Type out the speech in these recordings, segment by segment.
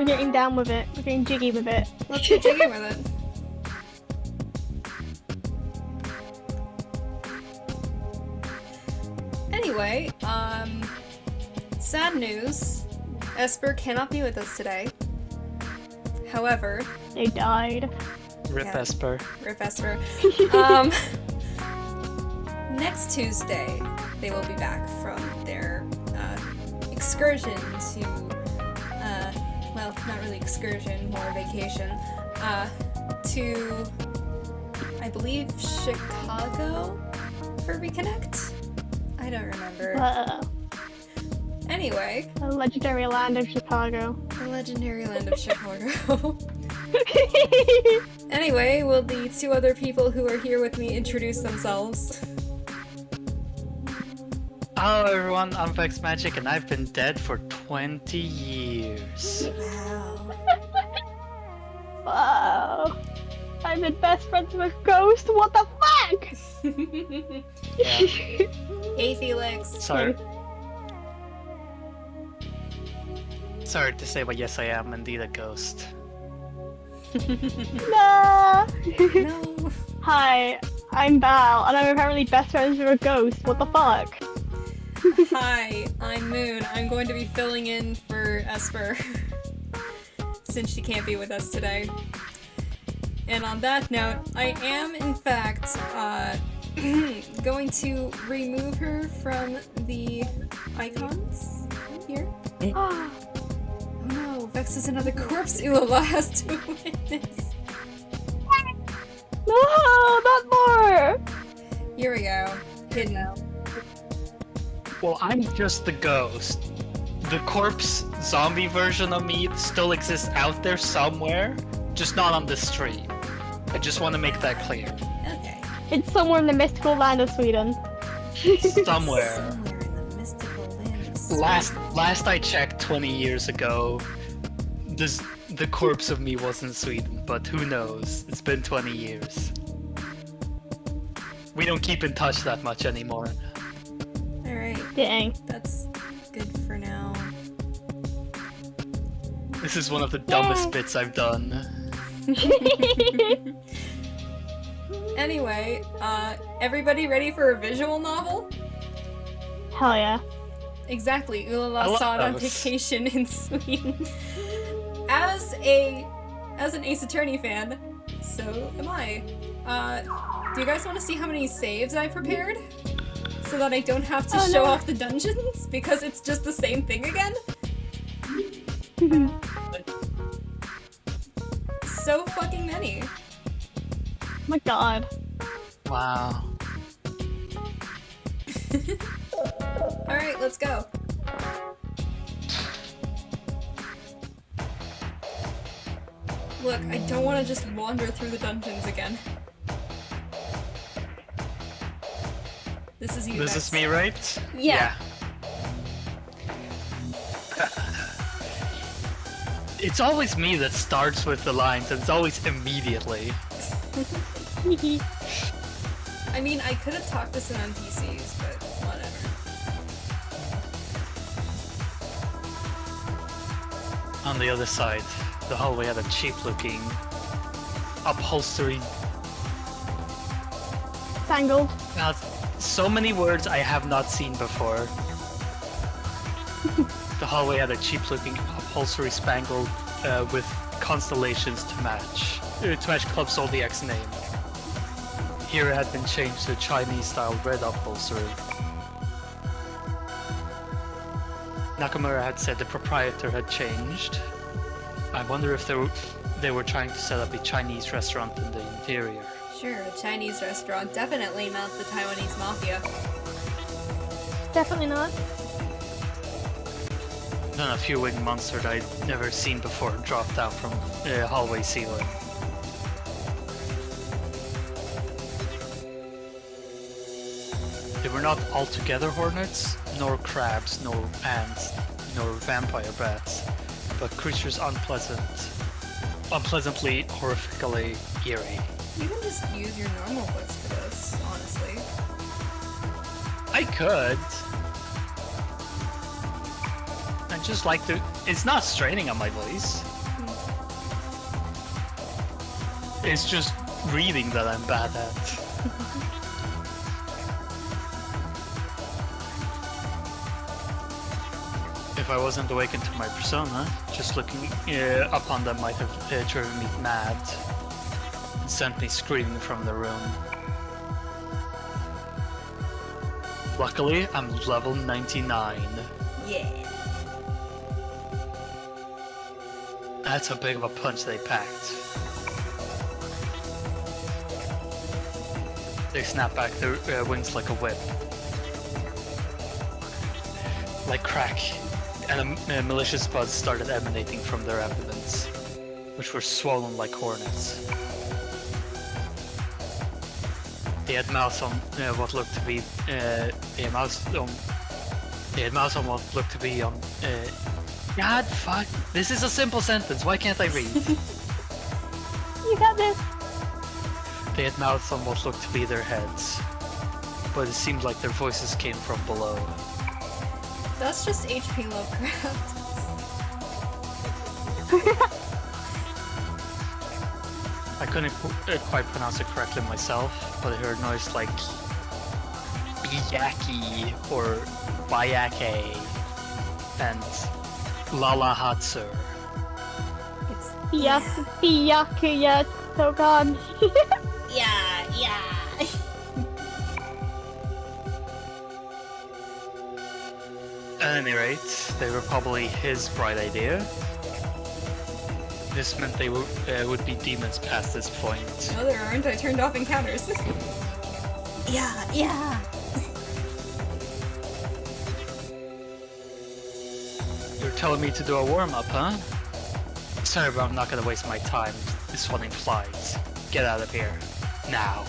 We're getting down with it. We're getting jiggy with it. Let's get jiggy with it. Anyway, sad news. Espurr cannot be with us today. However, They died. Rip Yeah. Espurr. Rip Espurr. Next Tuesday, they will be back from their excursion to, well, not really excursion, more vacation, to, I believe, Chicago for Reconnect? I don't remember. Anyway. The legendary land of Chicago. The legendary land of Chicago. Anyway, will the two other people who are here with me introduce themselves? Hello everyone, I'm Vex Magic and I've been dead for 20 years. Wow. Wow. I've been best friends with Ghost. What the fuck? Yeah. Hey, Felix. Sorry to say, but yes, I am indeed a ghost. Nah. No. Hi, I'm Val, and I'm apparently best friends with a ghost. What the fuck? Hi, I'm Moon. I'm going to be filling in for Espurr since she can't be with us today. And on that note, I am in fact going to remove her from the icons here. Oh no, Vex is another corpse Ulala has to witness. No, not more! Here we go. Hidden. Well, I'm just the ghost. The corpse zombie version of me still exists out there somewhere, just not on the stream. I just want to make that clear. Okay. It's somewhere in the mystical land of Sweden. Somewhere. Somewhere in the mystical land of Sweden. Last I checked 20 years ago, the corpse of me was in Sweden, but who knows? It's been 20 years. We don't keep in touch that much anymore. Alright, Dang. that's good for now. This is one of the dumbest bits I've done. Anyway, everybody ready for a visual novel? Hell yeah. Exactly, I Ulala love saw it on those. vacation in Sweden. As an Ace Attorney fan, so am I. Do you guys want to see how many saves I prepared? So that I don't have to show off the dungeons? Because it's just the same thing again? So fucking many. Oh my god. Wow. Alright, let's go. Look, I don't want to just wander through the dungeons again. This is you, This Vex. is me, right? Yeah. It's always me that starts with the lines, and it's always immediately. I mean, I could have talked to some NPCs, but whatever. On the other side, the hallway had a cheap-looking upholstery. Tangled. Now, so many words I have not seen before. The hallway had a cheap-looking upholstery spangled with constellations to match Club Zodiac's name. Here it had been changed to Chinese-style red upholstery. Nakamura had said the proprietor had changed. I wonder if they were trying to set up a Chinese restaurant in the interior. Sure, a Chinese restaurant. Definitely not the Taiwanese mafia. Definitely not. Then a few winged monster that I'd never seen before dropped down from the hallway ceiling. They were not altogether hornets, nor crabs, nor ants, nor vampire bats, but creatures unpleasantly, horrifically eerie. You can just use your normal voice for this, honestly. I could. I just like to. It's not straining on my voice. It's just reading that I'm bad at. If I wasn't awakened to my persona, just looking upon them might have driven me mad and sent me screaming from the room. Luckily, I'm level 99. Yeah. That's how big of a punch they packed. They snap back their wings like a whip. Like crack. And a malicious buzz started emanating from their abdomens, which were swollen like hornets. They had mouths on what looked to be. They had mouths on what looked to be on. God, fuck! This is a simple sentence. Why can't I read? You got this. They had mouths on what looked to be their heads, but it seemed like their voices came from below. That's just HP Lovecraft. I couldn't quite pronounce it correctly myself, but I heard a noise like Biyaki or Bayake and Lala Hatsur. It's Yes, so gone. yeah. At any rate, they were probably his bright idea. This meant they would be demons past this point. No, there aren't. I turned off encounters. yeah. You're telling me to do a warm-up, huh? Sorry, but I'm not gonna waste my time swatting flies. Get out of here. Now.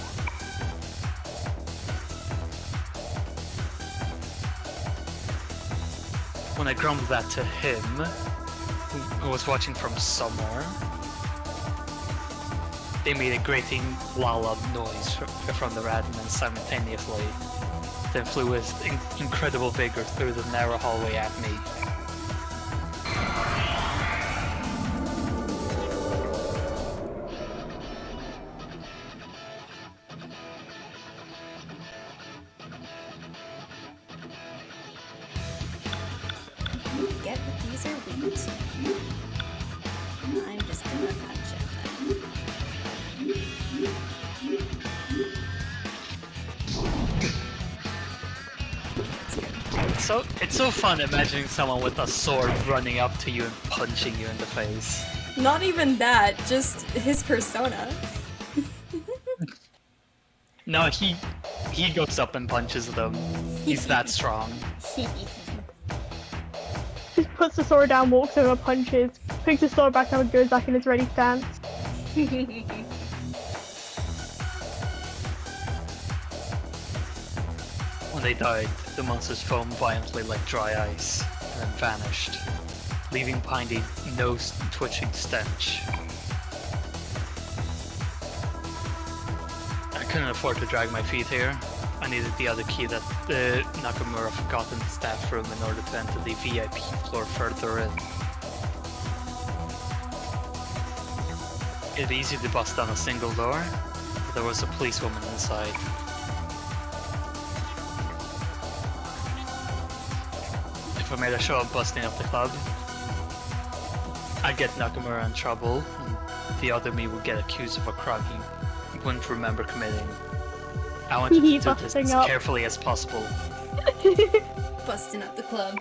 When I grumbled that to him, who was watching from somewhere, they made a grating loud noise from their abdomen simultaneously, then flew with incredible vigor through the narrow hallway at me. Get what these are weak to. I'm just gonna punch it then. It's so fun imagining someone with a sword running up to you and punching you in the face. Not even that, just his persona. No, he goes up and punches them. He's that strong. Just puts the sword down, walks over, punches, picks the sword back up and goes back in his ready stance. When they died, the monsters foamed violently like dry ice, and then vanished, leaving behind a nose-twitching stench. I couldn't afford to drag my feet here. I needed the other key that Nakamura forgot in the staff room in order to enter the VIP floor further in. It'd be easy to bust down a single door, but there was a policewoman inside. If I made a show of busting up the club, I'd get Nakamura in trouble, and the other me would get accused of a crime he wouldn't remember committing. I wanted to do this Busting as up. carefully as possible. Busting up the club.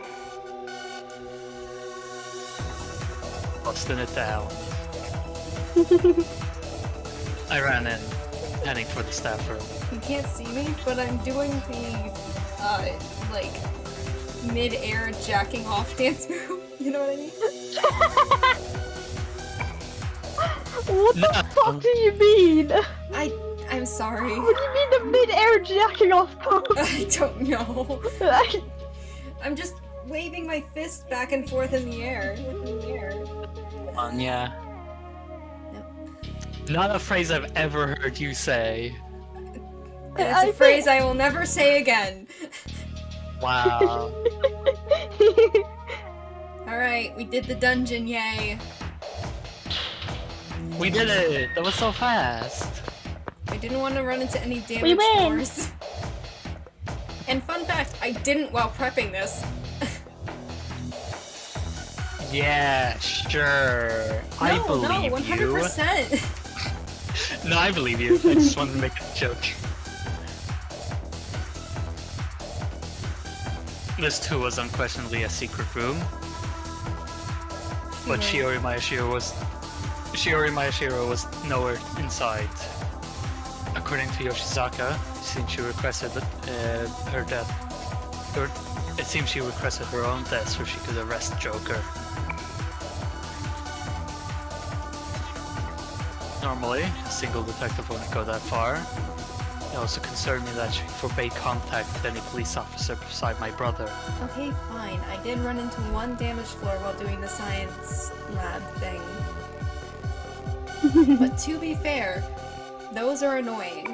Busting it down. I ran in, heading for the staff room. You can't see me, but I'm doing the, like, mid-air jacking off dance move. You know what I mean? What the fuck do you mean? I'm sorry. What do you mean the mid-air jacking off pose? I don't know. I'm just waving my fist back and forth in the air. Yeah. Nope. Not a phrase I've ever heard you say. And it's a phrase I will never say again. Wow. Alright, we did the dungeon, yay. We did it! That was so fast! I didn't want to run into any We damage win! floors. And fun fact, I didn't while prepping this. Yeah, sure. I No, believe 100%. you. No, I believe you. I just wanted to make a joke. This too was unquestionably a secret room. But Shiori Mayashiro was nowhere inside. According to Yoshizaka, since she requested her death, or it seems she requested her own death so she could arrest Joker. Normally, a single detective wouldn't go that far. It also concerned me that she forbade contact with any police officer beside my brother. Okay, fine. I did run into one damaged floor while doing the science lab thing. But to be fair, those are annoying.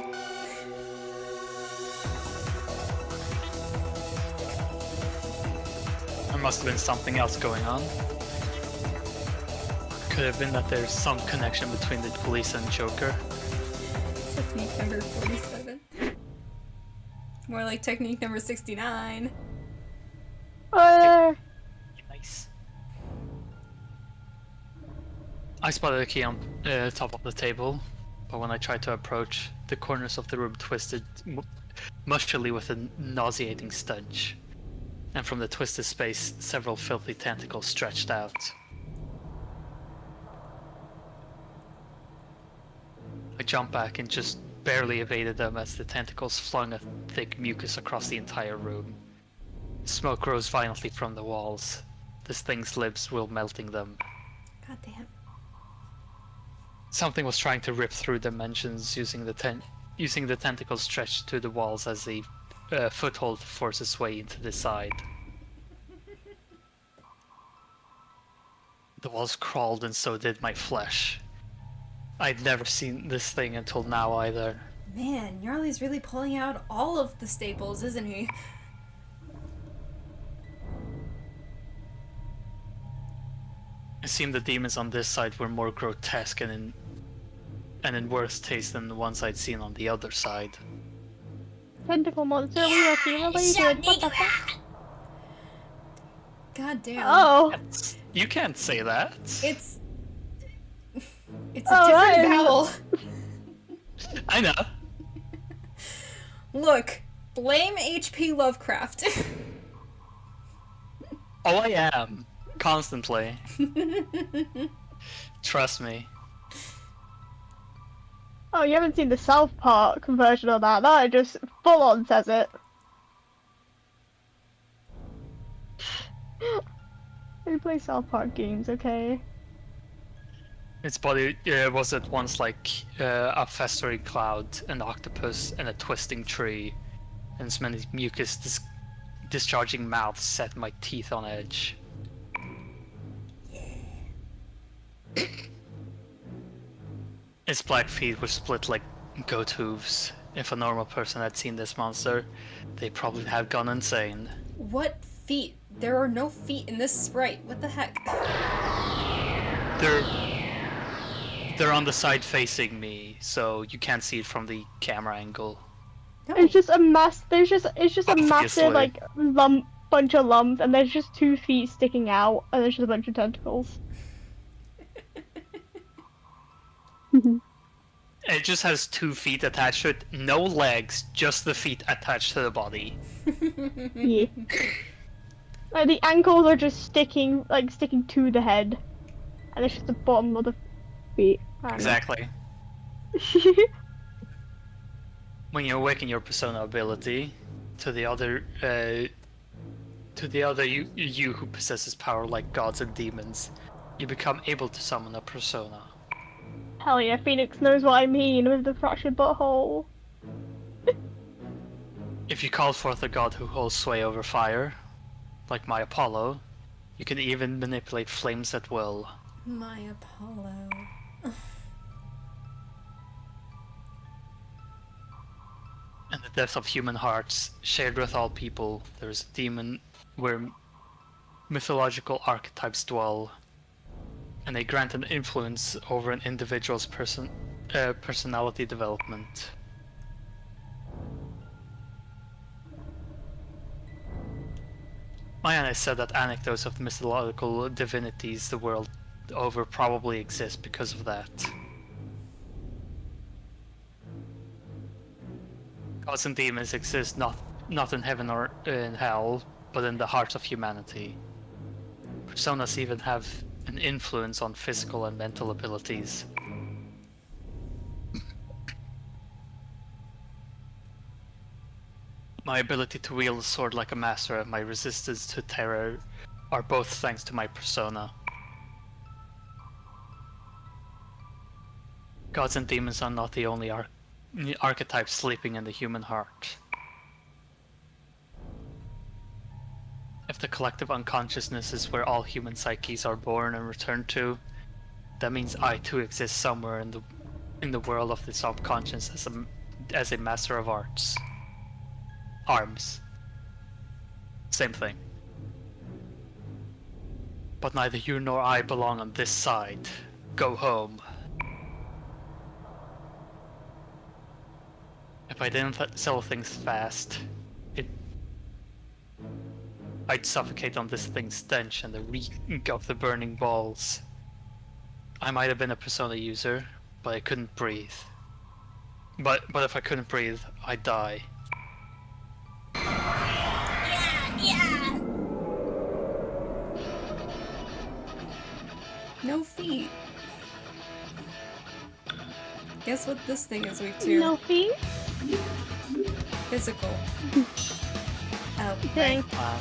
There must have been something else going on. Could have been that there's some connection between the police and Joker. Technique number 47. More like technique number 69. Nice. I spotted a key on top of the table, but when I tried to approach, the corners of the room twisted mushily with a nauseating stench. And from the twisted space, several filthy tentacles stretched out. I jumped back and just barely evaded them as the tentacles flung a thick mucus across the entire room. Smoke rose violently from the walls. This thing's lips were melting them. God damn. Something was trying to rip through dimensions using the tentacles stretched to the walls as the foothold forced its way into the side. The walls crawled and so did my flesh. I'd never seen this thing until now either. Man, Gnarly's really pulling out all of the staples, isn't he? It seemed the demons on this side were more grotesque and in worse taste than the ones I'd seen on the other side. Tentacle monster, we are team related. What the fuck? God damn. Oh. You can't say that. It's a Oh, different right. vowel. I know. Look, blame H.P. Lovecraft. Oh, I am. Constantly. Trust me. Oh, you haven't seen the South Park version of that. That just full on says it. We play South Park games, okay? Its body was at once like a festering cloud, an octopus, and a twisting tree, and its many mucus discharging mouths set my teeth on edge. Its black feet were split like goat hooves. If a normal person had seen this monster, they'd probably have gone insane. What feet? There are no feet in this sprite. What the heck? They're on the side facing me, so you can't see it from the camera angle. No. It's just a mass. It's just a Obviously. massive like bunch of lumps, and there's just 2 feet sticking out, and there's just a bunch of tentacles. It just has 2 feet attached to it, no legs, just the feet attached to the body. Yeah. Like the ankles are just sticking to the head, and it's just the bottom of the feet. I don't know. Exactly. When you awaken your persona ability to the other you who possesses power like gods and demons, you become able to summon a persona. Hell yeah, Phoenix knows what I mean with the fractured butthole. If you call forth a god who holds sway over fire, like my Apollo, you can even manipulate flames at will. My Apollo. In the depths of human hearts, shared with all people, there is a demon where mythological archetypes dwell, and they grant an influence over an individual's personality development. Maya said that anecdotes of mythological divinities the world over probably exist because of that. Gods and demons exist not in heaven or in hell, but in the hearts of humanity. Personas even have an influence on physical and mental abilities. My ability to wield a sword like a master and my resistance to terror are both thanks to my persona. Gods and demons are not the only archetypes sleeping in the human heart. If the collective unconsciousness is where all human psyches are born and return to, that means I too exist somewhere in the world of the subconscious as a master of arms. Same thing. But neither you nor I belong on this side. Go home. If I didn't sell things fast, I'd suffocate on this thing's stench and the reek of the burning balls. I might have been a persona user, but I couldn't breathe. But if I couldn't breathe, I'd die. Yeah! No feet. Guess what this thing is weak to? No feet? Physical. Oh, Dang. Wow.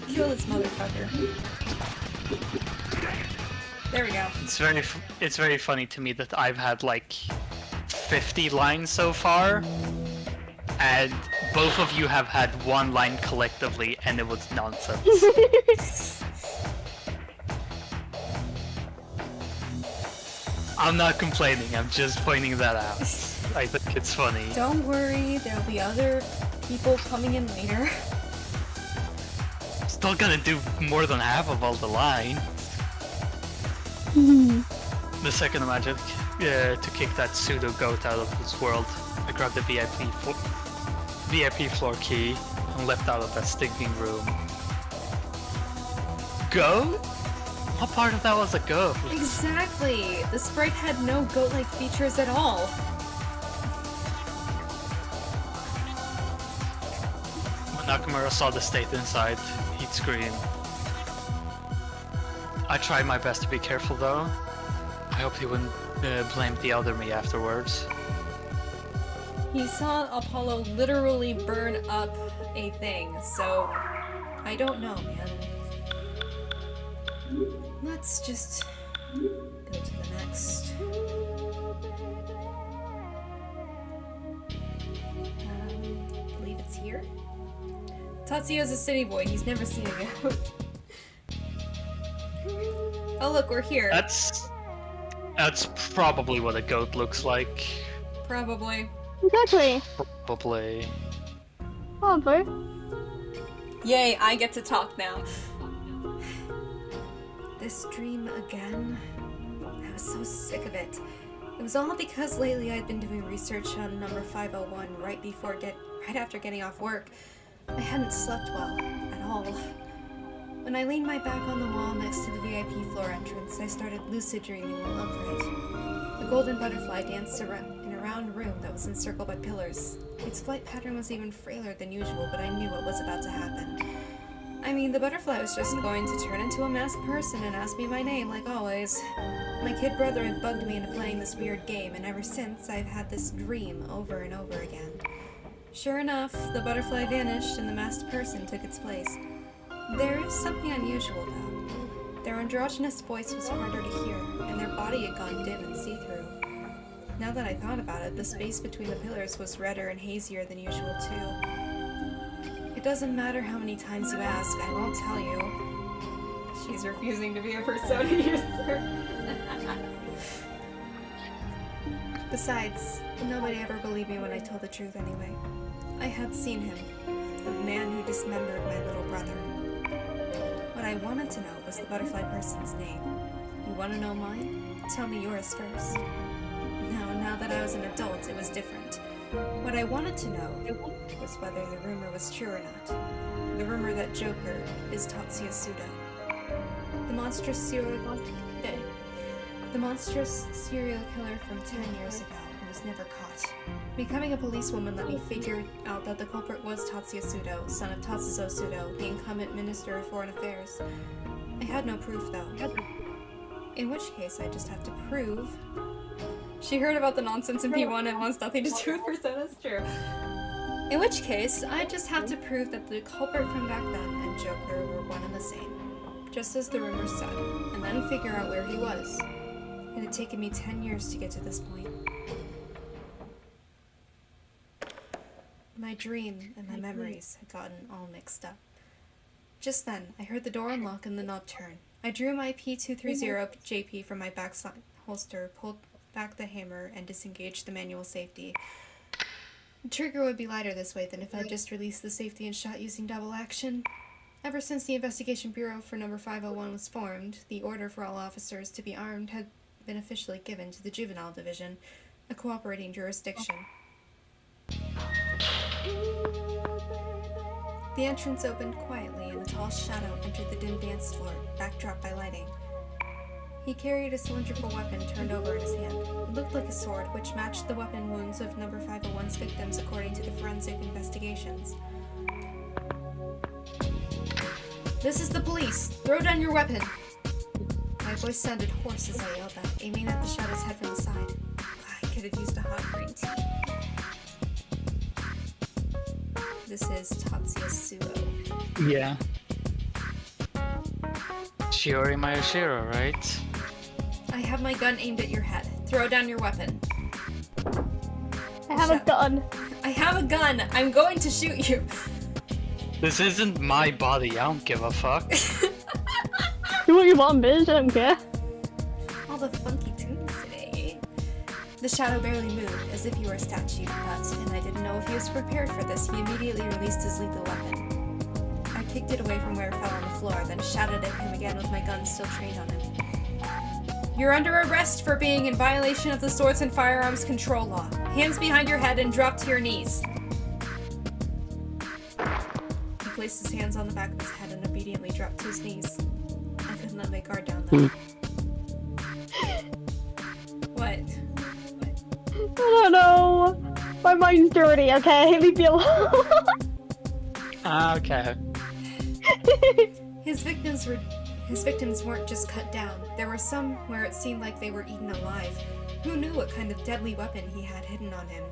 Kill this motherfucker. There we go. It's very funny to me that I've had like 50 lines so far, and both of you have had one line collectively, and it was nonsense. I'm not complaining, I'm just pointing that out. I think it's funny. Don't worry, there'll be other people coming in later. Still gonna do more than half of all the lines. The second I managed to kick that pseudo goat out of this world, I grabbed the VIP floor key and leapt out of that stinking room. Goat? What part of that was a goat? Exactly! The sprite had no goat-like features at all. When Nakamura saw the state inside, he'd scream. I tried my best to be careful though. I hope he wouldn't blame the other me afterwards. He saw Apollo literally burn up a thing, so I don't know, man. Let's just go to the next. I believe it's here. Tatsuya's a city boy, he's never seen a goat. Oh look, we're here. That's probably what a goat looks like. Probably. Exactly. Probably. Probably. Yay, I get to talk now. This dream again? I was so sick of it. It was all because lately I'd been doing research on number 501 right after getting off work. I hadn't slept well at all. When I leaned my back on the wall next to the VIP floor entrance, I started lucid dreaming while upright. The golden butterfly danced in a round room that was encircled by pillars. Its flight pattern was even frailer than usual, but I knew what was about to happen. I mean, the butterfly was just going to turn into a masked person and ask me my name, like always. My kid brother had bugged me into playing this weird game, and ever since, I've had this dream over and over again. Sure enough, the butterfly vanished and the masked person took its place. There is something unusual, though. Their androgynous voice was harder to hear, and their body had gone dim and see-through. Now that I thought about it, the space between the pillars was redder and hazier than usual, too. It doesn't matter how many times you ask, I won't tell you. She's refusing to be a persona user. Besides, nobody ever believed me when I told the truth anyway. I had seen him, the man who dismembered my little brother. What I wanted to know was the butterfly person's name. You want to know mine? Tell me yours first. Now that I was an adult, it was different. What I wanted to know was whether the rumor was true or not. The rumor that Joker is Tatsuya Scenario. The monstrous serial killer from 10 years ago who was never caught. Becoming a policewoman let me figure out that the culprit was Tatsuya Scenario, son of Tatsuya Scenario, the incumbent Minister of Foreign Affairs. I had no proof, though. In which case, I just have to prove... She heard about the nonsense in P1 and wants nothing to do with percent, that's true. In which case, I just have to prove that the culprit from back then and Joker were one and the same. Just as the rumors said, and then figure out where he was. It had taken me 10 years to get to this point. My dream and my memories had gotten all mixed up. Just then, I heard the door unlock and the knob turn. I drew my P230 JP from my backside holster, pulled back the hammer, and disengaged the manual safety. The trigger would be lighter this way than if I just released the safety and shot using double action. Ever since the Investigation Bureau for number 501 was formed, the order for all officers to be armed had been officially given to the Juvenile Division, a cooperating jurisdiction. The entrance opened quietly and a tall shadow entered the dim dance floor, backdropped by lighting. He carried a cylindrical weapon turned over in his hand. It looked like a sword, which matched the weapon wounds of number 501's victims according to the forensic investigations. "This is the police! Throw down your weapon!" My voice sounded hoarse as I yelled that, aiming at the shadow's head from the side. I could have used a hot green tea. This is Tatsuya Scenario. Yeah. Shiori Mayashiro, right? I have my gun aimed at your head. Throw down your weapon. I have a gun. I have a gun! I'm going to shoot you! This isn't my body, I don't give a fuck. Do what you want, bitch, I don't care. All the funky tunes today. The shadow barely moved, as if he were a statue, but, and I didn't know if he was prepared for this, he immediately released his lethal weapon. I kicked it away from where it fell on the floor, then shouted at him again with my gun still trained on him. "You're under arrest for being in violation of the Swords and Firearms Control Law. Hands behind your head and drop to your knees." He placed his hands on the back of his head and obediently dropped to his knees. I couldn't let my guard down though. What? I don't know. My mind's dirty, okay? Leave me alone. Okay. His victims weren't just cut down. There were some where it seemed like they were eaten alive. Who knew what kind of deadly weapon he had hidden on him?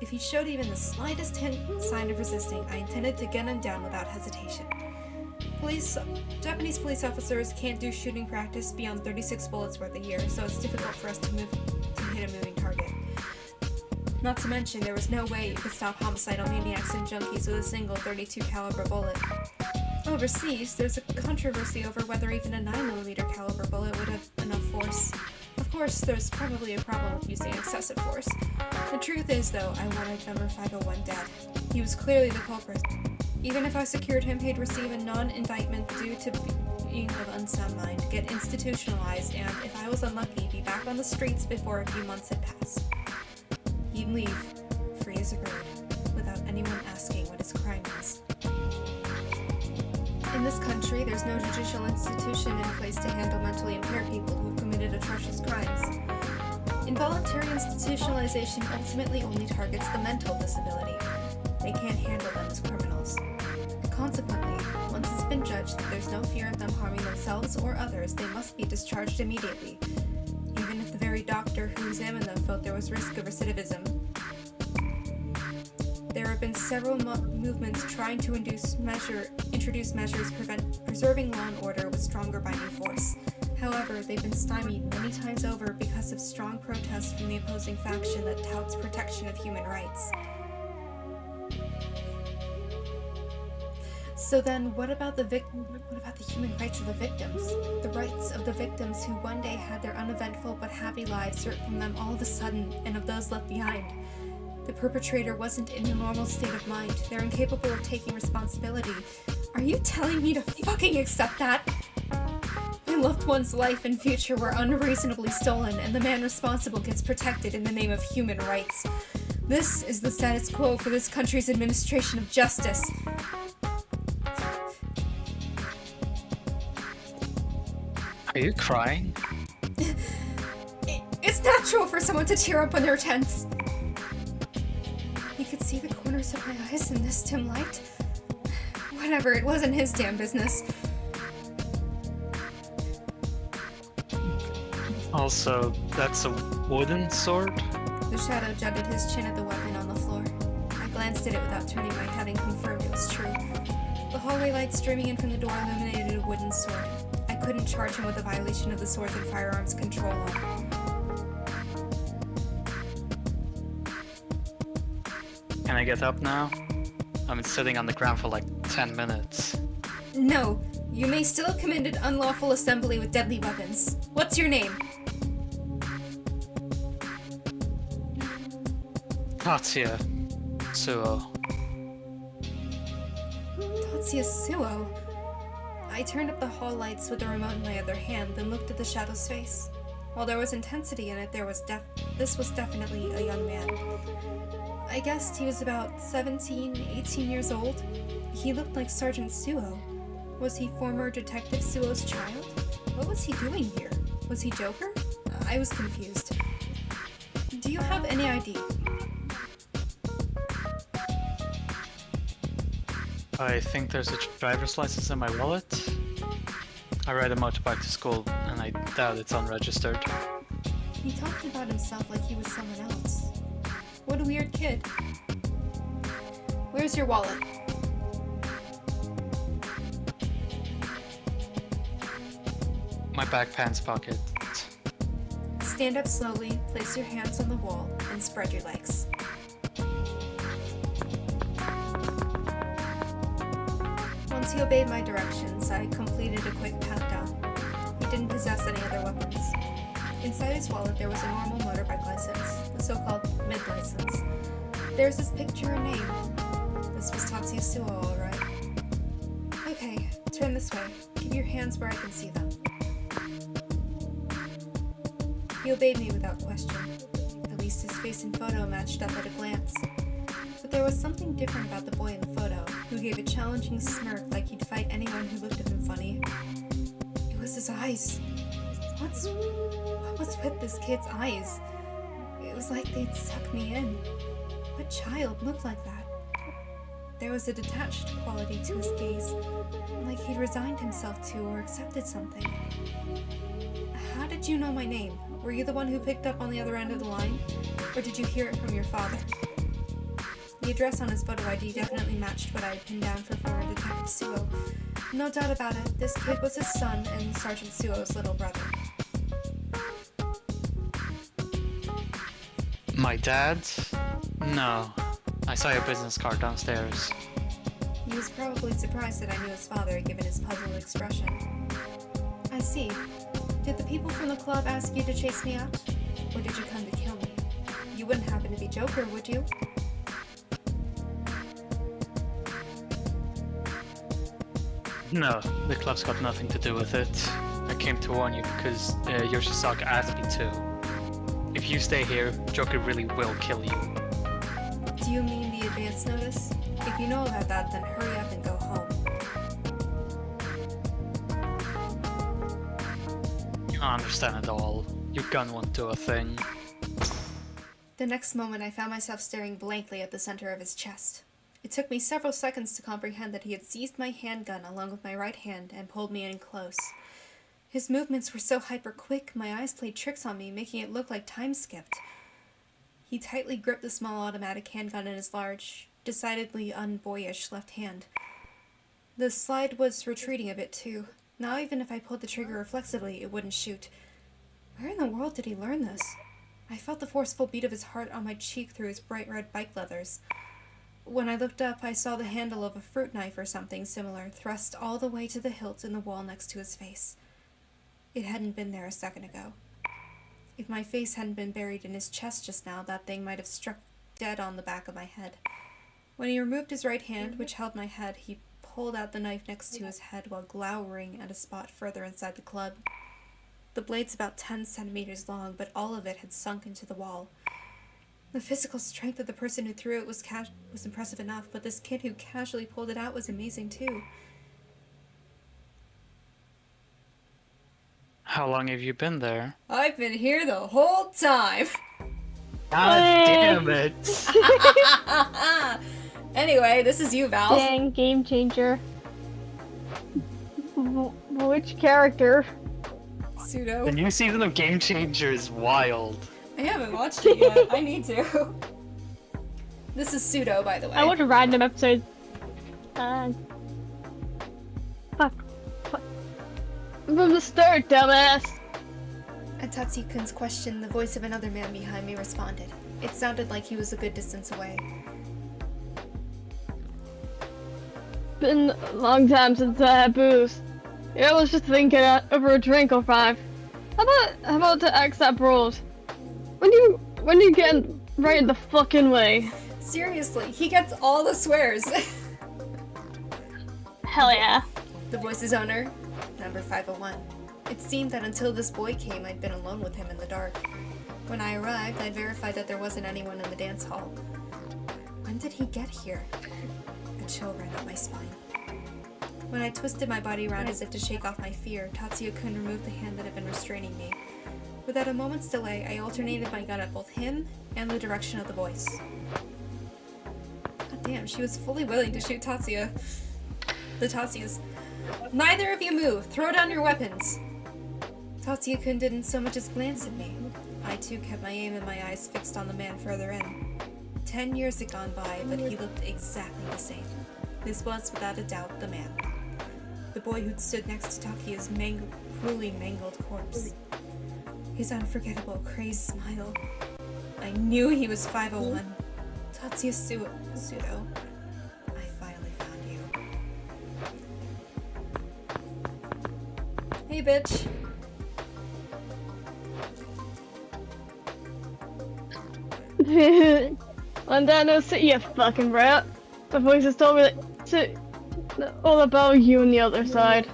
If he showed even the slightest sign of resisting, I intended to gun him down without hesitation. Japanese police officers can't do shooting practice beyond 36 bullets worth a year, so it's difficult for us to hit a moving target. Not to mention, there was no way you could stop homicidal maniacs and junkies with a single .32 caliber bullet. Overseas, there's a controversy over whether even a 9mm caliber bullet would have enough force. Of course, there's probably a problem with using excessive force. The truth is, though, I wanted number 501 dead. He was clearly the culprit. Even if I secured him, he'd receive a non-indictment due to being of unsound mind, get institutionalized, and, if I was unlucky, be back on the streets before a few months had passed. He'd leave, free as a bird, without anyone asking what his crime was. In this country, there's no judicial institution in place to handle mentally impaired people who have committed atrocious crimes. Involuntary institutionalization ultimately only targets the mental disability. They can't handle them as criminals. Consequently, once it's been judged that there's no fear of them harming themselves or others, they must be discharged immediately, even if the very doctor who examined them felt there was risk of recidivism. There have been several movements trying to introduce measures preserving law and order with stronger binding force. However, they've been stymied many times over because of strong protests from the opposing faction that touts protection of human rights. So then, what about the human rights of the victims? The rights of the victims who one day had their uneventful but happy lives stripped from them all of a sudden, and of those left behind. The perpetrator wasn't in a normal state of mind. They're incapable of taking responsibility. Are you telling me to fucking accept that? My loved one's life and future were unreasonably stolen, and the man responsible gets protected in the name of human rights. This is the status quo for this country's administration of justice. Are you crying? It's natural for someone to tear up when they're tense. He could see the corners of my eyes in this dim light. Whatever, it wasn't his damn business. Also, that's a wooden sword? The shadow jutted his chin at the weapon on the floor. I glanced at it without turning my head and confirmed it was true. The hallway light streaming in from the door illuminated a wooden sword. I couldn't charge him with a violation of the Swords and Firearms Control Law. Can I get up now? I've been sitting on the ground for like 10 minutes. No, you may still have committed unlawful assembly with deadly weapons. What's your name? Tatsuya Scenario. Tatsuya Scenario. I turned up the hall lights with the remote in my other hand, then looked at the shadow's face. While there was intensity in it, this was definitely a young man. I guessed he was about 17, 18 years old. He looked like Sergeant Suo. Was he former Detective Suo's child? What was he doing here? Was he Joker? I was confused. Do you have any ID? I think there's a driver's license in my wallet. I ride a motorbike to school, and I doubt it's unregistered. He talked about himself like he was someone else. What a weird kid. Where's your wallet? My back pants pocket. Stand up slowly, place your hands on the wall, and spread your legs. Once he obeyed my directions, I completed a quick pat-down. He didn't possess any other weapons. Inside his wallet, there was a normal motorbike license, the so-called mid license. There's his picture and name. This was Tatsuya Scenario, all right. Okay, turn this way. Keep your hands where I can see them. He obeyed me without question. At least his face and photo matched up at a glance. But there was something different about the boy in the photo, who gave a challenging smirk like he'd fight anyone who looked at him funny. It was his eyes. What was with this kid's eyes? It was like they'd suck me in. What child looked like that? There was a detached quality to his gaze, like he'd resigned himself to or accepted something. How did you know my name? Were you the one who picked up on the other end of the line? Or did you hear it from your father? The address on his photo ID definitely matched what I had pinned down for former Detective Suo. No doubt about it, this kid was his son and Sergeant Suo's little brother. My dad? No. I saw your business card downstairs. He was probably surprised that I knew his father, given his puzzled expression. I see. Did the people from the club ask you to chase me out? Or did you come to kill me? You wouldn't happen to be Joker, would you? No, the club's got nothing to do with it. I came to warn you because Yoshisaka asked me to. If you stay here, Joker really will kill you. Do you mean the advance notice? If you know about that, then hurry up and go home. You don't understand at all. Your gun won't do a thing. The next moment, I found myself staring blankly at the center of his chest. It took me several seconds to comprehend that he had seized my handgun along with my right hand and pulled me in close. His movements were so hyper-quick, my eyes played tricks on me, making it look like time skipped. He tightly gripped the small automatic handgun in his large, decidedly unboyish left hand. The slide was retreating a bit too. Now even if I pulled the trigger reflexively, it wouldn't shoot. Where in the world did he learn this? I felt the forceful beat of his heart on my cheek through his bright red bike leathers. When I looked up, I saw the handle of a fruit knife or something similar thrust all the way to the hilt in the wall next to his face. It hadn't been there a second ago. If my face hadn't been buried in his chest just now, that thing might have struck dead on the back of my head. When he removed his right hand, which held my head, he pulled out the knife next to his head while glowering at a spot further inside the club. The blade's about 10 centimeters long, but all of it had sunk into the wall. The physical strength of the person who threw it was impressive enough, but this kid who casually pulled it out was amazing too. How long have you been there? I've been here the whole time! God damn it! Anyway, this is you, Val. Dang, game changer. Which character? Pseudo. The new season of Game Changer is wild. I haven't watched it yet. I need to. This is Pseudo, by the way. I watched a random episode. Fuck. From the start, dumbass! At Tatsuya-kun's question, the voice of another man behind me responded. It sounded like he was a good distance away. Been a long time since I had booze. Yeah, I was just thinking over a drink or 5. How about to accept rules? When you get right in the fucking way. Seriously, he gets all the swears. Hell yeah. The voice's owner, number 501. It seemed that until this boy came, I'd been alone with him in the dark. When I arrived, I verified that there wasn't anyone in the dance hall. When did he get here? A chill ran up my spine. When I twisted my body around as if to shake off my fear, Tatsuya-kun removed the hand that had been restraining me. Without a moment's delay, I alternated my gun at both him and the direction of the voice. God damn, she was fully willing to shoot Tatsuya. The Tatsuyas. Neither of you move! Throw down your weapons! Tatsuya-kun didn't so much as glance at me. I too kept my aim and my eyes fixed on the man further in. 10 years had gone by, but he looked exactly the same. This was, without a doubt, the man. The boy who'd stood next to Takiya's cruelly mangled corpse. His unforgettable, crazed smile. I knew he was 501. Tatsuya Pseudo. I finally found you. Hey, bitch. Landano, sit you fucking rat. The voices told me all about you on the other side.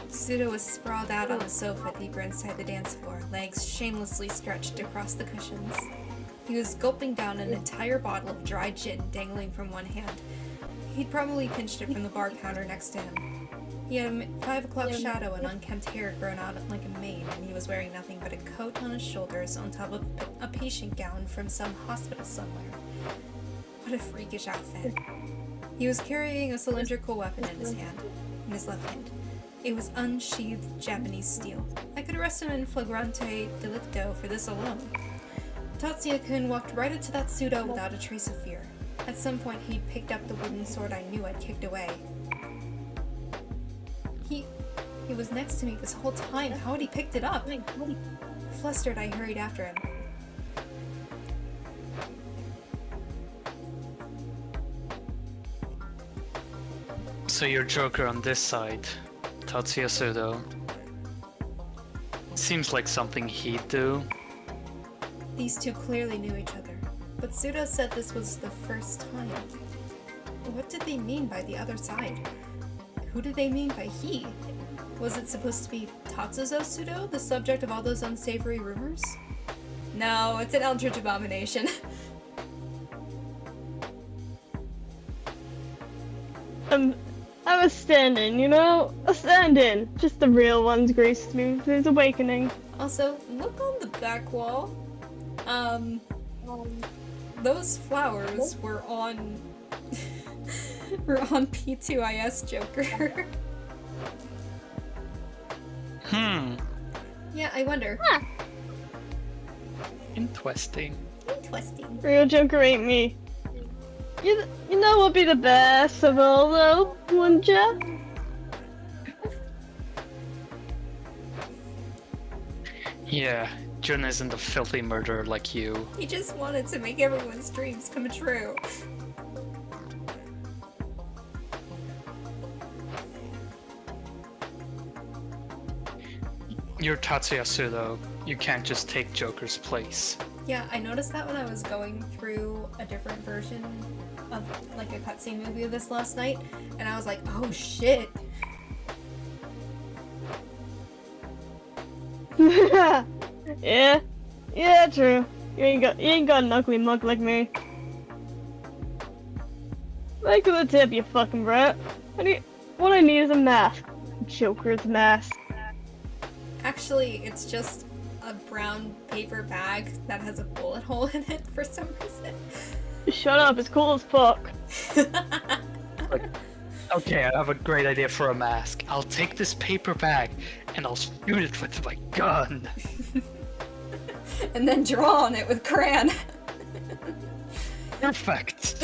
Pseudo was sprawled out on the sofa deeper inside the dance floor, legs shamelessly stretched across the cushions. He was gulping down an entire bottle of dry gin dangling from one hand. He'd probably pinched it from the bar counter next to him. He had a 5 o'clock shadow and unkempt hair grown out like a mane, and he was wearing nothing but a coat on his shoulders on top of a patient gown from some hospital somewhere. What a freakish outfit. He was carrying a cylindrical weapon in his left hand. It was unsheathed Japanese steel. I could arrest him in flagrante delicto for this alone. Tatsuya-kun walked right into that Pseudo without a trace of fear. At some point, he picked up the wooden sword I knew I'd kicked away. He was next to me this whole time. How had he picked it up? Flustered, I hurried after him. So you're Joker on this side, Tatsuya Pseudo. Seems like something he'd do. These two clearly knew each other, but Pseudo said this was the first time. What did they mean by the other side? Who did they mean by he? Was it supposed to be Tatsuya Pseudo, the subject of all those unsavory rumors? No, it's an eldritch abomination. I'm a stand-in, you know? A stand-in. Just the real ones graced me with his awakening. Also, look on the back wall. Those flowers were on P2IS Joker. Yeah, I wonder. Huh. Interesting. Interesting. Real Joker ain't me. You know what'd be the best of all though, wouldn't ya? Yeah, Jun isn't a filthy murderer like you. He just wanted to make everyone's dreams come true. You're Tatsuya Pseudo. You can't just take Joker's place. Yeah, I noticed that when I was going through a different version of like a cutscene movie of this last night, and I was like, oh shit. Yeah. Yeah, true. You ain't got an ugly mug like me. Make the tip, you fucking brat. What I need is a mask. Joker's mask. Actually, it's just a brown paper bag that has a bullet hole in it for some reason. Shut up, it's cool as fuck. Okay, I have a great idea for a mask. I'll take this paper bag and I'll shoot it with my gun. And then draw on it with crayon. Perfect.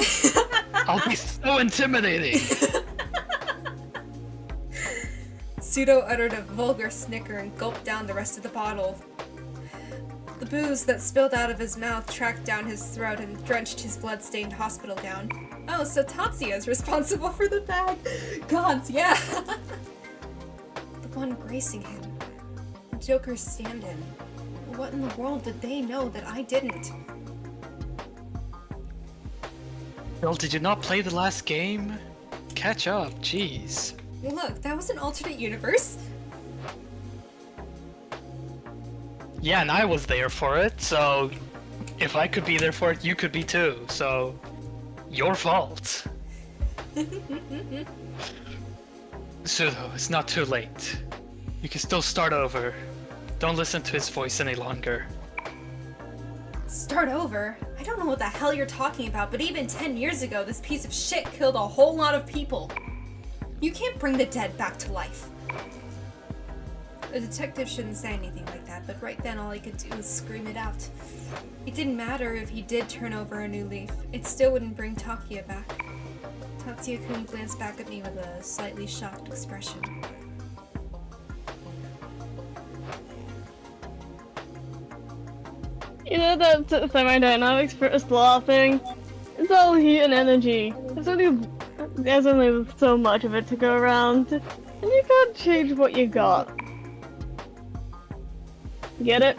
I'll be so intimidating. Pseudo uttered a vulgar snicker and gulped down the rest of the bottle. The booze that spilled out of his mouth tracked down his throat and drenched his blood-stained hospital gown. Oh, so Tatsuya is responsible for the bag. Gods, yeah. The one gracing him. The Joker's stand-in. What in the world did they know that I didn't? Bill, did you not play the last game? Catch up, jeez. Hey, look, that was an alternate universe. Yeah, and I was there for it, so if I could be there for it, you could be too, so your fault. Pseudo, it's not too late. You can still start over. Don't listen to his voice any longer. Start over? I don't know what the hell you're talking about, but even 10 years ago, this piece of shit killed a whole lot of people. You can't bring the dead back to life. The detective shouldn't say anything like that, but right then all he could do was scream it out. It didn't matter if he did turn over a new leaf. It still wouldn't bring Takuya back. Tatsuya-kun glanced back at me with a slightly shocked expression. You know that thermodynamics first law thing? It's all heat and energy. There's only so much of it to go around, and you can't change what you got. Get it?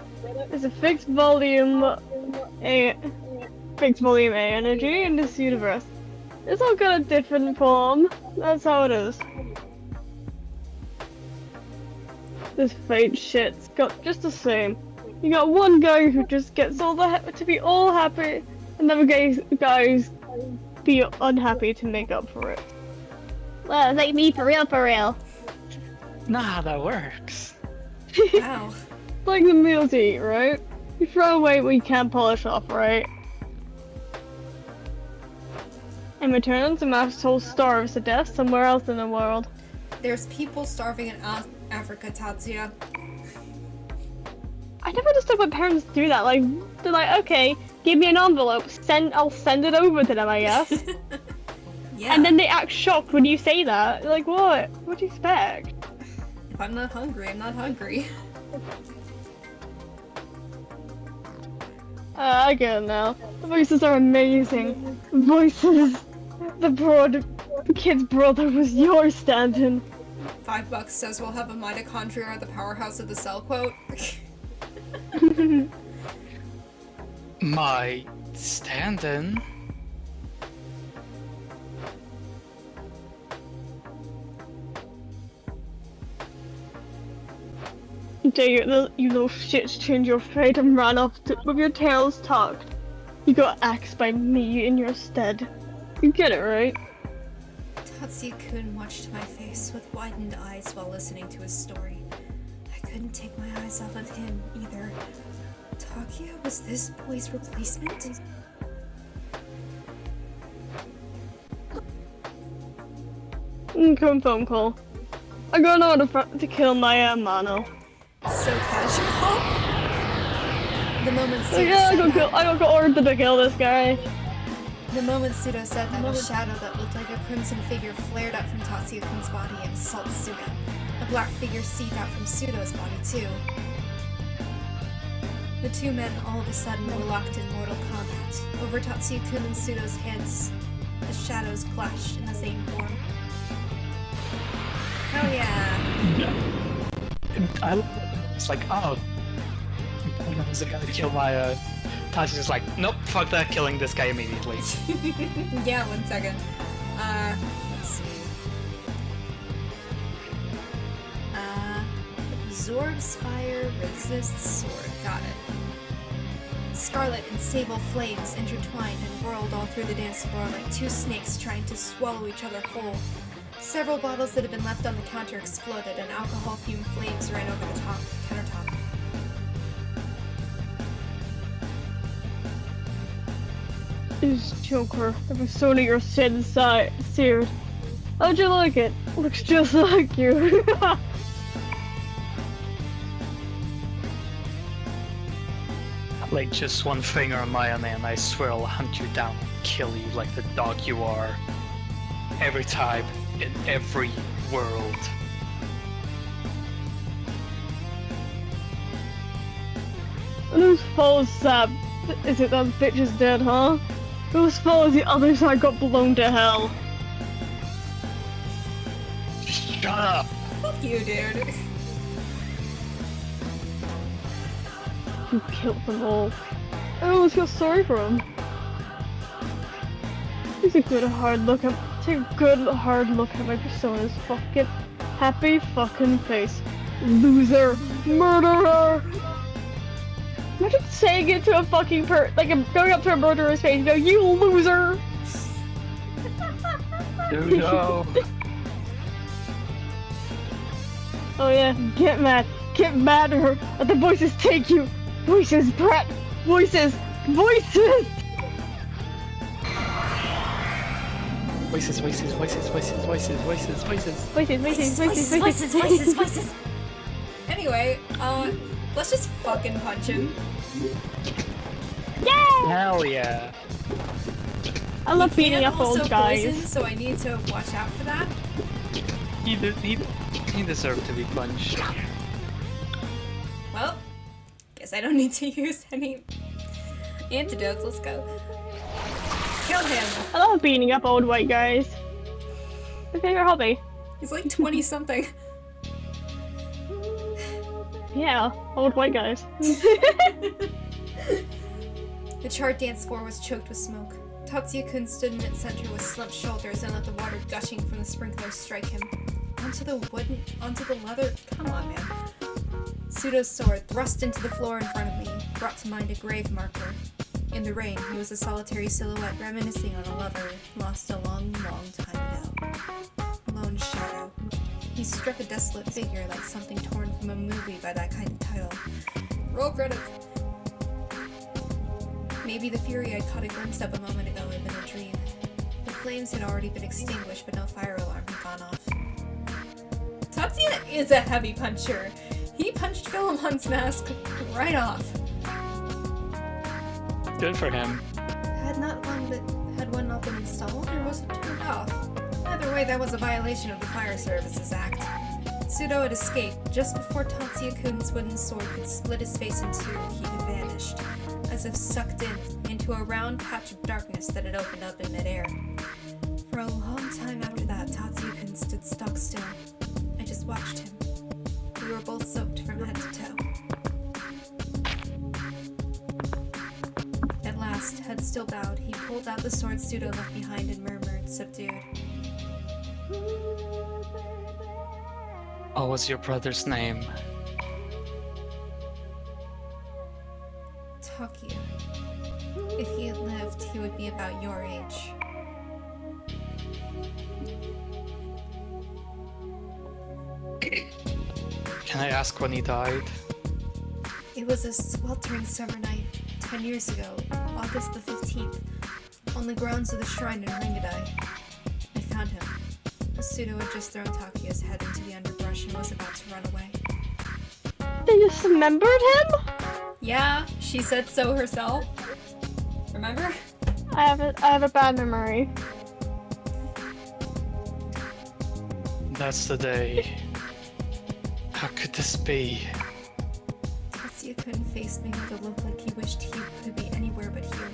There's a fixed volume A energy in this universe. It's all got a different form. That's how it is. This fate shit's got just the same. You got one guy who just gets to be all happy, and other guys be unhappy to make up for it. Well, like me for real, for real. Not how that works. Wow. Like the meals you eat, right? You throw away what you can't polish off, right? In return, some asshole starves to death somewhere else in the world. There's people starving in Africa, Tatsuya. I never understood why parents do that. Like, they're like, okay, give me an envelope, I'll send it over to them, I guess. Yeah. And then they act shocked when you say that. Like, what? What do you expect? If I'm not hungry, I'm not hungry. I get it now. The voices are amazing. Voices. The kid's brother was your stand-in. $5 says we'll have a mitochondria at the powerhouse of the cell quote. My stand-in? You little shits change your fate and ran off with your tails tucked. You got axed by me in your stead. You get it, right? Tatsuya-kun watched my face with widened eyes while listening to his story. I couldn't take my eyes off of him either. Takuya was this boy's replacement? Come phone call. I got an order to kill my Amano. So casual. The moment Pseudo Yeah, said I got ordered to kill this guy. The moment Pseudo said that, a shadow that looked like a crimson figure flared up from Tatsuya-kun's body and assaulted Suga. A black figure seeped out from Pseudo's body, too. The two men all of a sudden were locked in mortal combat. Over Tatsuya-kun and Pseudo's heads, the shadows clashed in the same form. Oh yeah! It's like, oh, I was the guy to kill Tatsuya's like, nope, fuck that, killing this guy immediately. Yeah, 1 second. Let's see. Absorbs fire, resists sword. Got it. Scarlet and sable flames intertwined and whirled all through the dance floor like two snakes trying to swallow each other whole. Several bottles that had been left on the counter exploded, and alcohol-fumed flames ran over the countertop. This Joker, the persona your sin seared. How'd you like it? Looks just like you. Like just one finger on my own and I swear I'll hunt you down and kill you like the dog you are. Every time, in every world. Whose fault is that? Is it that bitch is dead, huh? Whose fault is the other side got blown to hell? Shut up! Fuck you, dude. You killed them all. I almost feel sorry for him. Take a good hard look at my persona's fucking happy fucking face. Loser! Murderer! Imagine saying it to a fucking going up to a murderer's face and go, you loser! No. Oh yeah, get mad at her. Let the voices take you. Voices, brat. Voices. Voices. Anyway, let's just fucking punch him. Yeah! Hell yeah. I love beating up also old guys. Poison, so I need to watch out for that. He deserved to be punched. Well, guess I don't need to use any antidotes. Let's go. Kill him. I love beating up old white guys. My favorite hobby. He's like 20 something. Yeah, old white guys. The charred dance floor was choked with smoke. Tatsuya-kun stood in its center with slumped shoulders and let the water gushing from the sprinklers strike him. Onto the leather. Come on, man. Pseudo's sword, thrust into the floor in front of me, brought to mind a grave marker. In the rain, he was a solitary silhouette reminiscing on a lover lost a long, long time ago. Lone shadow. He struck a desolate figure like something torn from a movie by that kind of title. Roll credits! Maybe the fury I'd caught a glimpse of a moment ago had been a dream. The flames had already been extinguished, but no fire alarm had gone off. Tatsuya is a heavy puncher. He punched Philemon's mask right off. Good for him. Had one not been installed, or was it turned off? Either way, that was a violation of the Fire Services Act. Pseudo had escaped. Just before Tatsuya-kun's wooden sword could split his face in two, he had vanished, as if sucked into a round patch of darkness that had opened up in midair. For a long time after that, Tatsuya-kun stood stock still. I just watched him. We were both soaked from head to toe. At last, head still bowed, he pulled out the sword Pseudo left behind and murmured, subdued. What was your brother's name? Takia. If he had lived, he would be about your age. Can I ask when he died? It was a sweltering summer night, 10 years ago, August the 15th, on the grounds of the shrine in Ringadai. I found him. Pseudo had just thrown Takia's head into the underbrush and was about to run away. They dismembered him? Yeah, she said so herself. Remember? I have a bad memory. That's the day. How could this be? Tatsuya-kun faced me with a look like he wished he could be anywhere but here.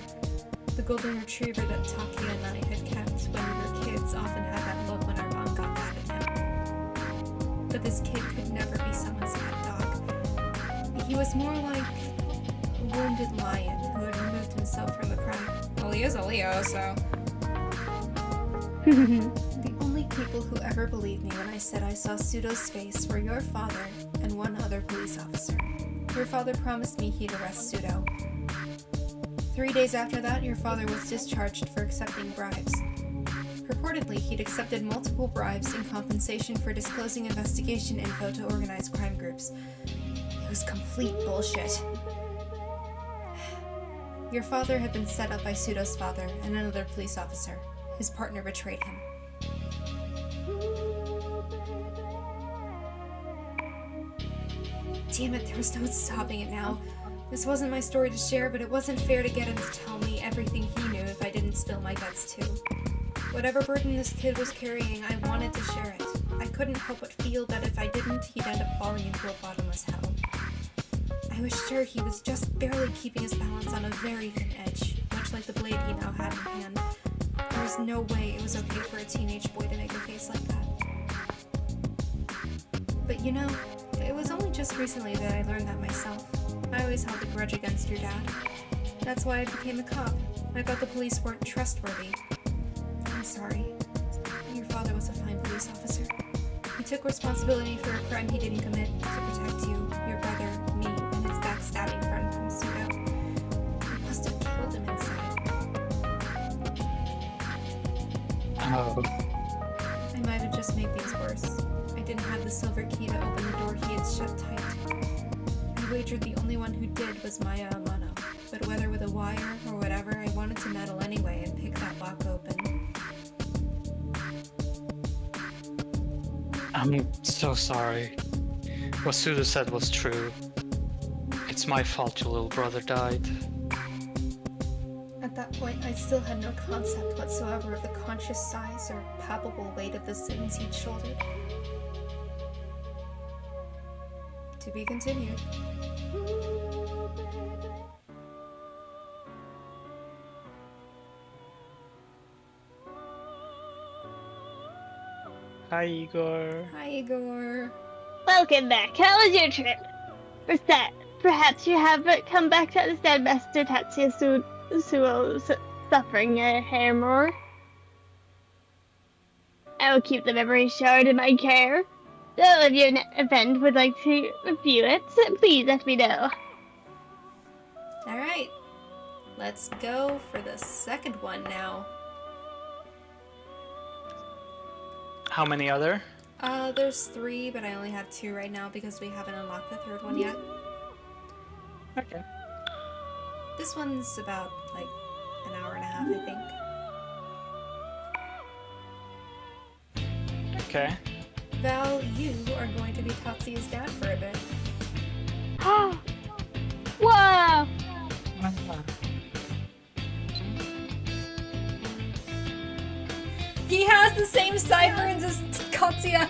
The golden retriever that Takia and I had kept when we were kids often had that look when our mom got mad at him. But this kid could never be someone's pet dog. He was more like a wounded lion who had removed himself from the crime. Well, he is a Leo, so... The only people who ever believed me when I said I saw Pseudo's face were your father and one other police officer. Your father promised me he'd arrest Pseudo. 3 days after that, your father was discharged for accepting bribes. Purportedly, he'd accepted multiple bribes in compensation for disclosing investigation info to organized crime groups. It was complete bullshit. Your father had been set up by Pseudo's father and another police officer. His partner betrayed him. Damn it, there was no stopping it now. This wasn't my story to share, but it wasn't fair to get him to tell me everything he knew if I didn't spill my guts too. Whatever burden this kid was carrying, I wanted to share it. I couldn't help but feel that if I didn't, he'd end up falling into a bottomless hell. I was sure he was just barely keeping his balance on a very thin edge, much like the blade he now had in hand. There was no way it was okay for a teenage boy to make a face like that. But you know, it was only just recently that I learned that myself. I always held a grudge against your dad. That's why I became a cop. I thought the police weren't trustworthy. I'm sorry. Your father was a fine police officer. He took responsibility for a crime he didn't commit to protect you, your brother, me, and his backstabbing friend from Pseudo. He must have killed him inside. Oh. I might have just made things worse. I didn't have the silver key to open the door he had shut tight. I wagered the only one who did was Maya Amano, but whether with a wire or whatever, I wanted to meddle anyway and pick that lock open. I'm so sorry. What Suda said was true. It's my fault your little brother died. At that point, I still had no concept whatsoever of the conscious size or palpable weight of the sins he'd shouldered. To be continued. Hi, Igor. Hi, Igor. Welcome back. How was your trip? Perhaps you haven't come back to understand Master Tatsuya Suo's suffering a hair more. I will keep the memory shard in my care. Though if your event would like to review it, please let me know. Alright. Let's go for the second one now. How many other? There's 3, but I only have 2 right now because we haven't unlocked the third one yet. Okay. This one's about, like, an hour and a half, I think. Okay. Val, you are going to be Tatsuya's dad for a bit. Wow! He has the same sideburns as Tatsuya!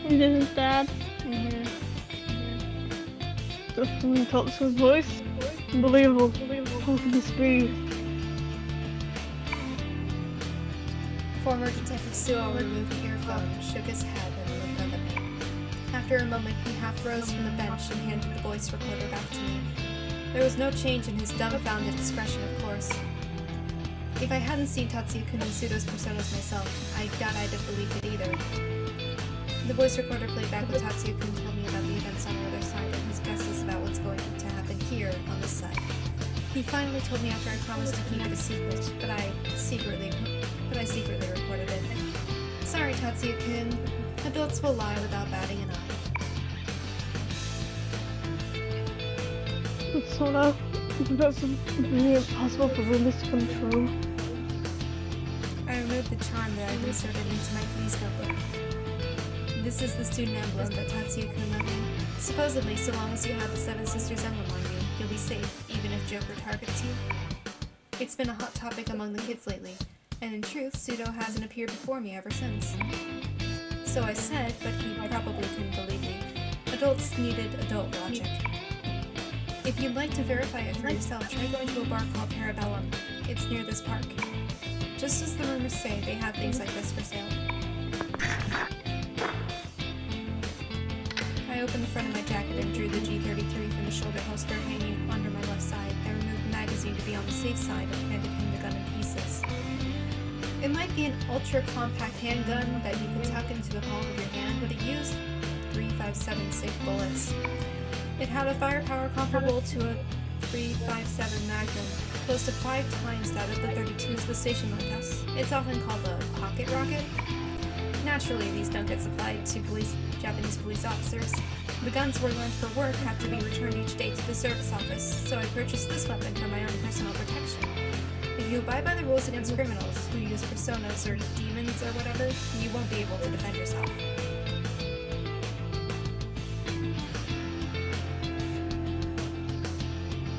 This is Dad. Mm-hmm. Definitely Tatsuya's voice. Unbelievable. How can this be? Former Detective Suo removed the earphone, shook his head, and looked up at me. After a moment, he half rose from the bench and handed the voice recorder back to me. There was no change in his dumbfounded expression, of course. If I hadn't seen Tatsuya-kun and Pseudo's personas myself, I doubt I'd have believed it either. The voice recorder played back what Tatsuya-kun told me about the events on the other side and his guesses about what's going to happen here on this side. He finally told me after I promised to keep it a secret, but I secretly recorded it. Sorry, Tatsuya-kun. Adults will lie without batting an eye. It's sort of really impossible for rumors to come true. I removed the charm that I'd inserted into my police notebook. This is the student emblem that Tatsuya-kun left me. Supposedly, so long as you have the Seven Sisters emblem on you, you'll be safe, even if Joker targets you. It's been a hot topic among the kids lately, and in truth, Pseudo hasn't appeared before me ever since. So I said, but he probably couldn't believe me, adults needed adult logic. If you'd like to verify it for yourself, try going to a bar called Parabellum. It's near this park. Just as the rumors say, they have things like this for sale. I I opened the front of my jacket and drew the G33 from the shoulder holster hanging under my left side. I removed the magazine to be on the safe side and handed him the gun in pieces. It might be an ultra-compact handgun that you could tuck into the palm of your hand, but it used 357 SIG bullets. It had a firepower comparable to a 357 Magnum, close to 5 times that of the 32s the station lent us. It's often called a pocket rocket. Naturally, these don't get supplied to Japanese police officers. The guns we're lent for work have to be returned each day to the service office, so I purchased this weapon for my own personal protection. If you abide by the rules against criminals who use personas or demons or whatever, you won't be able to defend yourself.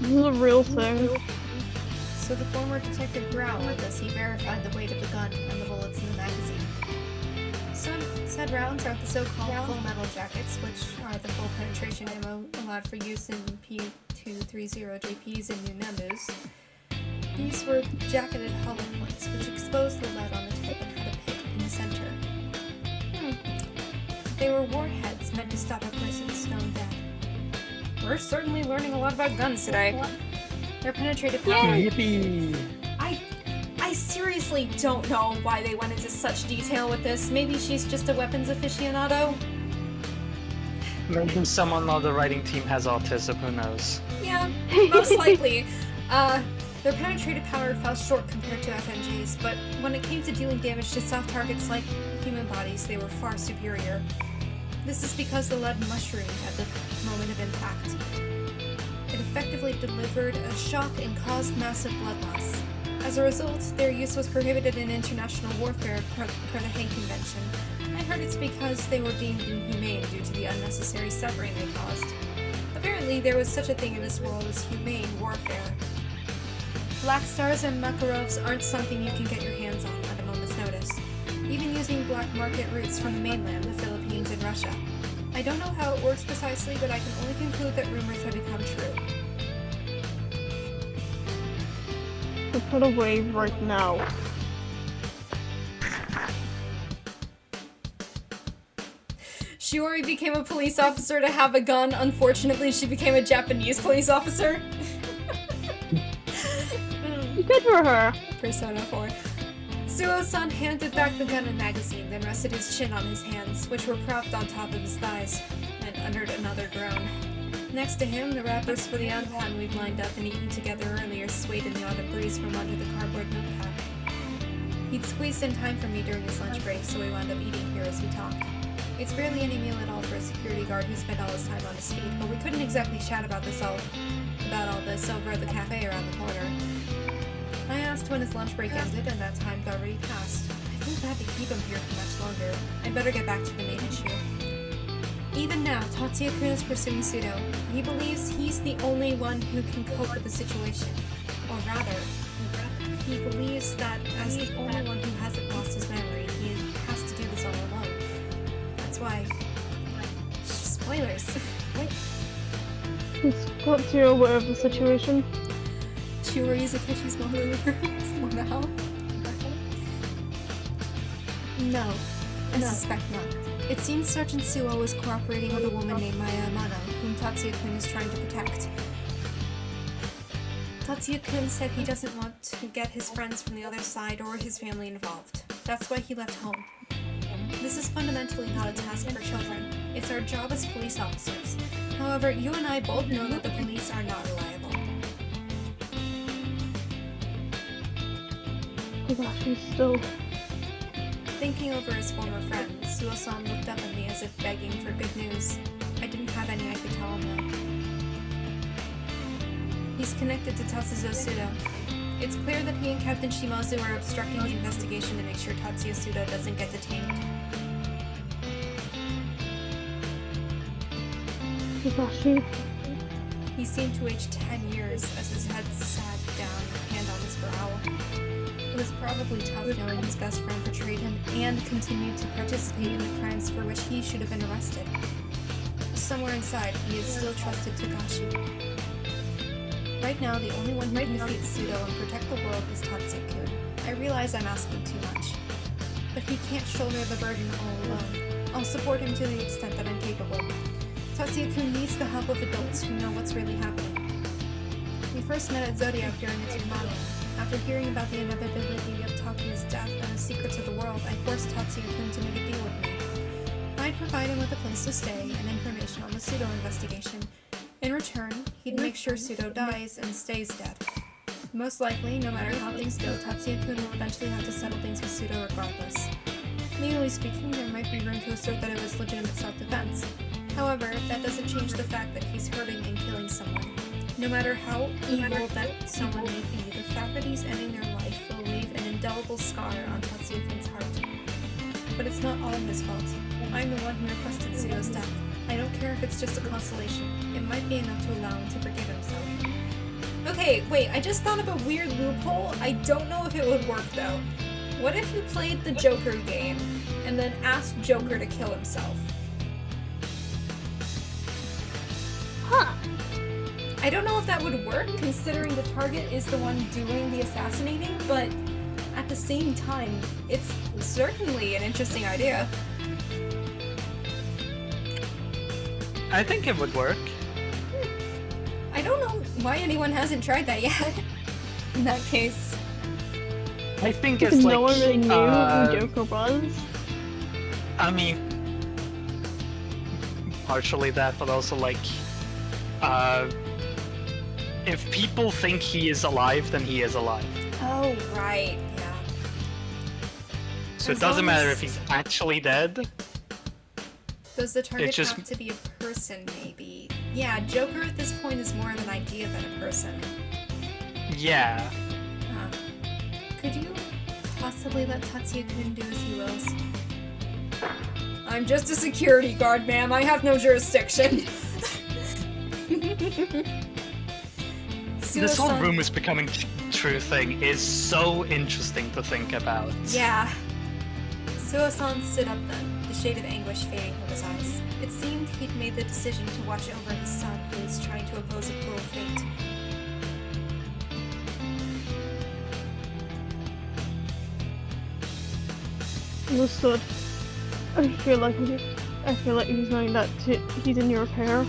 This is a real thing. So the former detective growled as he verified the weight of the gun and the bullets in the magazine. Some said rounds are the so-called full metal jackets, which are the full penetration ammo allowed for use in P230 JPs and unnamed. These were jacketed hollow points, which exposed the lead on the tip and had a pit in the center. They were warheads meant to stop a person stone dead. We're certainly learning a lot about guns today. Their penetrative power. Yippee! I seriously don't know why they went into such detail with this. Maybe she's just a weapons aficionado? Maybe someone on the writing team has autism, who knows? Yeah, most likely. Their penetrative power fell short compared to FMGs, but when it came to dealing damage to soft targets like human bodies, they were far superior. This is because the lead mushroomed at the moment of impact. It effectively delivered a shock and caused massive blood loss. As a result, their use was prohibited in international warfare per the Hague Convention. I heard it's because they were deemed inhumane due to the unnecessary suffering they caused. Apparently, there was such a thing in this world as humane warfare. Black Stars and Makarovs aren't something you can get your hands on at a moment's notice, even using black market routes from the mainland, the Philippines, and Russia. I don't know how it works precisely, but I can only conclude that rumors have become true. To put away right now. Shiori became a police officer to have a gun. Unfortunately, she became a Japanese police officer. Good for her. Persona 4. Suo-san handed back the gun and magazine, then rested his chin on his hands, which were propped on top of his thighs, and uttered another groan. Next to him, the wrappers for the anpan we'd lined up and eaten together earlier swayed in the autumn breeze from under the cardboard notepad. He'd squeezed in time for me during his lunch break, so we wound up eating here as we talked. It's barely any meal at all for a security guard who spent all his time on his feet, but we couldn't exactly chat about all this over at the cafe around the corner. I asked when his lunch break ended, and that time had already passed. I feel bad to keep him here for much longer. I'd better get back to the main issue. Even now, Tatsuya-kun is pursuing Pseudo. He believes he's the only one who can cope with the situation. Or rather, he believes that as the only one who hasn't lost his memory, he has to do this all alone. That's why... Spoilers! Is Tatsuya aware of the situation? Shiori is Akeshi's mother somehow? No, I suspect not. It seems Sergeant Suo was cooperating with a woman named Maya Amano, whom Tatsuya-kun is trying to protect. Tatsuya-kun said he doesn't want to get his friends from the other side or his family involved. That's why he left home. This is fundamentally not a task for children. It's our job as police officers. However, you and I both know that the police are not reliable. Oh gosh, he's still... Thinking over his former friend, Suo-san looked up at me as if begging for good news. I didn't have any I could tell him though. He's connected to Tatsuya Sudo. It's clear that he and Captain Shimazu are obstructing the investigation to make sure Tatsuya Sudo doesn't get detained. Higashi. He seemed to age 10 years as his head sat down, hand on his brow. It was probably tough knowing his best friend betrayed him and continued to participate in the crimes for which he should have been arrested. Somewhere inside, he is still trusted Takashi. Right now, the only one who can defeat Pseudo and protect the world is Tatsuya-kun. I realize I'm asking too much, but he can't shoulder the burden all alone. I'll support him to the extent that I'm capable. Tatsuya-kun needs the help of adults who know what's really happening. We first met at Zodiac during its remodeling. After hearing about the inevitability of Takuya's death and the secrets of the world, I forced Tatsuya-kun to make a deal with me. I'd provide him with a place to stay and information on the pseudo investigation. In return, he'd make sure Pseudo dies and stays dead. Most likely, no matter how things go, Tatsuya-kun will eventually have to settle things with Pseudo regardless. Legally speaking, there might be room to assert that it was legitimate self-defense. However, that doesn't change the fact that he's hurting and killing someone. No matter how evil that someone may be, the fact that he's ending their life will leave an indelible scar on Tatsuya-kun's heart. But it's not all his fault. I'm the one who requested Pseudo's death. I don't care if it's just a consolation. It might be enough to allow him to forgive himself. Okay, wait, I just thought of a weird loophole. I don't know if it would work though. What if you played the Joker game and then asked Joker to kill himself? Huh. I don't know if that would work, considering the target is the one doing the assassinating, but at the same time, it's certainly an interesting idea. I think it would work. I don't know why anyone hasn't tried that yet. In that case. I think Because it's no like, one really knew who Joker was. I mean, partially that, but also like, if people think he is alive, then he is alive. Oh, right, yeah. So As it doesn't long matter as- if he's actually dead. Does the target just- have to be a person, maybe? Yeah, Joker at this point is more of an idea than a person. Yeah. Huh. Could you possibly let Tatsuya-kun do as he wills? I'm just a security guard, ma'am. I have no jurisdiction. This whole Suo-san- room is becoming true thing is so interesting to think about. Yeah. Suo-san stood up then, the shade of anguish fading from his eyes. It seemed he'd made the decision to watch over his son, who was trying to oppose a cruel fate. Understood. I feel like he's knowing that he's in your care.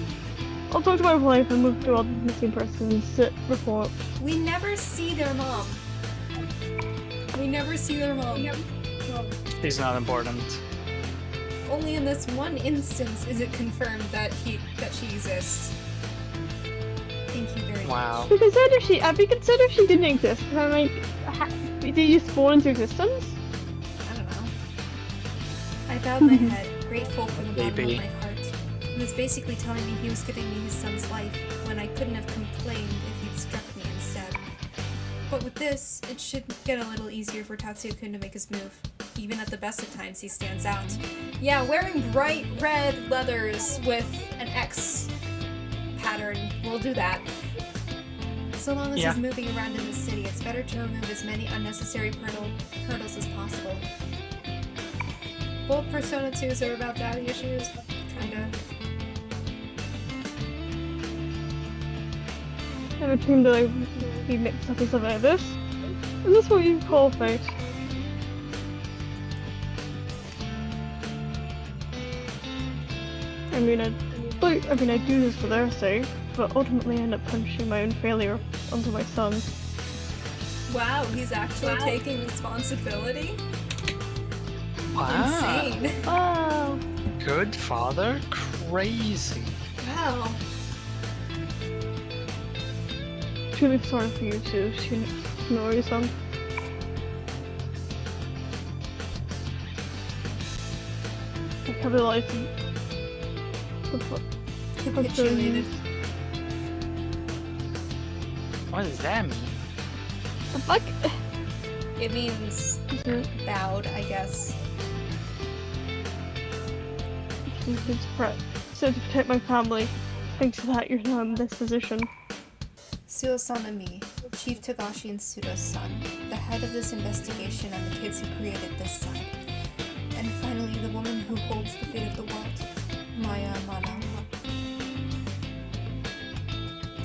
I'll talk to my wife and move to all the missing persons report. We never see their mom. We never see their mom. He's not important. Only in this one instance is it confirmed that she exists. Thank you very Wow. much. Have you considered if she didn't exist? I'm like, did you spawn into existence? I don't know. I bowed my head, grateful from the bottom Maybe. of my heart. He was basically telling me he was giving me his son's life, when I couldn't have complained if he'd struck me instead. But with this, it should get a little easier for Tatsuya-kun to make his move. Even at the best of times, he stands out. Yeah, wearing bright red leathers with an X pattern will do that. So long as Yeah. he's moving around in the city, it's better to remove as many unnecessary hurdles as possible. Both Persona 2s are about daddy issues, kinda. Never dreamed that I'd be mixed up in something like this. Is this what you call fate? I mean, I do this for their sake, but ultimately I end up punishing my own failure onto my son. Wow, he's actually taking responsibility? Wow. Insane. Oh, Good father? Crazy. Wow. truly sorry for you too. She ignore your son. I can't realize Capitulated. What does that mean? the fuck? It means bowed, I guess. So to protect my family, thanks to that you're now in this position. Suo-san and me, Chief Togashi and Pseudo's son, the head of this investigation and the kids who created this side. And finally, the woman who holds the fate of the world, Maya Amano.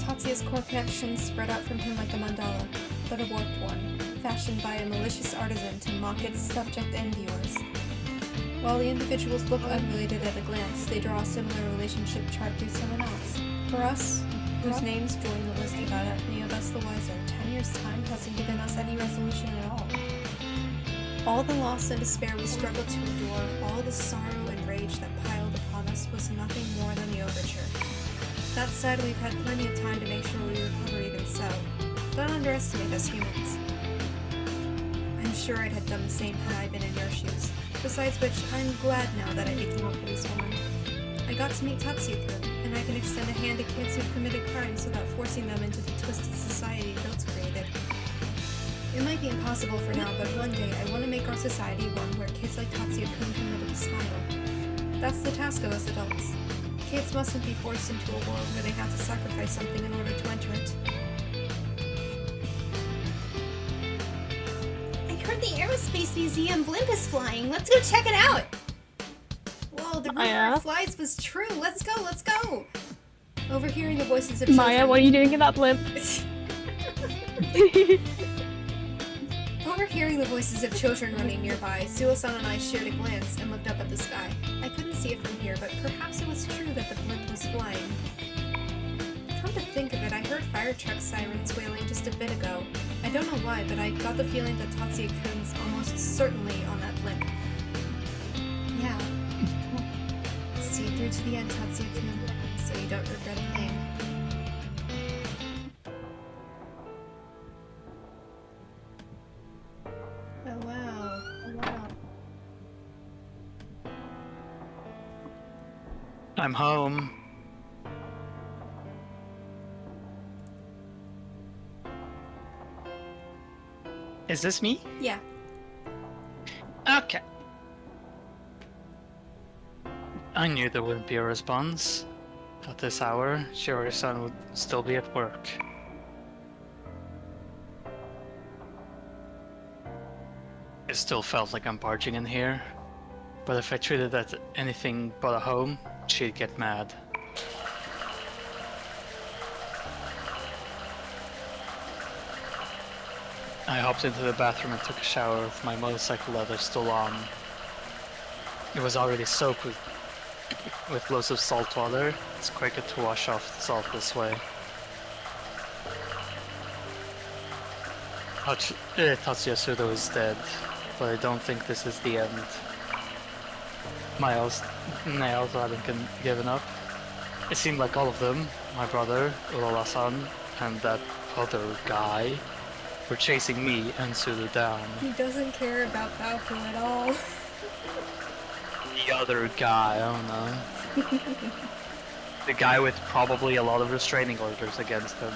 Tatsuya's core connections spread out from him like a mandala, but a warped one, fashioned by a malicious artisan to mock its subject and viewers. While the individuals look unrelated at a glance, they draw a similar relationship chart through someone else. For us, whose names join the list without any of us the wiser, 10 years' time hasn't given us any resolution at all. All the loss and despair we struggled to endure, all the sorrow and rage that piled upon us was nothing more than the overture. That said, we've had plenty of time to make sure we recover even so. Don't underestimate us humans. I'm sure I'd have done the same had I been in your shoes. Besides which, I'm glad now that I became a policewoman. I got to meet Tatsuya-kun, and I can extend a hand to kids who've committed crimes without forcing them into the twisted society adults created. It might be impossible for now, but one day I want to make our society one where kids like Tatsuya-kun can live with a smile. That's the task of us adults. Kids mustn't be forced into a world where they have to sacrifice something in order to enter it. I heard the Aerospace Museum blimp is flying. Let's go check it out. Whoa, the rumor of flights was true. Let's go, let's go. Overhearing the voices of children... Maya, what are you doing in that blimp? Overhearing the voices of children running nearby, Suo-san and I shared a glance and looked up at the sky. I couldn't see it from here, but perhaps it was true that the blimp was flying. Come to think of it, I heard fire truck sirens wailing just a bit ago. I don't know why, but I got the feeling that Tatsuya-kun's almost certainly on that blimp. Yeah. Come on. See it through to the end, Tatsuya-kun, so you don't regret a thing. Oh wow. Oh wow. I'm home. Is this me? Yeah. Okay. I knew there wouldn't be a response. At this hour, Shiori-san would still be at work. It still felt like I'm barging in here, but if I treated it as anything but a home, she'd get mad. I hopped into the bathroom and took a shower with my motorcycle leather still on. It was already soaked with loads of salt water. It's quicker to wash off the salt this way. Tatsuya Sudo is dead, but I don't think this is the end. Nails hadn't given up. It seemed like all of them, my brother, Urala-san, and that other guy, were chasing me and Sudo down. He doesn't care about Baofu at all. The other guy, I don't know. The guy with probably a lot of restraining orders against him.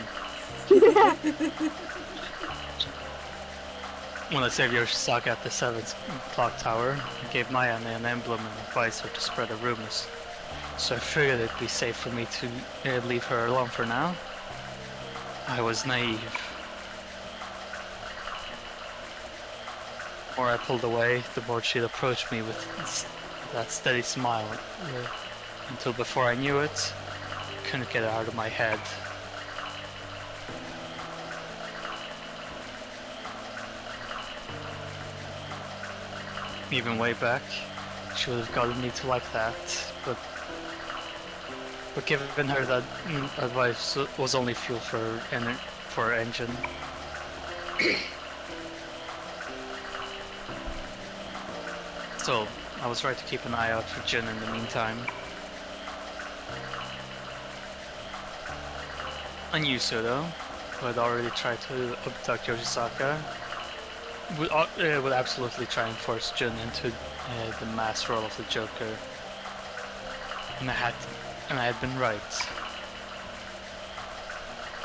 When I saved Yoshizaka at the 7th clock tower, I gave Mayane an emblem and advised her to spread the rumors. So I figured it'd be safe for me to leave her alone for now. I was naive. The more I pulled away, the more she'd approach me with that steady smile, until before I knew it, I couldn't get it out of my head. Even way back, she would have gotten me to like that, but given her that advice was only fuel for her engine. So, I was right to keep an eye out for Jin in the meantime. I knew Sudo, who had already tried to abduct Yoshizaka, would absolutely try and force Jin into the mass role of the Joker. And I had been right.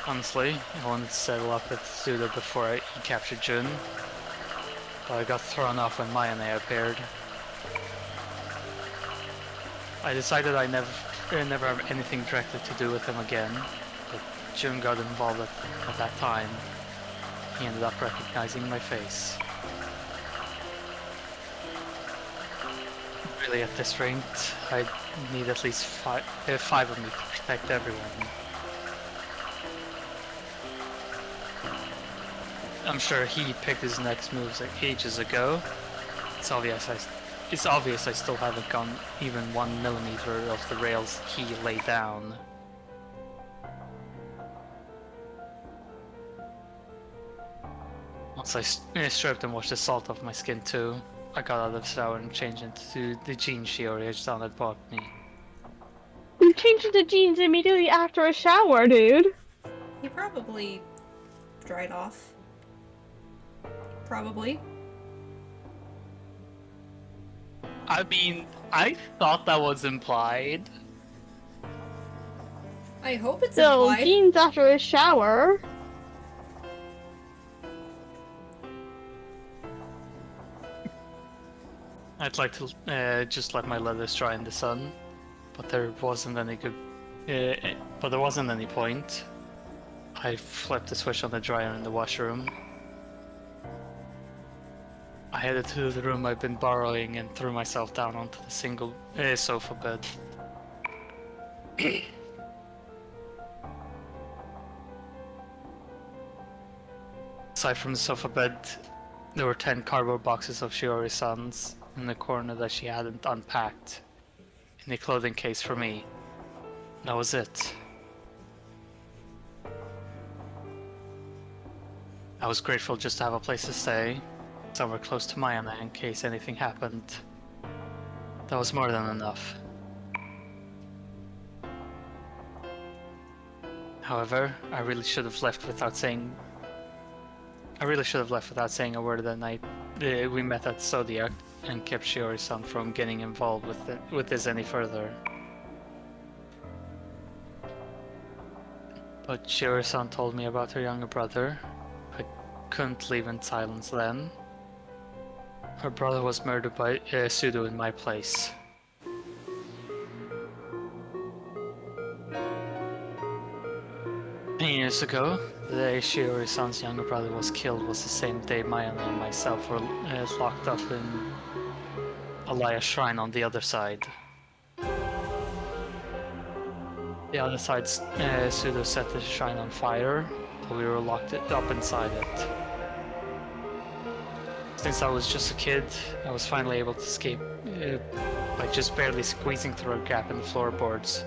Honestly, I wanted to settle up with Sudo before he captured Jin, but I got thrown off when Mayane appeared. I decided I never have anything directly to do with him again, but Jun got involved at that time. He ended up recognizing my face. Really, at this rate, I need at least five of me to protect everyone. I'm sure he picked his next moves like ages ago. It's obvious it's obvious I still haven't gone even 1 millimeter of the rails he laid down. Once I stripped and washed the salt off my skin too, I got out of the shower and changed into the jeans she originally had bought me. You changed into jeans immediately after a shower, dude. He probably dried off. Probably. I mean, I thought that was implied. I hope it's So, implied. jeans after a shower. I'd like to just let my leathers dry in the sun, but there wasn't any point. I flipped the switch on the dryer in the washroom. I headed to the room I've been borrowing and threw myself down onto the single sofa bed. Aside from the sofa bed, there were 10 cardboard boxes of Shiori-san's in the corner that she hadn't unpacked, in a clothing case for me. That was it. I was grateful just to have a place to stay, somewhere close to Mayana in case anything happened. That was more than enough. However, I really should have left without saying a word that night. We met at Zodiac and kept Shiori-san from getting involved with this any further. But Shiori-san told me about her younger brother. I couldn't leave in silence then. Her brother was murdered by Sudo in my place. Years ago, the day Shiori-san's younger brother was killed was the same day Mayana and myself were locked up in Alaya Shrine on the other side. The other side, Sudo set the shrine on fire, but we were locked up inside it. Since I was just a kid, I was finally able to escape by just barely squeezing through a gap in the floorboards.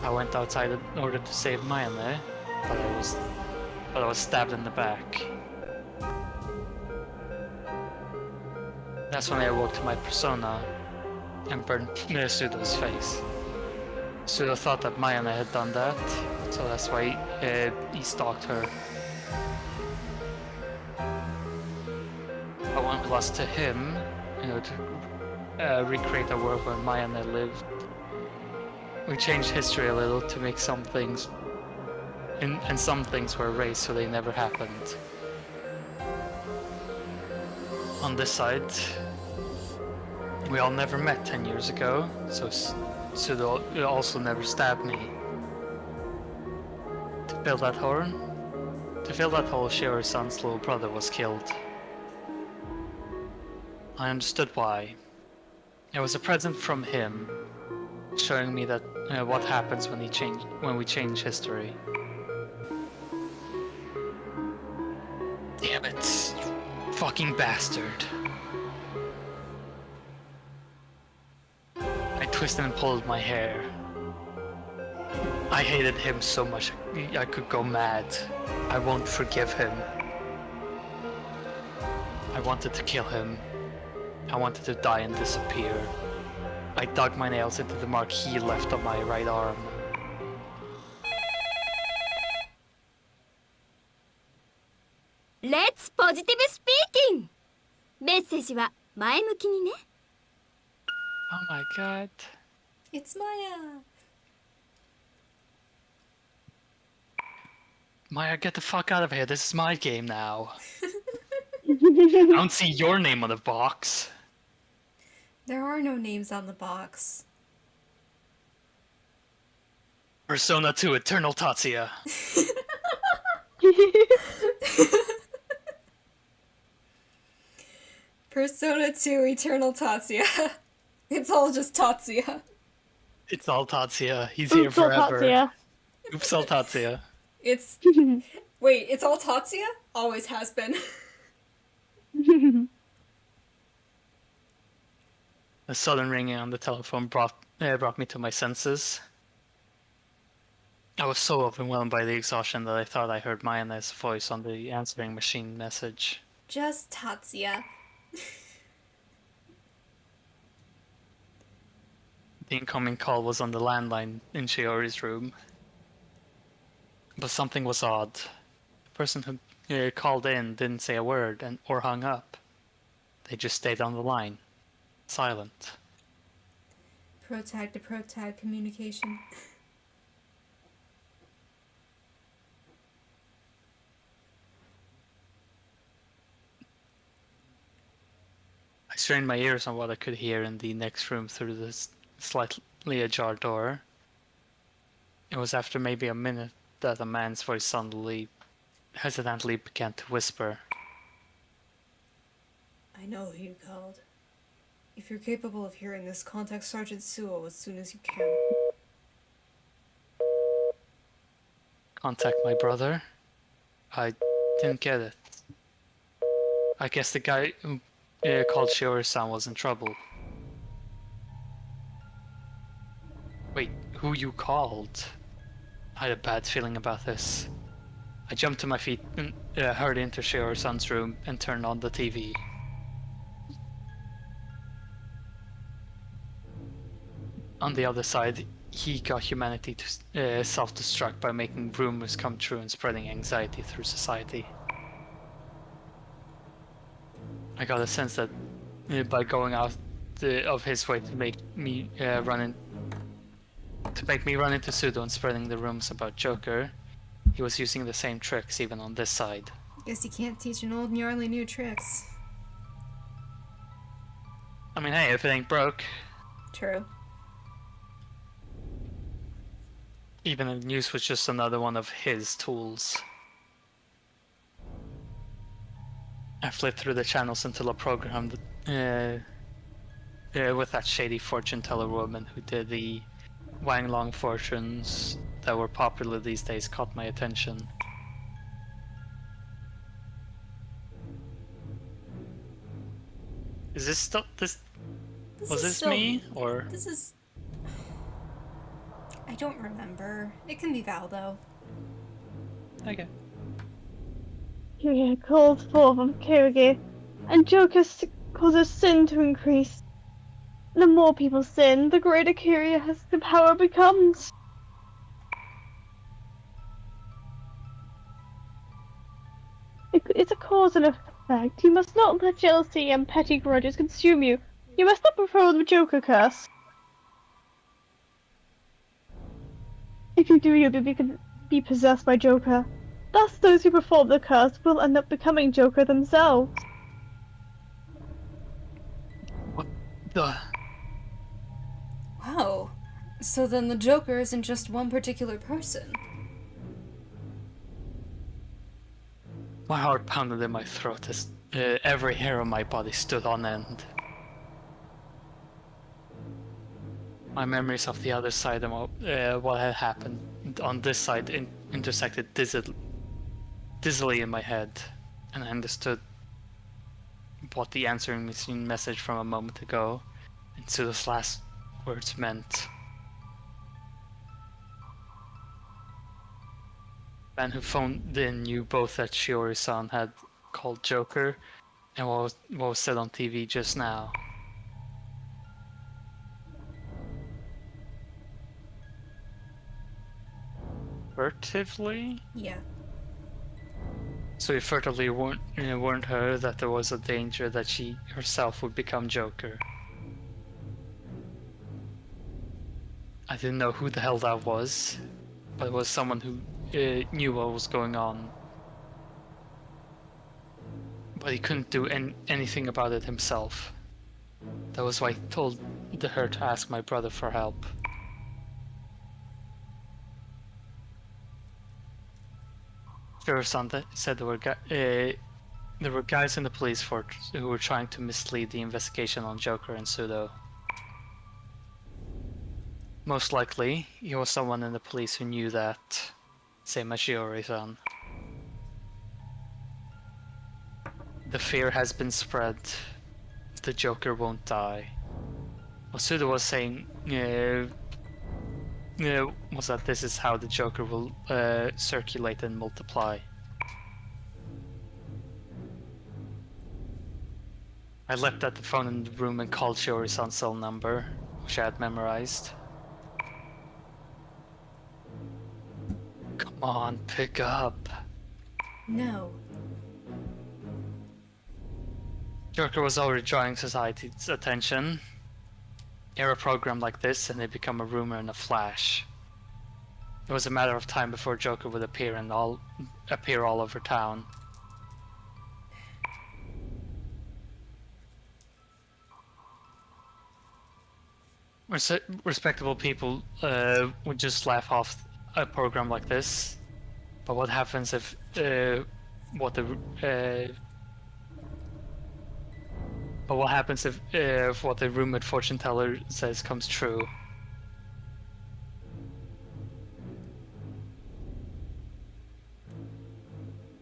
I went outside in order to save Mayane, but I was stabbed in the back. That's when I awoke to my persona and burned Sudo's face. Sudo thought that Mayane had done that, so that's why he stalked her. But when we lost to him, to recreate a world where Mayane lived, we changed history a little to make some things, and some things were erased so they never happened. On this side, we all never met 10 years ago, so Sudo also never stabbed me. To fill that hole, Shiori-san's little brother was killed. I understood why. It was a present from him, showing me that what happens when we change history. Damn it, you fucking bastard! I twisted and pulled my hair. I hated him so much I could go mad. I won't forgive him. I wanted to kill him. I wanted to die and disappear. I dug my nails into the mark he left on my right arm. Let's positive speaking! メッセージは前向きにね。Oh my god. It's Maya. Maya, get the fuck out of here. This is my game now. I don't see your name on the box. There are no names on the box. Persona 2 Eternal Tatsuya. Persona 2 Eternal Tatsuya. It's all just Tatsuya. It's all Tatsuya. He's here forever. Tatsuya. Oops, all Tatsuya. It's... Wait, it's all Tatsuya? Always has been. The sudden ringing on the telephone brought me to my senses. I was so overwhelmed by the exhaustion that I thought I heard Maya's voice on the answering machine message. Just Tatsuya. The incoming call was on the landline in Shiori's room. But something was odd. The person who called in didn't say a word or hung up. They just stayed on the line, silent. Protag to protag communication. I strained my ears on what I could hear in the next room through the slightly ajar door. It was after maybe a minute that a man's voice suddenly, hesitantly began to whisper. I know who you called. If you're capable of hearing this, contact Sergeant Suo as soon as you can. Contact my brother? I didn't get it. I guess the guy who called Shiori-san was in trouble. Wait, who you called? I had a bad feeling about this. I jumped to my feet and hurried into Shiori-san's room and turned on the TV. On the other side, he got humanity to self-destruct by making rumors come true and spreading anxiety through society. I got a sense that by going out of his way to make me run into Pseudo and spreading the rumors about Joker, he was using the same tricks even on this side. Guess you can't teach an old gnarly new tricks. I mean, hey, if it ain't broke. True. Even the news was just another one of his tools. I flipped through the channels until a program with that shady fortune teller woman who did the Wang Long fortunes that were popular these days caught my attention. Is this still this? Was this me or? This is. I don't remember. It can be Val though. Okay. Kyria calls forth of Kyrie, and Joker causes sin to increase. The more people sin, the greater Kyria has the power becomes. It's a cause and effect. You must not let jealousy and petty grudges consume you. You must not prefer the Joker curse. If you do, you'll be possessed by Joker. Thus, those who perform the curse will end up becoming Joker themselves. What the? Wow. So then the Joker isn't just one particular person. My heart pounded in my throat as every hair on my body stood on end. My memories of the other side and what had happened on this side intersected dizzily in my head, and I understood what the answering machine message from a moment ago and Tsudo's last words meant. The man who phoned in knew both that Shiori-san had called Joker and what was said on TV just now. Furtively? Yeah. So he furtively warned her that there was a danger that she herself would become Joker. I didn't know who the hell that was, but it was someone who knew what was going on. But he couldn't do anything about it himself. That was why he told her to ask my brother for help. Shiori-san said there were guys in the police force who were trying to mislead the investigation on Joker and Pseudo. Most likely, he was someone in the police who knew that, same as Shiori-san. The fear has been spread. The Joker won't die. Suda was saying was that this is how the Joker will circulate and multiply. I leapt at the phone in the room and called Shiori-san's cell number, which I had memorized. Come on, pick up. No. Joker was already drawing society's attention. Hear a program like this and they become a rumor in a flash. It was a matter of time before Joker would appear all over town. Respectable people would just laugh off a program like this. But what happens if what the rumored fortune teller says comes true?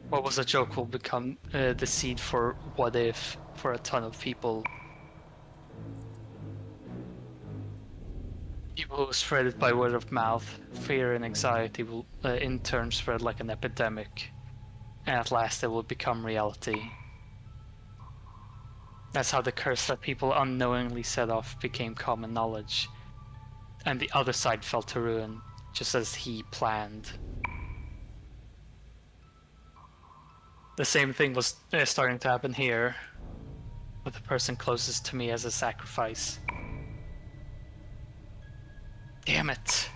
What was a joke will become the seed for what if for a ton of people. People who spread it by word of mouth, fear and anxiety will in turn spread like an epidemic, and at last it will become reality. That's how the curse that people unknowingly set off became common knowledge, and the other side fell to ruin, just as he planned. The same thing was starting to happen here, with the person closest to me as a sacrifice. Damn it!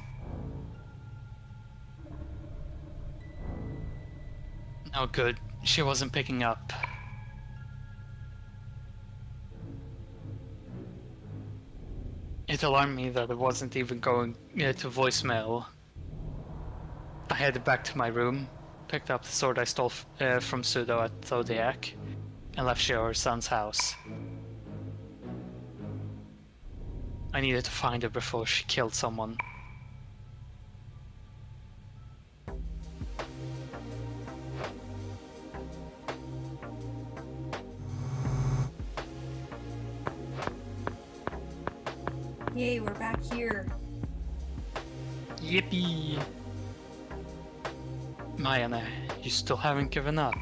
No good. She wasn't picking up. It alarmed me that it wasn't even going to voicemail. I headed back to my room, picked up the sword I stole from Pseudo at Zodiac, and left Shiori-san's house. I needed to find her before she killed someone. Yay, we're back here. Yippee! Mayane, you still haven't given up.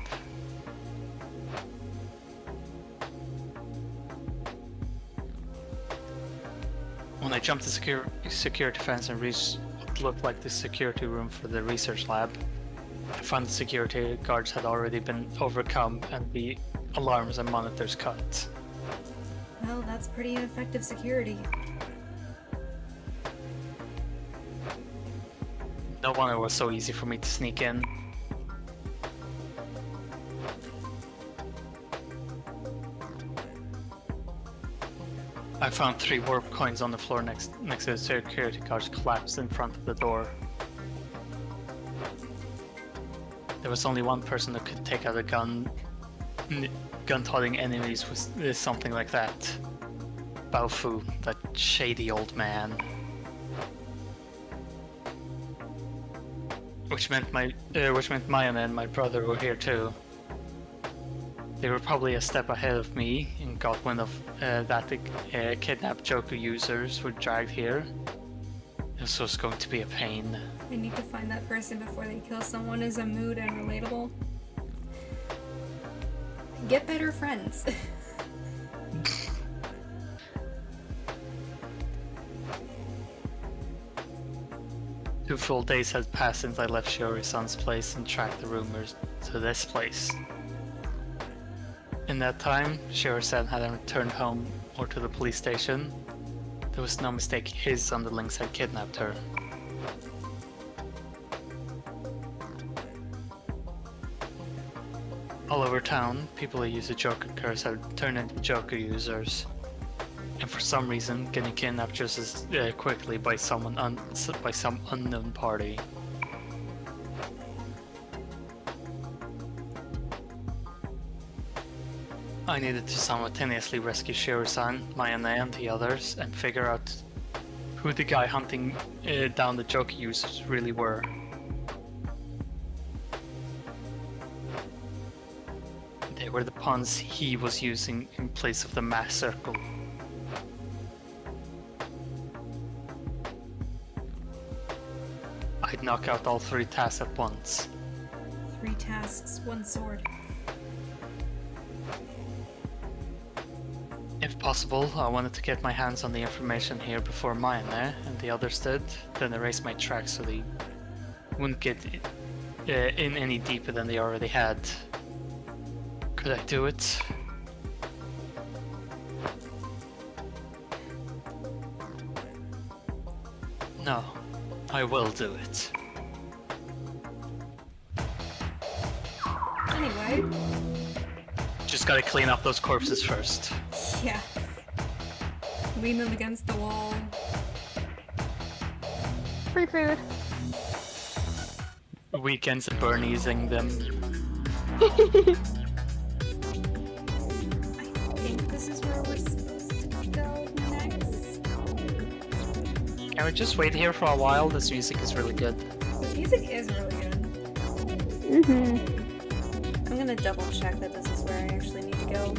When I jumped the security fence and reached what looked like the security room for the research lab, I found the security guards had already been overcome and the alarms and monitors cut. Well, that's pretty ineffective security. No wonder it was so easy for me to sneak in. I found 3 warp coins on the floor next to the security guards collapsed in front of the door. There was only one person that could take out a gun. Gun-toting enemies with something like that. Baofu, that shady old man. Which meant Mayane and my brother were here too. They were probably a step ahead of me and got wind of that the kidnapped Joker users were dragged here. This was going to be a pain. I need to find that person before they kill someone is a mood and relatable. Get better friends. 2 full days had passed since I left Shiori-san's place and tracked the rumors to this place. In that time, Shiori-san hadn't returned home or to the police station. There was no mistake, his underlings had kidnapped her. All over town, people who use the Joker curse had turned into Joker users. And for some reason, getting kidnapped just as quickly by some unknown party. I needed to simultaneously rescue Shiori-san, Mayane and the others, and figure out who the guy hunting down the Joker users really were. They were the pawns he was using in place of the mass circle. I'd knock out all 3 tasks at once. 3 tasks, 1 sword. If possible, I wanted to get my hands on the information here before Mayane and the others did, then erase my tracks so they wouldn't get in any deeper than they already had. Could I do it? No, I will do it. Anyway. Just gotta clean up those corpses first. Yeah. Lean them against the wall. Free food. Weekends at Bernie'sing them. I think this is where we're supposed to go next. Can we just wait here for a while? This music is really good. This music is really good. Mm-hmm. I'm gonna double check that this is where I actually need to go.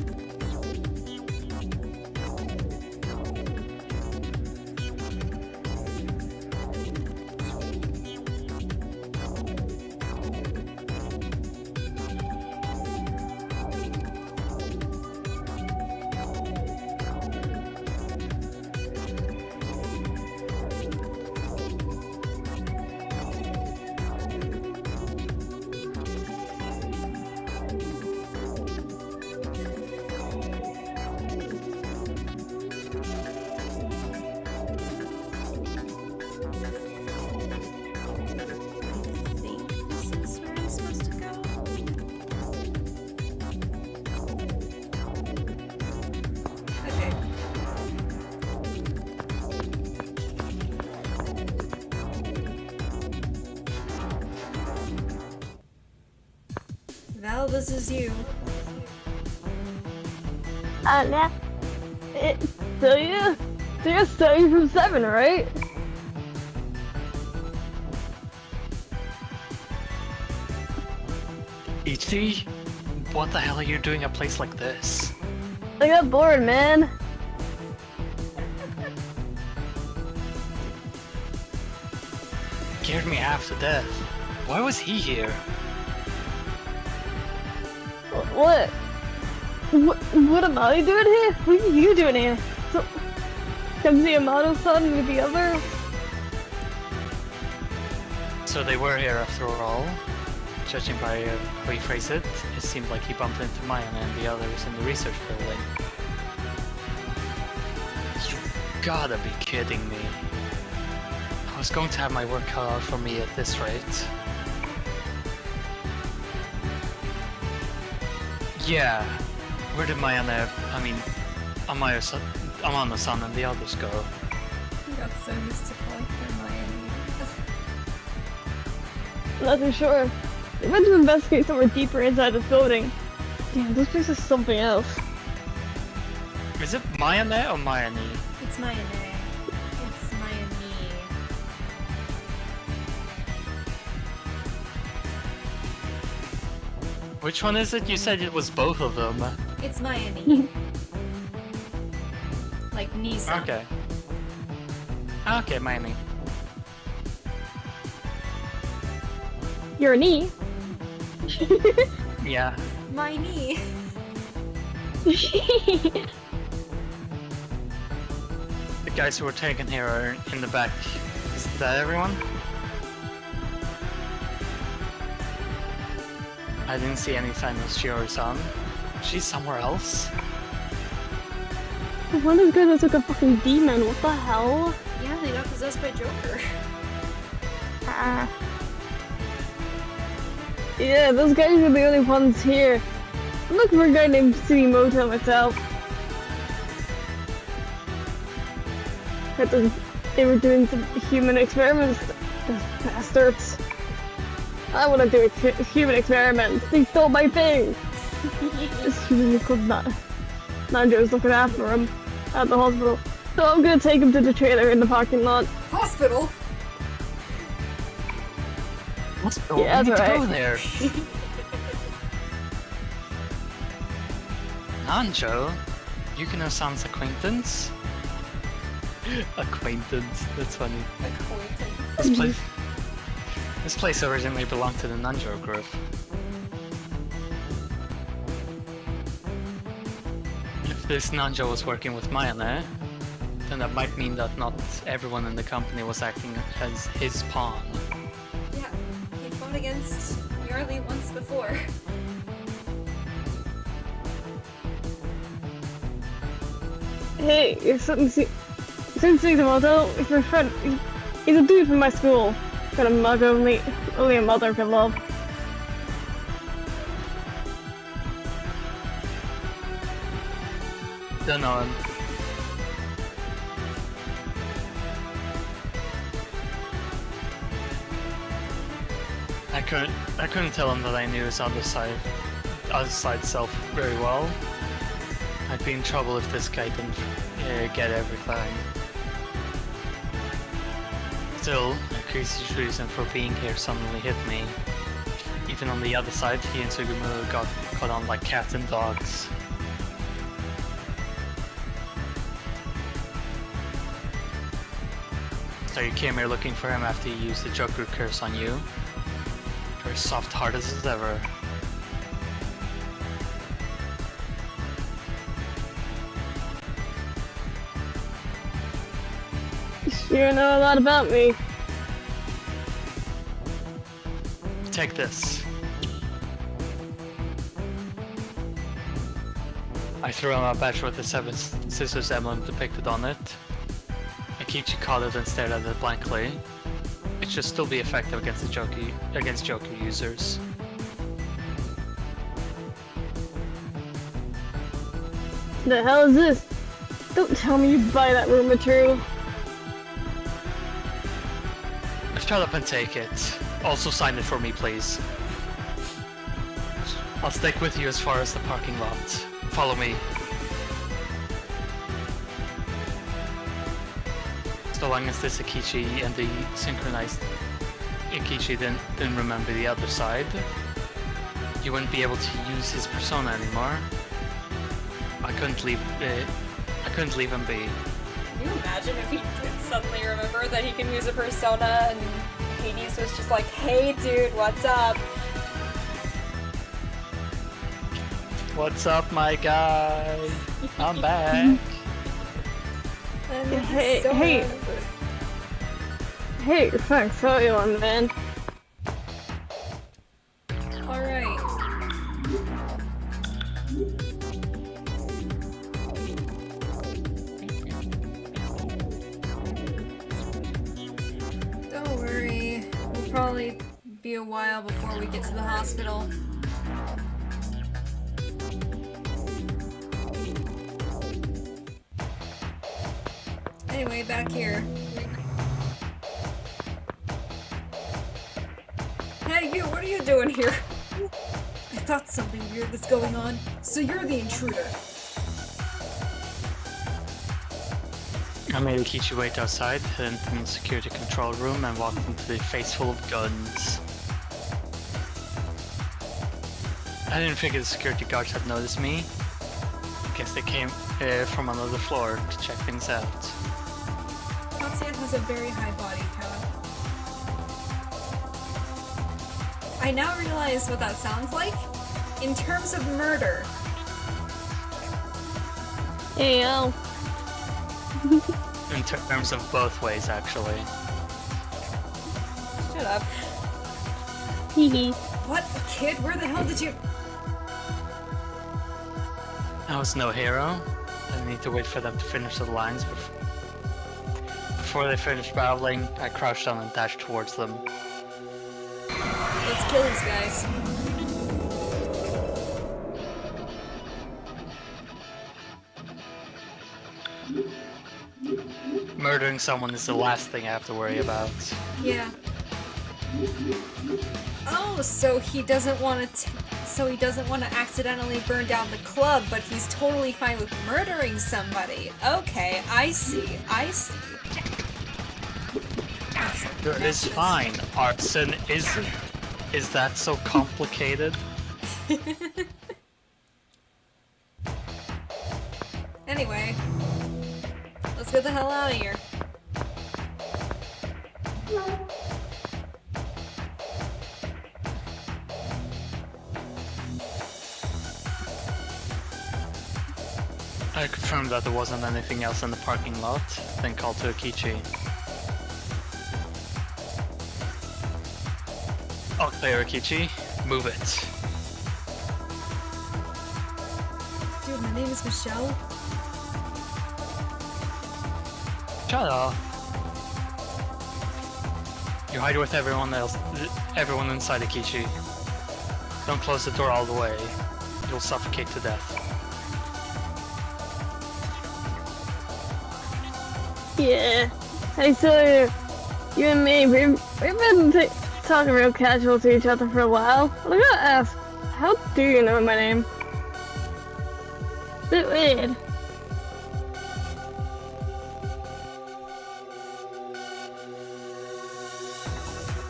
Val, this is you. Nah. Tatsuya 7 from 7, right? Ichi, what the hell are you doing at a place like this? I got bored, man. Scared me half to death. Why was he here? What? What am I doing here? What are you doing here? So, comes the Amano-san with the others? So they were here after all. Judging by how you phrase it, it seemed like he bumped into Mayane and the others in the research building. You gotta be kidding me. I was going to have my work cut out for me at this rate. Yeah, where did Amano-san and the others go? You got so used to calling her Miami. Not too sure. They went to investigate somewhere deeper inside this building. Damn, this place is something else. Is it Mayane or Mayane? It's Miami. It's Miami. Which one is it? You said it was both of them. It's Miami. Like Nisa. Okay. Okay, Mayane. Your knee? Yeah. My knee. The guys who were taken here are in the back. Is that everyone? I didn't see any sign of Shiori-san. She's somewhere else? One is good as like a fucking demon, what the hell? Yeah, they got possessed by Joker. Ah. Yeah, those guys are the only ones here. I'm looking for a guy named City Motel myself. They were doing some human experiments, those bastards. I want to do human experiments. They stole my thing. This human called Nanjo's looking after him at the hospital. So I'm gonna take him to the trailer in the parking lot. Hospital? Hospital? Yeah, We need that's to go right. there. Nanjo? Yukino-san's acquaintance? Acquaintance, that's funny. Acquaintance. This place... This place originally belonged to the Nanjo group. If this Nanjo was working with Mayane, then that might mean that not everyone in the company was acting as his pawn. Yeah, he fought against Yarly once before. Hey, Sensei Tomato, he's my friend. He's a dude from my school. Got a mug only a mother could love. Don't know him. I couldn't tell him that I knew his other side self very well. I'd be in trouble if this guy didn't get everything. Still, a crazy reason for being here suddenly hit me. Even on the other side, he and Sugimura got caught on like cats and dogs. So you came here looking for him after you used the Joker curse on you? You're as soft-hearted as ever. You know a lot about me. Take this. I threw him a badge with the Seven Sisters emblem depicted on it. Akichi caught it and stared at it blankly. It should still be effective against Joker users. The hell is this? Don't tell me you buy that room material. Shut up and take it. Also sign it for me, please. I'll stick with you as far as the parking lot. Follow me. So long as this Akichi and the synchronized Akichi didn't remember the other side, you wouldn't be able to use his persona anymore. I couldn't leave him be. Can you imagine if he did suddenly remember that he can use a persona and Hades was just like, hey dude, what's up? What's up, my guy? I'm back. Hey, thanks, how you on, man? Alright. Don't worry, it'll probably be a while before we get to the hospital. Anyway, back here. Hey, you, what are you doing here? I thought something weird was going on. So you're the intruder. I made Akichi wait outside, headed into the security control room, and walked into the face full of guns. I didn't figure the security guards had noticed me. I guess they came from another floor to check things out. Tatsuya has a very high body count. I now realize what that sounds like. In terms of murder. Hey, yo. In terms of both ways, actually. Shut up. Hee. What? Kid? Where the hell did you... I was no hero. I need to wait for them to finish the lines before they finished battling. I crouched down and dashed towards them. Let's kill these guys. Murdering someone is the last thing I have to worry about. Yeah. Oh, so he doesn't want to... So he doesn't want to accidentally burn down the club, but he's totally fine with murdering somebody. Okay, I see. I see. It's fine. Arson isn't. Is that so complicated? Anyway, let's get the hell out of here. I confirmed that there wasn't anything else in the parking lot, then called to Akichi. All clear, Akichi. Move it. Dude, my name is Michelle. Shut up. You hide with everyone inside Akichi. Don't close the door all the way. You'll suffocate to death. Yeah. Hey, so you and me, we've been talking real casual to each other for a while. I gotta ask, how do you know my name? Bit weird.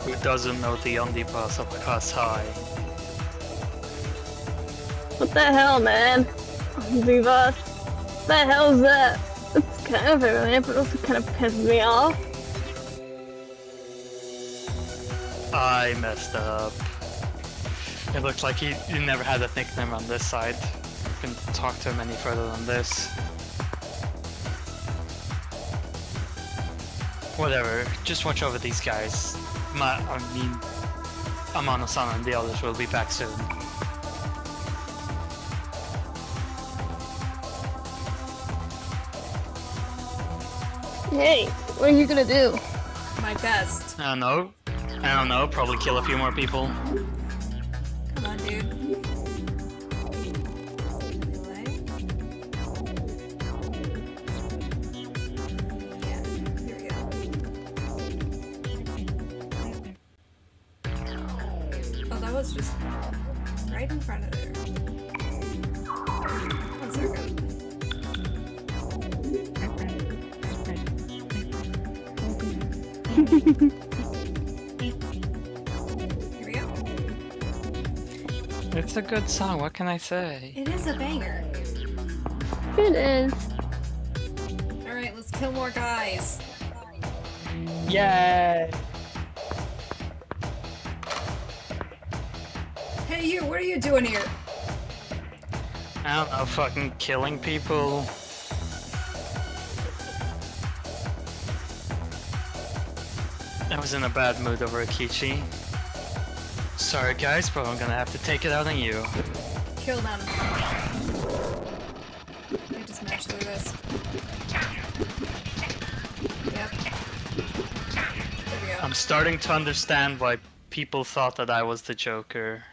Who doesn't know the underpass of Pass High? What the hell, man? Zubas. What the hell is that? It's kind of familiar, but also kind of pisses me off. I messed up. It looks like you never had a nickname on this side. You can talk to him any further than this. Whatever, just watch over these guys. Amano-san and the others will be back soon. Hey, what are you gonna do? My best. I don't know, probably kill a few more people. Come on, dude. Anyway. Yeah, here we go. Oh, that was just right in front of there. 1 second. Here we go. It's a good song, what can I say? It is a banger. It is. Alright, let's kill more guys. Yay! Hey you, what are you doing here? I don't know, fucking killing people. I was in a bad mood over Akichi. Sorry guys, but I'm gonna have to take it out on you. Kill them. Let me just smash through this. Yep. There we go. I'm starting to understand why people thought that I was the Joker.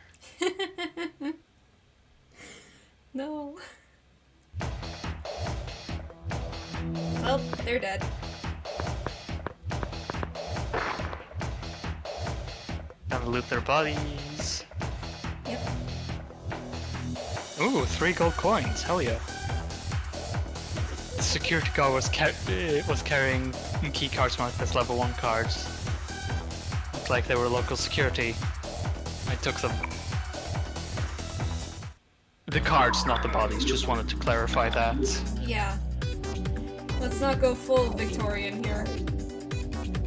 No. Oh, they're dead. Gotta loot their bodies. Yep. Ooh, 3 gold coins, hell yeah. The security guard was carrying key cards marked as level 1 cards. Looked like they were local security. I took them. The cards, not the bodies, just wanted to clarify that. Yeah. Let's not go full Victorian here.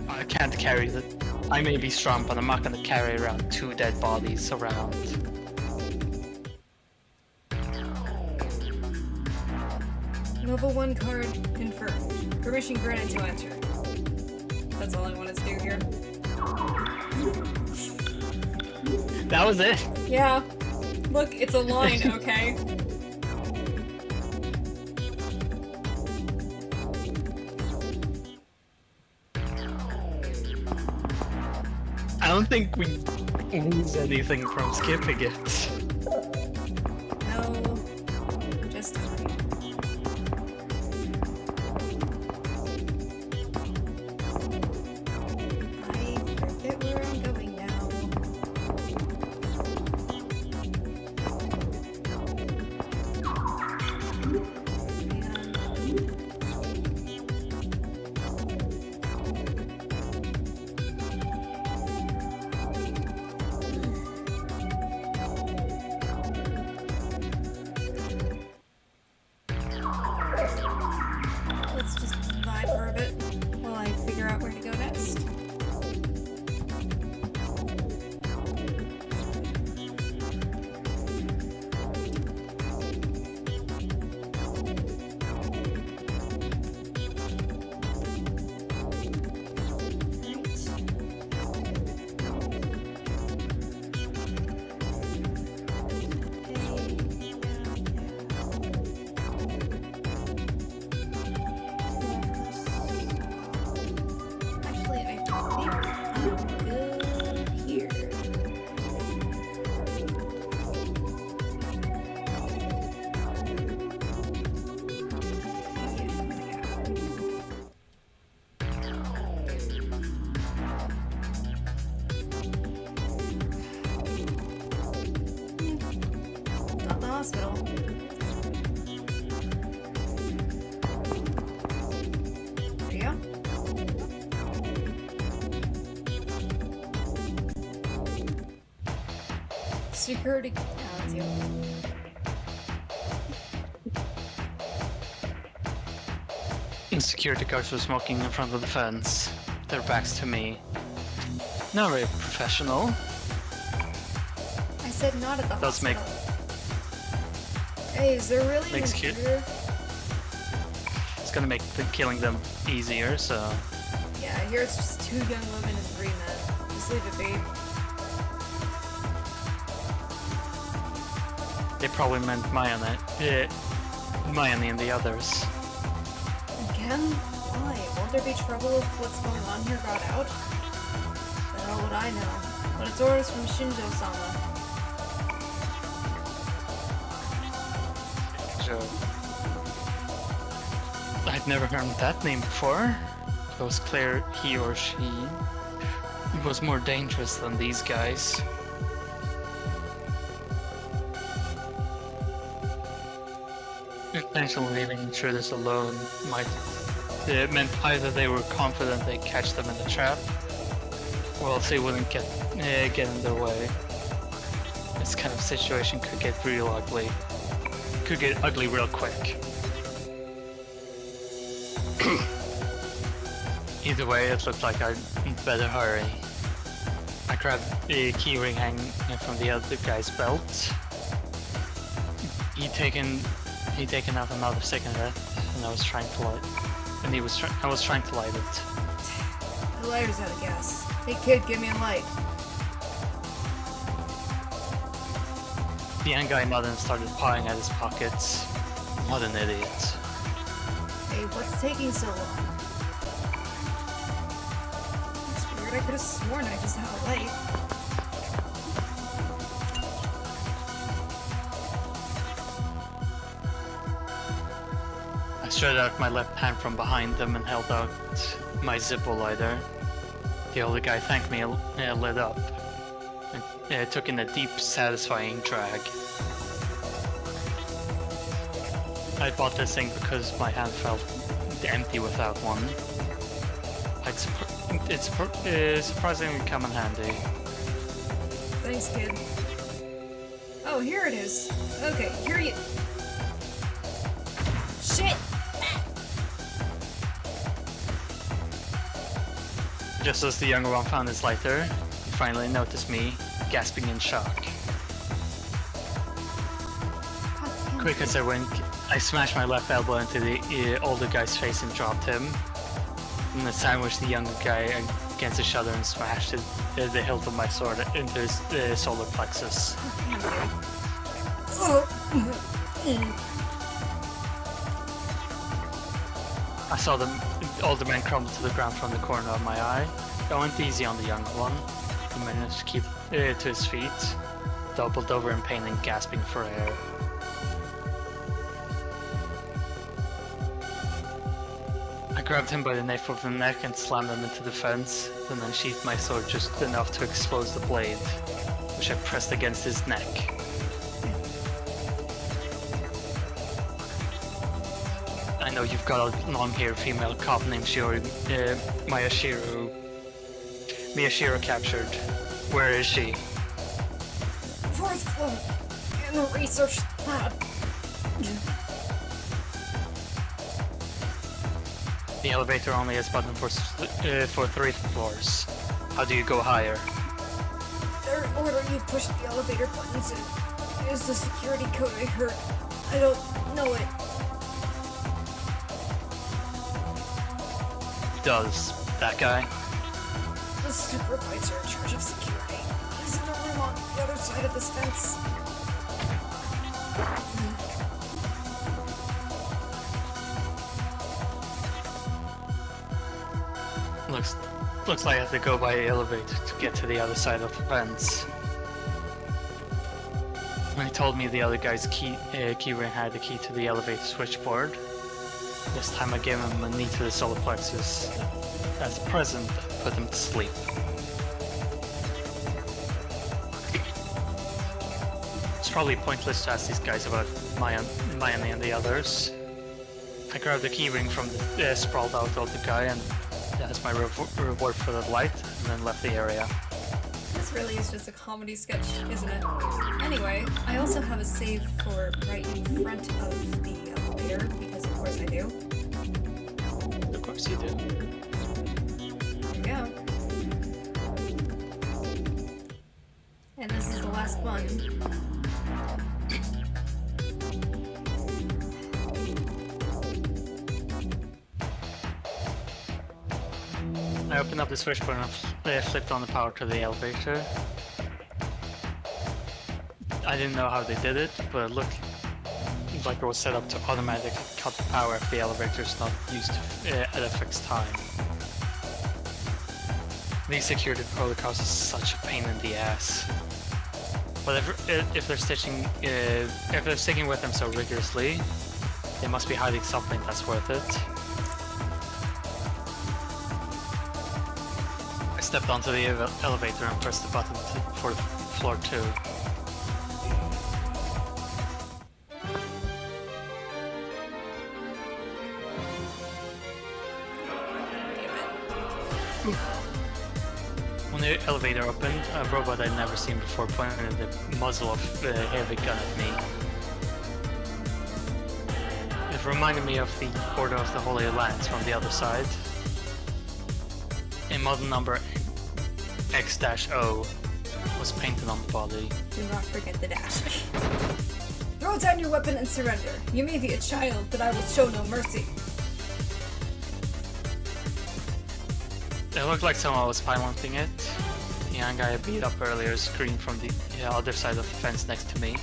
I can't carry the... I may be strong, but I'm not gonna carry around 2 dead bodies around. Level 1 card confirmed. Permission granted to enter. That's all I wanted to do here. That was it? Yeah. Look, it's a line, okay? I don't think we lose anything from skipping it. No. Just fine. I forget where I'm going now. Security. Let's deal with The security guards were smoking in front of the fence. Their backs to me. Not very professional. I said not at the Does hospital. Hey, is there really an Makes cute. intruder? It's gonna make killing them easier, so... Yeah, here it's just 2 young women and 3 men. Just leave it be. They probably meant Mayane and the others. Again? Why? Won't there be trouble if what's going on here got out? The hell would I know? But it's orders from Shinjo-sama. So... I'd never heard that name before. It was clear he or she was more dangerous than these guys. Intentionally leaving intruders alone it meant either they were confident they'd catch them in the trap, or else they wouldn't get in their way. This kind of situation could get real ugly. Could get ugly real quick. Either way, it looked like I'd better hurry. I grabbed a keyring hanging from the other guy's belt. He'd taken out another cigarette, and I was trying to light. And I was trying to light it. The lighter's out of gas. Hey kid, give me a light. The young guy nodded and started pawing at his pockets. What an idiot. Hey, what's taking so long? It's weird, I could have sworn I just had a light. I stretched out my left hand from behind them and held out my Zippo lighter. The older guy thanked me and lit up. And took in a deep, satisfying drag. I bought this thing because my hand felt empty without one. It's surprisingly come in handy. Thanks, kid. Oh, here it is. Okay, here you... Shit! Just as the younger one found his lighter, he finally noticed me, gasping in shock. Quick as I went, I smashed my left elbow into the older guy's face and dropped him. And I sandwiched the younger guy against the shutter and smashed the hilt of my sword into his solar plexus. I saw the older man crumble to the ground from the corner of my eye. I went easy on the younger one. He managed to keep to his feet, doubled over in pain and gasping for air. I grabbed him by the nape of the neck and slammed him into the fence, then unsheathed my sword just enough to expose the blade, which I pressed against his neck. I know you've got a long-haired female cop named Miyashiro captured. Where is she? 4th floor, in the research lab. The elevator only has button for 3 floors. How do you go higher? They're ordering you to push the elevator buttons and use the security code I heard. I don't know it. Does that guy? The supervisor in charge of security. He's in a room on the other side of this fence. Looks like I have to go by elevator to get to the other side of the fence. When he told me the other guy's keyring had the key to the elevator switchboard, this time I gave him a knee to the solar plexus. As a present, put him to sleep. It's probably pointless to ask these guys about Miami and the others. I grabbed the keyring from the sprawled out older guy and as my reward for the light, and then left the area. This This really is just a comedy sketch, isn't it? Anyway, I also have a save for right in front of the elevator, because of course I do. Of course you do. There we go. And this is the last one. I opened up the switchboard and flipped on the power to the elevator. I didn't know how they did it, but it looked like it was set up to automatically cut the power if the elevator is not used at a fixed time. These security protocols are such a pain in the ass. But if they're sticking with them so rigorously, they must be hiding something that's worth it. I stepped onto the elevator and pressed the button for floor 2. When the elevator opened, a robot I'd never seen before pointed the muzzle of the heavy gun at me. It reminded me of the Order of the Holy Alliance from the other side. A model number X-O was painted on the body. Do not forget the dash. Throw down your weapon and surrender. You may be a child, but I will show no mercy. It looked like someone was piloting it. The young guy I beat up earlier screamed from the other side of the fence next to me.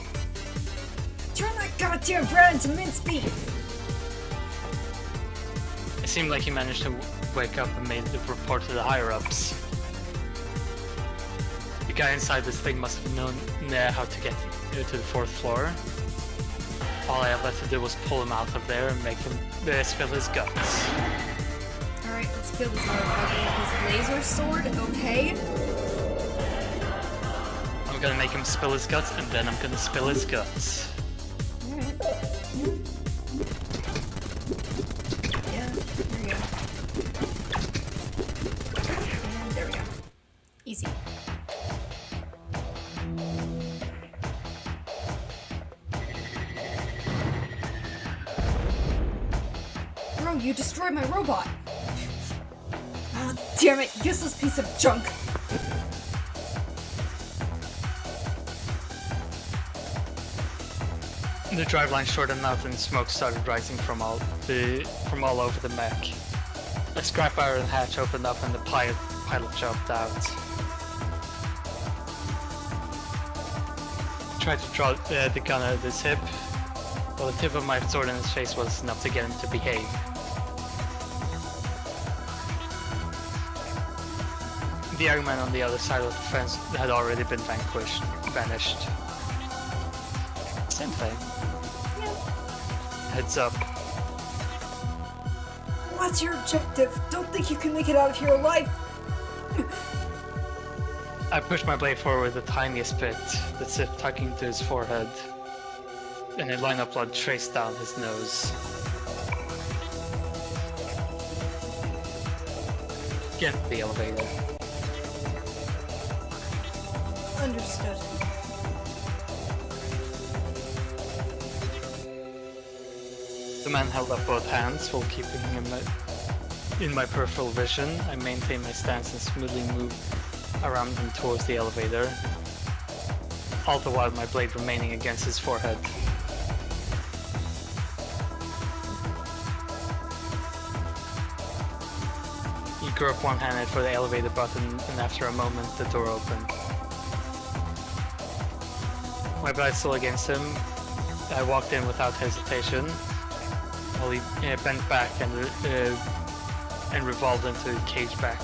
Turn that goddamn bread into mincemeat! It seemed like he managed to wake up and made the report to the higher-ups. The guy inside this thing must have known how to get to the 4th floor. All I had left to do was pull him out of there and make him spill his guts. Alright, let's kill this motherfucker with his laser sword, okay? I'm gonna make him spill his guts, and then I'm gonna spill his guts. Alright. Yeah, there we go. And there we go. Easy. Bro, you destroyed my robot! Ah, damn it, useless piece of junk! The driveline shortened out and smoke started rising from all over the mech. A scrap iron hatch opened up and the pilot jumped out. Tried to draw the gun out of his hip, but the tip of my sword in his face was enough to get him to behave. The young man on the other side of the fence had already been vanished. Same thing. Heads up. What's your objective? Don't think you can make it out of here alive! I pushed my blade forward the tiniest bit, the tip tucking to his forehead, and a line of blood traced down his nose. Get the elevator. Understood. The man held up both hands while keeping him in my peripheral vision. I maintained my stance and smoothly moved around him towards the elevator, all the while my blade remaining against his forehead. He groped one-handed for the elevator button, and after a moment the door opened. My blade still against him, I walked in without hesitation, while he bent back and revolved into cage back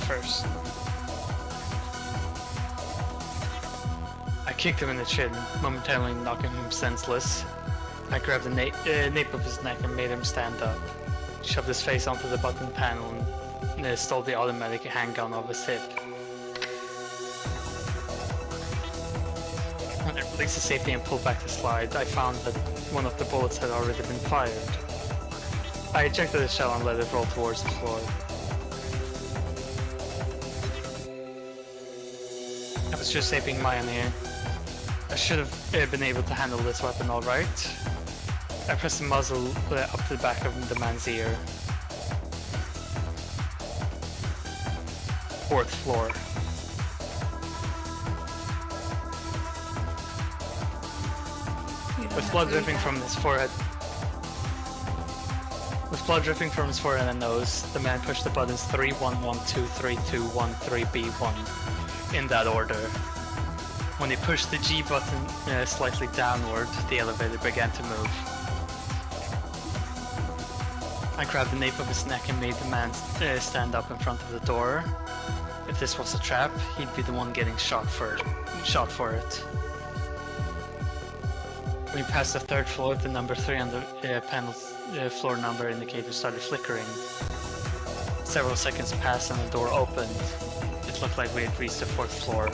first. I kicked him in the chin, momentarily knocking him senseless. I grabbed the nape of his neck and made him stand up, shoved his face onto the button panel and stole the automatic handgun off his hip. When I released the safety and pulled back the slide, I found that one of the bullets had already been fired. I ejected the shell and let it roll towards the floor. was just aping mine here. I should have been able to handle this weapon alright. I pressed the muzzle up to the back of the man's ear. 4th floor. With blood dripping from his forehead. With blood dripping from his forehead and nose, the man pushed the buttons 3, 1, 1, 2, 3, 2, 1, 3, B1 in that order. When he pushed the G button slightly downward, the elevator began to move. I grabbed the nape of his neck and made the man stand up in front of the door. If this was a trap, he'd be the one getting shot for it. When we passed the 3rd floor, the number 3 on the panel's floor number indicator started flickering. Several seconds passed and the door opened. It looked like we had reached the 4th floor.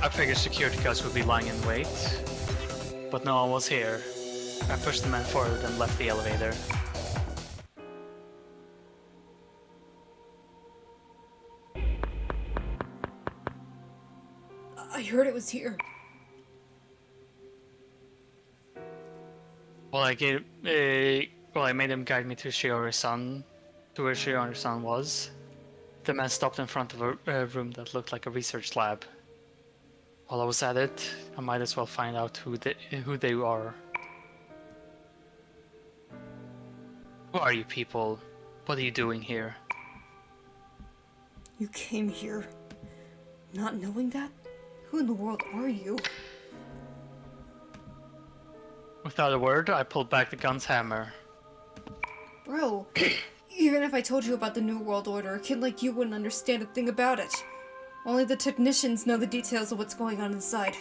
I figured security guards would be lying in wait, but no one was here. I pushed the man forward and left the elevator. I heard it was here. Well, I made him guide me to Shiori-san, to where Shiori-san was. The man stopped in front of a room that looked like a research lab. While I was at it, I might as well find out who they are. Who are you people? What are you doing here? You came here not knowing that? Who in the world are you? Without a word, I pulled back the gun's hammer. Bro, even if I told you about the New World Order, a kid like you wouldn't understand a thing about it. Only the technicians know the details of what's going on inside.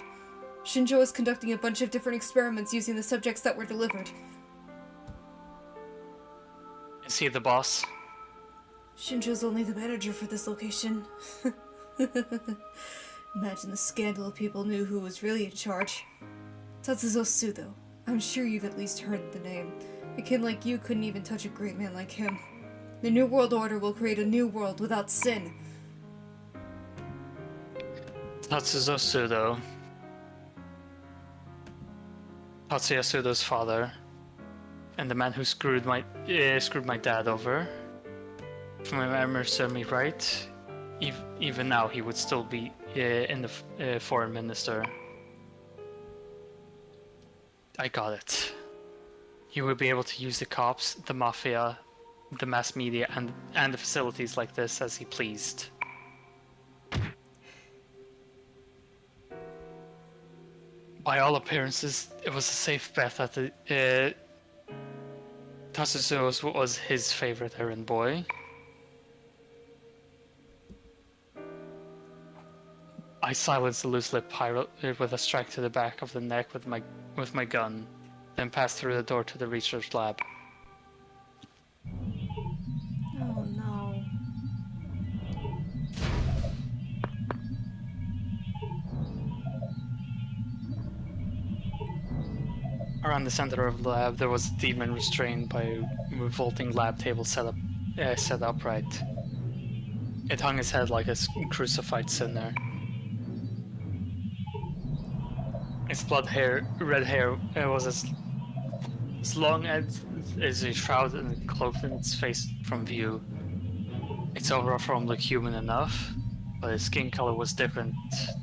Shinjo is conducting a bunch of different experiments using the subjects that were delivered. Is he the boss? Shinjo's only the manager for this location. Imagine the scandal if people knew who was really in charge. Tatsuya Scenario. I'm sure you've at least heard the name. A kid like you couldn't even touch a great man like him. The New World Order will create a new world without sin. Tatsuya Scenario. Tatsuya Scenario's father. And the man who screwed my dad over. If my memory serves me right, even now he would still be in the foreign minister. I got it. He would be able to use the cops, the mafia, the mass media, and the facilities like this as he pleased. By all appearances, it was a safe bet that the Tatsuya was his favorite errand boy. I silenced the loose-lipped pirate with a strike to the back of the neck with my gun, then passed through the door to the research lab. Oh no. Around the center of the lab, there was a demon restrained by a revolting lab table set upright. It hung its head like a crucified sinner. Its red hair was as long as a shroud and cloaked in its face from view. Its overall form looked human enough, but its skin color was difficult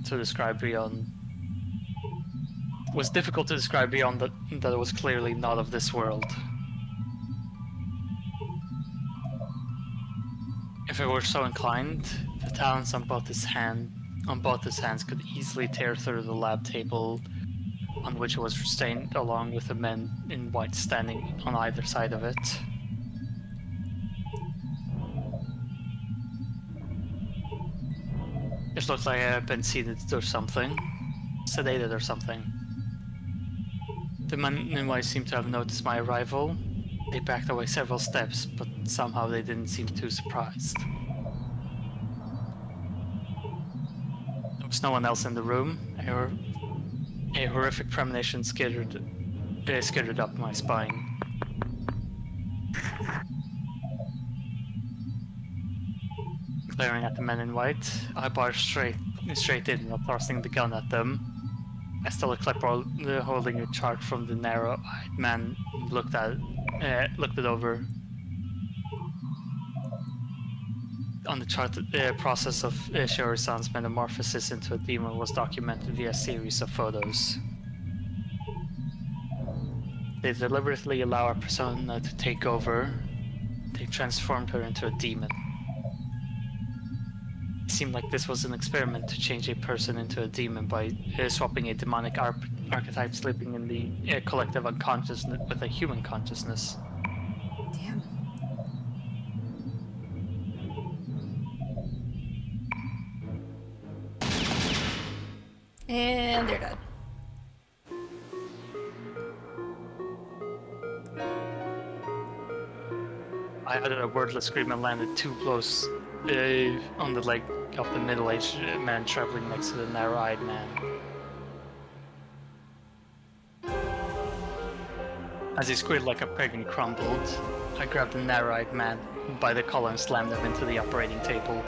to describe beyond that it was clearly not of this world. If it were so inclined, the talons on both his hands could easily tear through the lab table on which it was restrained, along with the men in white standing on either side of it. It looked like I had been sedated or something. The men in white seemed to have noticed my arrival. They backed away several steps, but somehow they didn't seem too surprised. There was no one else in the room. A horrific premonition skidded up my spine. glaring at the men in white. I barged straight in, not thrusting the gun at them. I stole a clipboard holding a chart from the narrow-eyed man, looked it over. On the chart, the process of Shiori-san's metamorphosis into a demon was documented via a series of photos. They deliberately allow our persona to take over. They transformed her into a demon. It seemed like this was an experiment to change a person into a demon by swapping a demonic archetype sleeping in the collective unconsciousness with a human consciousness. Damn. And they're dead. I uttered a wordless scream and landed 2 blows on the leg of the middle-aged man traveling next to the narrow-eyed man. As he squealed like a pig and crumbled, I grabbed the narrow-eyed man by the collar and slammed him into the operating table.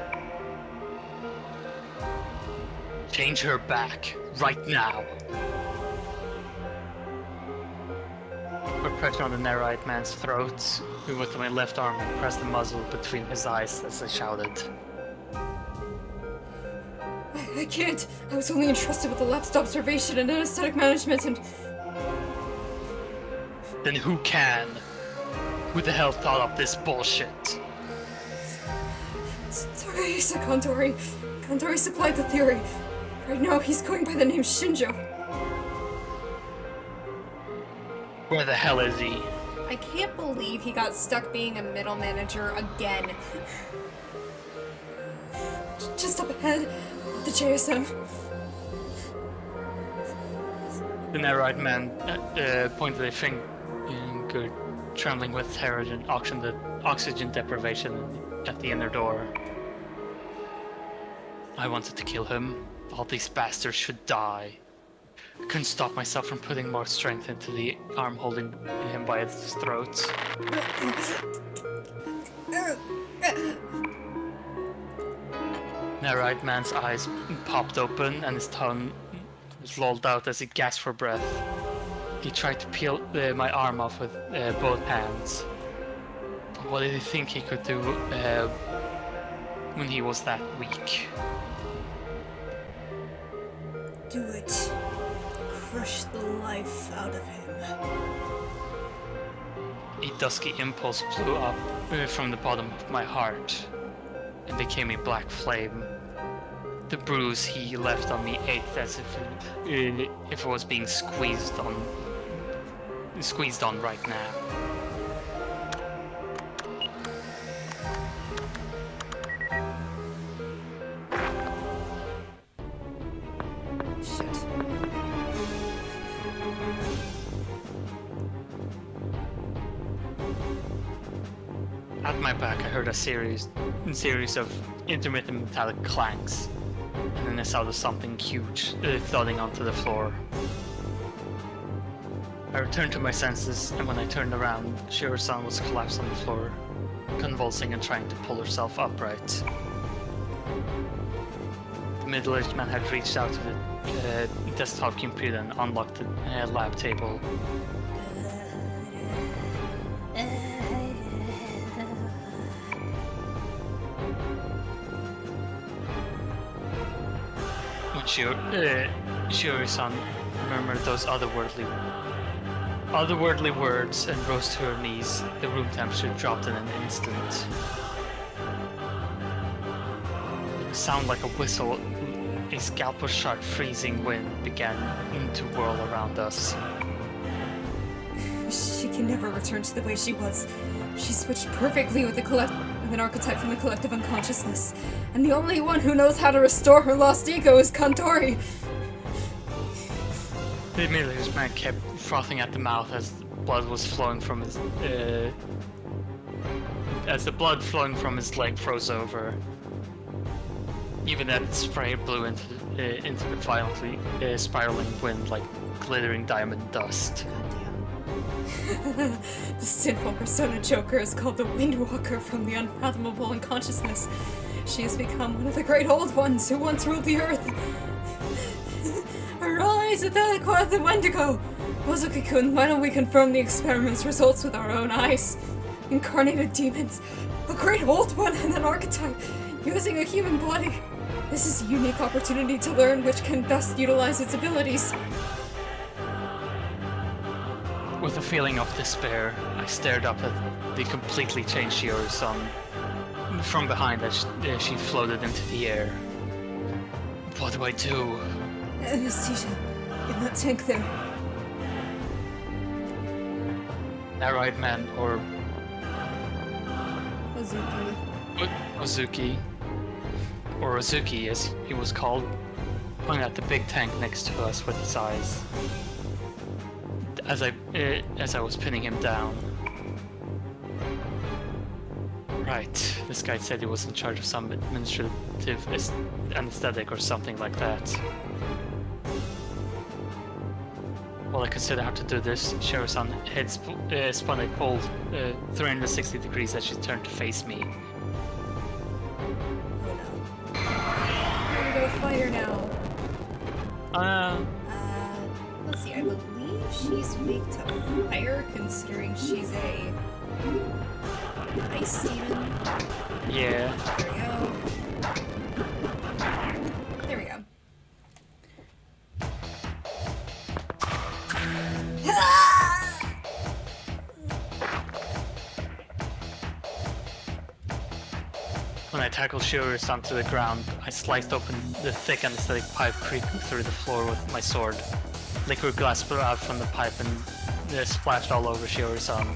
Change her back, right now! I put pressure on the narrow-eyed man's throat, with my left arm and pressed the muzzle between his eyes as I shouted. I can't. I was only entrusted with the lapsed observation and anesthetic management and... Then who can? Who the hell thought up this bullshit? Teresa Kantori. Kantori supplied the theory. Right now he's going by the name Shinjo. Where the hell is he? I can't believe he got stuck being a middle manager again. Just up ahead, the JSM. The narrow-eyed man pointed a finger, trembling with terror, and auctioned the oxygen deprivation at the inner door. I wanted to kill him. All these bastards should die. I couldn't stop myself from putting more strength into the arm holding him by its throat. Narrow-eyed man's eyes popped open and his tongue lolled out as he gasped for breath. He tried to peel my arm off with both hands. But what did he think he could do when he was that weak? Do it. Crush the life out of him. A dusky impulse blew up from the bottom of my heart and became a black flame. The bruise he left on me ached as if it was being squeezed on right now. Shit. At my back, I heard a series of intermittent metallic clanks, and then I saw something huge thudding onto the floor. I returned to my senses, and when I turned around, Shiori-san was collapsed on the floor, convulsing and trying to pull herself upright. The middle-aged man had reached out to the desktop computer and unlocked the lab table. When Shiori-san murmured those otherworldly words and rose to her knees, the room temperature dropped in an instant. A sound like a whistle, a scalpel-sharp freezing wind began to whirl around us. She can never return to the way she was. She switched perfectly with an archetype from the collective unconsciousness. And the only one who knows how to restore her lost ego is Kantori. The middle-aged man kept frothing at the mouth as blood was flowing from his as the blood flowing from his leg froze over. Even that spray blew into the violently spiraling wind like glittering diamond dust. The sinful persona Joker is called the Windwalker from the unfathomable unconsciousness. She has become one of the great old ones who once ruled the earth. Arise, Adelakwa the Wendigo! Ozuki-kun, why don't we confirm the experiment's results with our own eyes? Incarnated demons, a great old one, and an archetype, using a human body. This is a unique opportunity to learn which can best utilize its abilities. With a feeling of despair, I stared up at the completely changed Shiori-san from behind as she floated into the air. What do I do? Anesthesia. In that tank there. That right, man, or Ozuki. or Ozuki as he was called, pointing at the big tank next to us with his eyes. As I was pinning him down. Right, this guy said he was in charge of some administrative anesthetic or something like that. While I consider how to do this, Shiori-san head spun a full 360 degrees as she turned to face me. Here we go, fighter now. Let's see, I believe she's weak to fire, considering she's a ice demon. Yeah. There we go. When I tackled Shiori-san to the ground, I sliced open the thick anesthetic pipe creeping through the floor with my sword. Liquid glass spilled out from the pipe and splashed all over Shiori-san.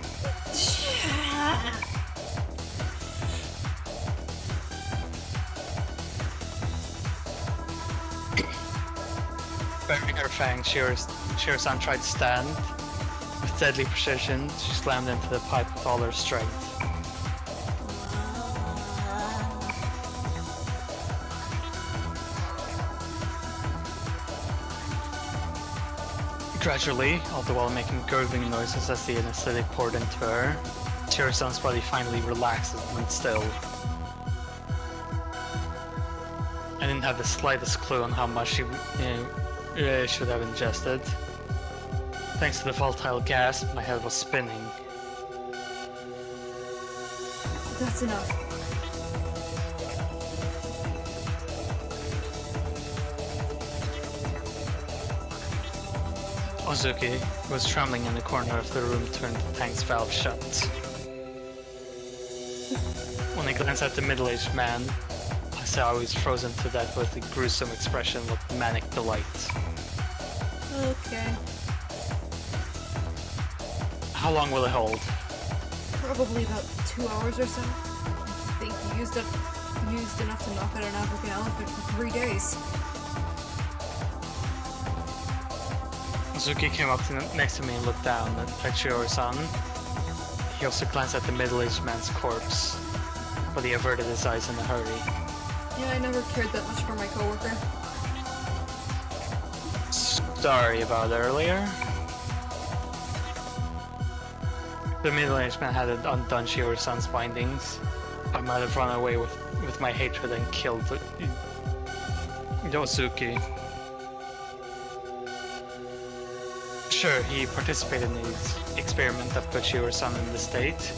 Burying her fangs, Shiori-san tried to stand. With deadly precision, she slammed into the pipe with all her strength. Gradually, all the while making gurgling noises as the anesthetic poured into her, Shiori-san's body finally relaxed and went still. I didn't have the slightest clue on how much she should have ingested. Thanks to the volatile gas, my head was spinning. That's enough. Ozuki, who was trembling in the corner of the room, turned the tank's valve shut. When I glanced at the middle-aged man, I saw he was frozen to death with a gruesome expression of manic delight. Okay. How long will it hold? Probably about 2 hours or so. I think you used enough to knock out an African elephant for 3 days. Ozuki came up next to me and looked down at Shiori-san. He also glanced at the middle-aged man's corpse, but he averted his eyes in a hurry. Yeah, I never cared that much for my coworker. Sorry about earlier. The middle-aged man had undone Shiori-san's bindings. I might have run away with my hatred and killed Ozuki. Sure, he participated in his experiment that put Shiori-san in the state,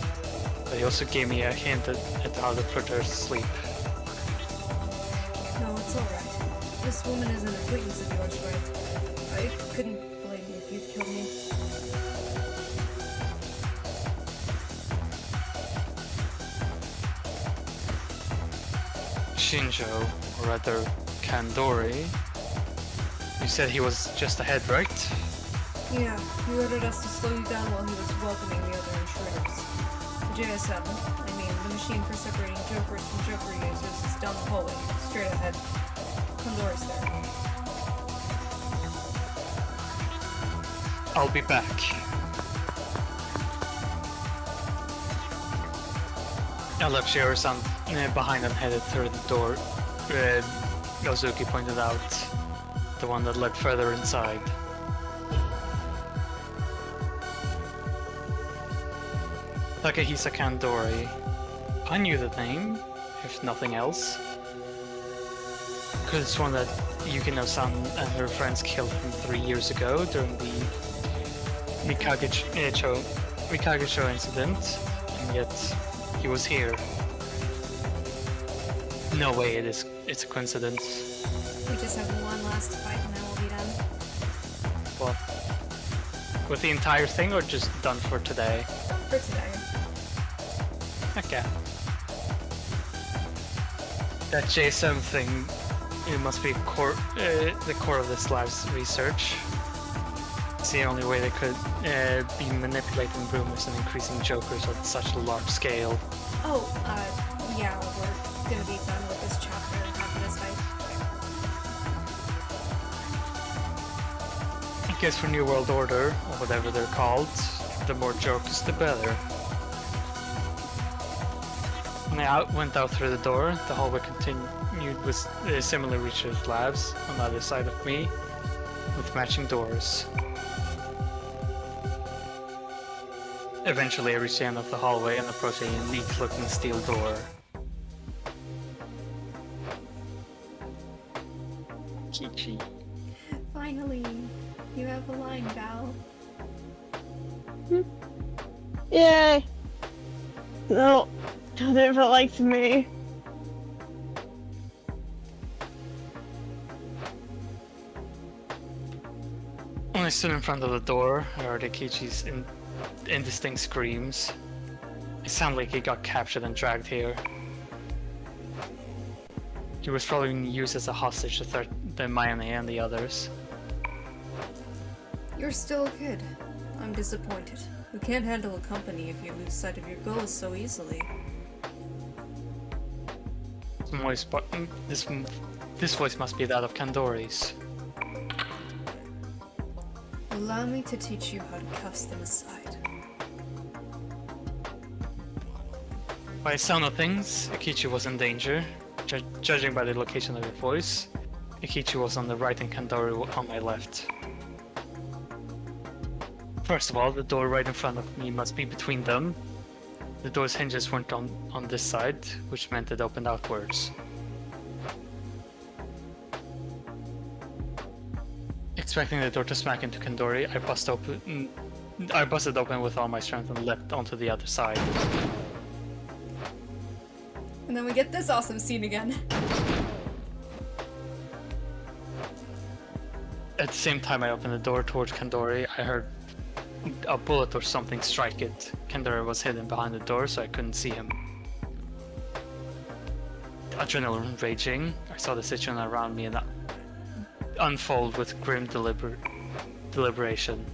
but he also gave me a hint at how to put her to sleep. No, it's alright. This woman is an acquaintance of yours, right? I couldn't blame you if you'd killed me. Shinjo, or rather Kandori, you said he was just ahead, right? Yeah, he ordered us to slow you down while he was welcoming the other intruders. The JSM, I mean the machine for separating jokers from joker users, is down the hallway, straight ahead. Kondori's there. I'll be back. I left Shiori-san behind and headed through the door Ozuki pointed out, the one that led further inside. Takehisa Kandori. I knew the name. if nothing else. Because it's one that Yukino-san and her friends killed from 3 years ago during the Mikage-cho incident, and yet he was here. No way it's a coincidence. We just have one last fight and then we'll be done. What? With the entire thing or just done for today? For today. Okay. That JSM thing, it must be the core of this lab's research. It's the only way they could be manipulating rumors and increasing jokers at such a large scale. Oh, yeah, we're gonna be done with this chapter after this fight. I guess for New World Order, or whatever they're called, the more jokers the better. When I went out through the door, the hallway continued with similar research labs on the other side of me, with matching doors. Eventually I reached the end of the hallway and approached a unique-looking steel door. Kichi. Finally, you have a line, Val. Yay! No, don't think it likes me. When I stood in front of the door, I heard Kichi's indistinct screams. It sounded like he got captured and dragged here. He was probably being used as a hostage to threaten Mayane and the others. You're still a kid. I'm disappointed. You can't handle a company if you lose sight of your goals so easily. This voice must be that of Kandori's. Allow me to teach you how to cast them aside. By the sound of things, Akichi was in danger. Judging by the location of her voice, Akichi was on the right and Kandori on my left. First of all, the door right in front of me must be between them. The door's hinges weren't on this side, which meant it opened outwards. Expecting the door to smack into Kandori, I busted open with all my strength and leapt onto the other side. And then we get this awesome scene again. At the same time I opened the door towards Kandori, I heard a bullet or something strike it. Kandori was hidden behind the door, so I couldn't see him. Adrenaline raging, I saw the situation around me and unfold with grim deliberation.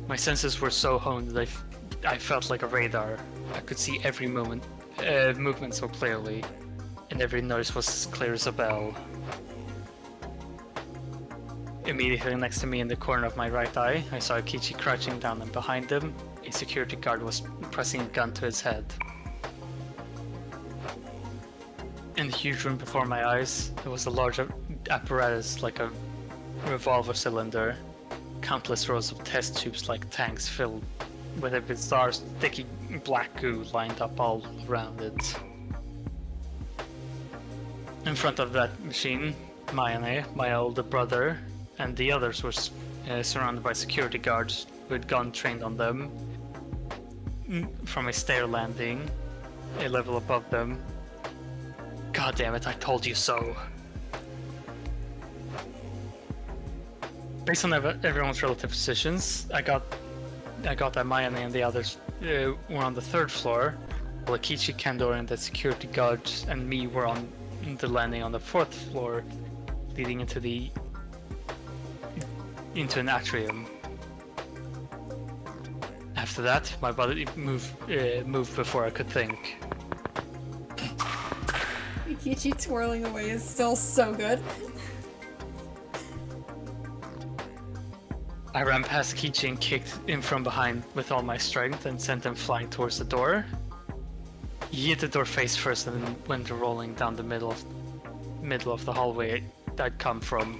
My senses were so honed that I felt like a radar. I could see every movement so clearly, and every noise was as clear as a bell. Immediately next to me in the corner of my right eye, I saw Akichi crouching down, and behind him, a security guard was pressing a gun to his head. In the huge room before my eyes, there was a large apparatus like a revolver cylinder, countless rows of test tubes like tanks filled with a bizarre sticky black goo lined up all around it. In front of that machine, Mayane, my older brother, and the others were surrounded by security guards who had gun trained on them from a stair landing, a level above them. God damn it, I told you so. Based on everyone's relative positions, I got that Mayane and the others were on the 3rd floor, while Akichi, Kandori, and the security guards and me were on the landing on the 4th floor, leading into an atrium. After that, my body moved before I could think. Akichi twirling away is still so good. I ran past Akichi and kicked him from behind with all my strength and sent him flying towards the door. He hit the door face first and then went rolling down the middle of the hallway I'd come from.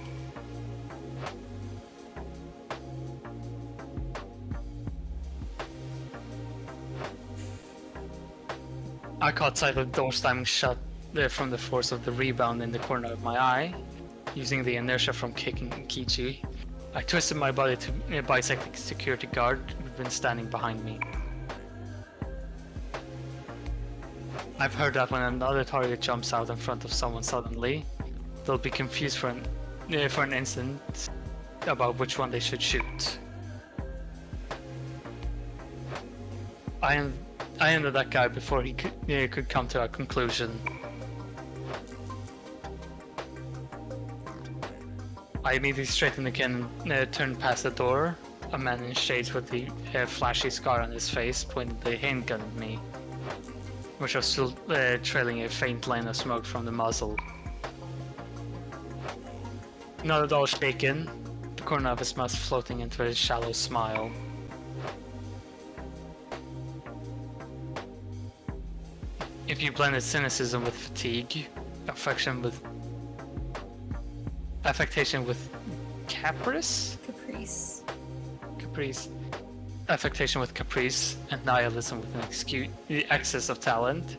I caught sight of the door slamming shut from the force of the rebound in the corner of my eye. Using the inertia from kicking Kichi, I twisted my body to bisect the security guard who'd been standing behind me. I've heard that when another target jumps out in front of someone suddenly, they'll be confused for an instant about which one they should shoot. I ended that guy before he could come to a conclusion. I immediately straightened again and turned past the door. A man in shades with the flashy scar on his face pointed the handgun at me, which was still trailing a faint line of smoke from the muzzle. Not at all shaken, the corner of his mouth floating into a shallow smile. If you blended cynicism with fatigue, affectation with caprice, affectation with caprice, and nihilism with an excess of talent,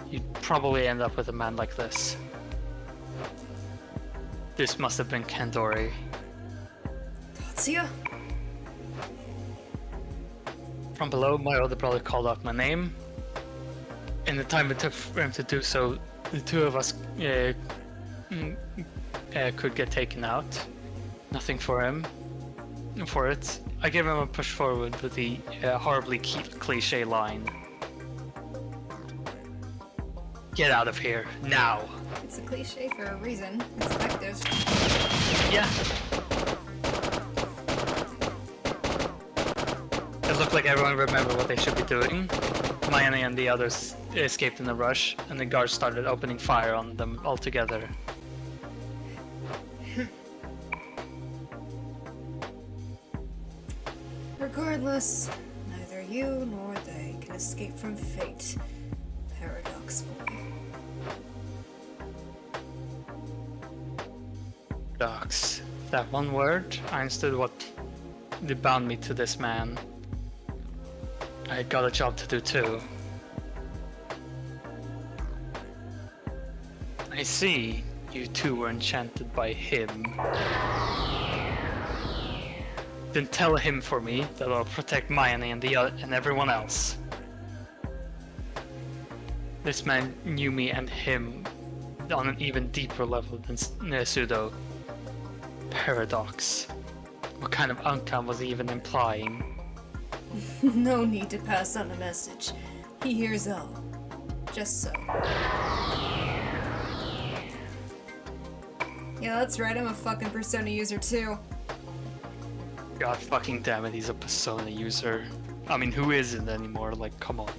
you'd probably end up with a man like this. This must have been Kandori. Tatsuya? From below, my older brother called out my name. In the time it took for him to do so, the two of us could get taken out. Nothing for it. I gave him a push forward with the horribly cliche line. Get out of here, now! It's a cliche for a reason. It's effective. Yeah. It looked like everyone remembered what they should be doing. Mayane and the others escaped in a rush, and the guards started opening fire on them all together. Regardless, neither you nor they can escape from fate. Paradox boy. Paradox. That one word, I understood what bound me to this man. I got a job to do too. I see. You two were enchanted by him. Then tell him for me that I'll protect Mayane and everyone else. This man knew me and him on an even deeper level than Pseudo. Paradox. What kind of outcome was he even implying? No need to pass on a message. He hears all. Just so. Yeah, that's right, I'm a fucking Persona user too. God fucking damn it, he's a Persona user. I mean, who isn't anymore? Like, come on.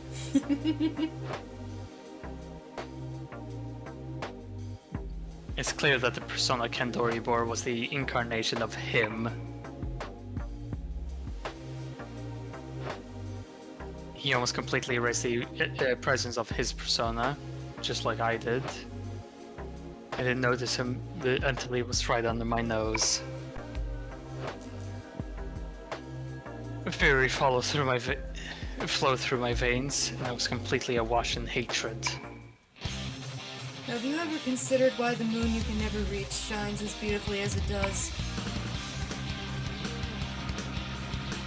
It's clear that the persona Kandori bore was the incarnation of him. He almost completely erased the presence of his persona, just like I did. I didn't notice him until he was right under my nose. Fury flowed through my veins, and I was completely awash in hatred. Have you ever considered why the moon you can never reach shines as beautifully as it does?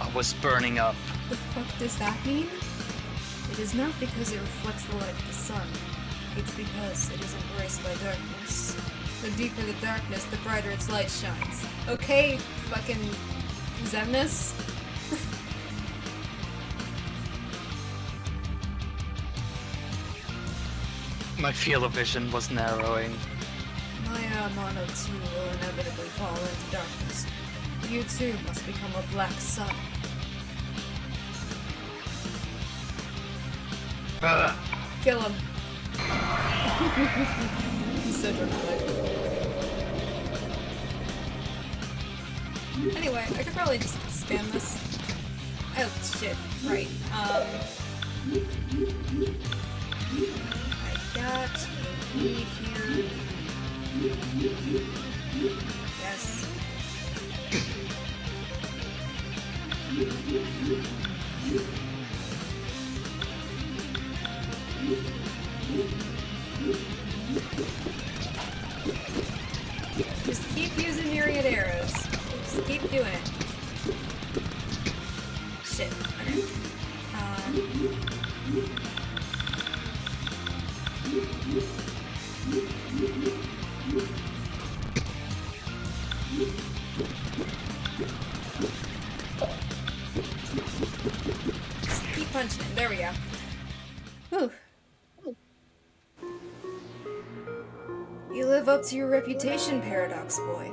I was burning up. The fuck does that mean? It is not because it reflects the light of the sun. It's because it is embraced by darkness. The deeper the darkness, the brighter its light shines. Okay, fucking Zemnis? My field of vision was narrowing. My Amano too will inevitably fall into darkness. You too must become a black sun. Kill him. He's so dramatic. Anyway, I could probably just spam this. Oh shit, right. I got a lead here. Yes. Just keep using myriad arrows. Just keep doing it. Shit. Okay. Just keep punching it. There we go. Whew. You live up to your reputation, Paradox Boy.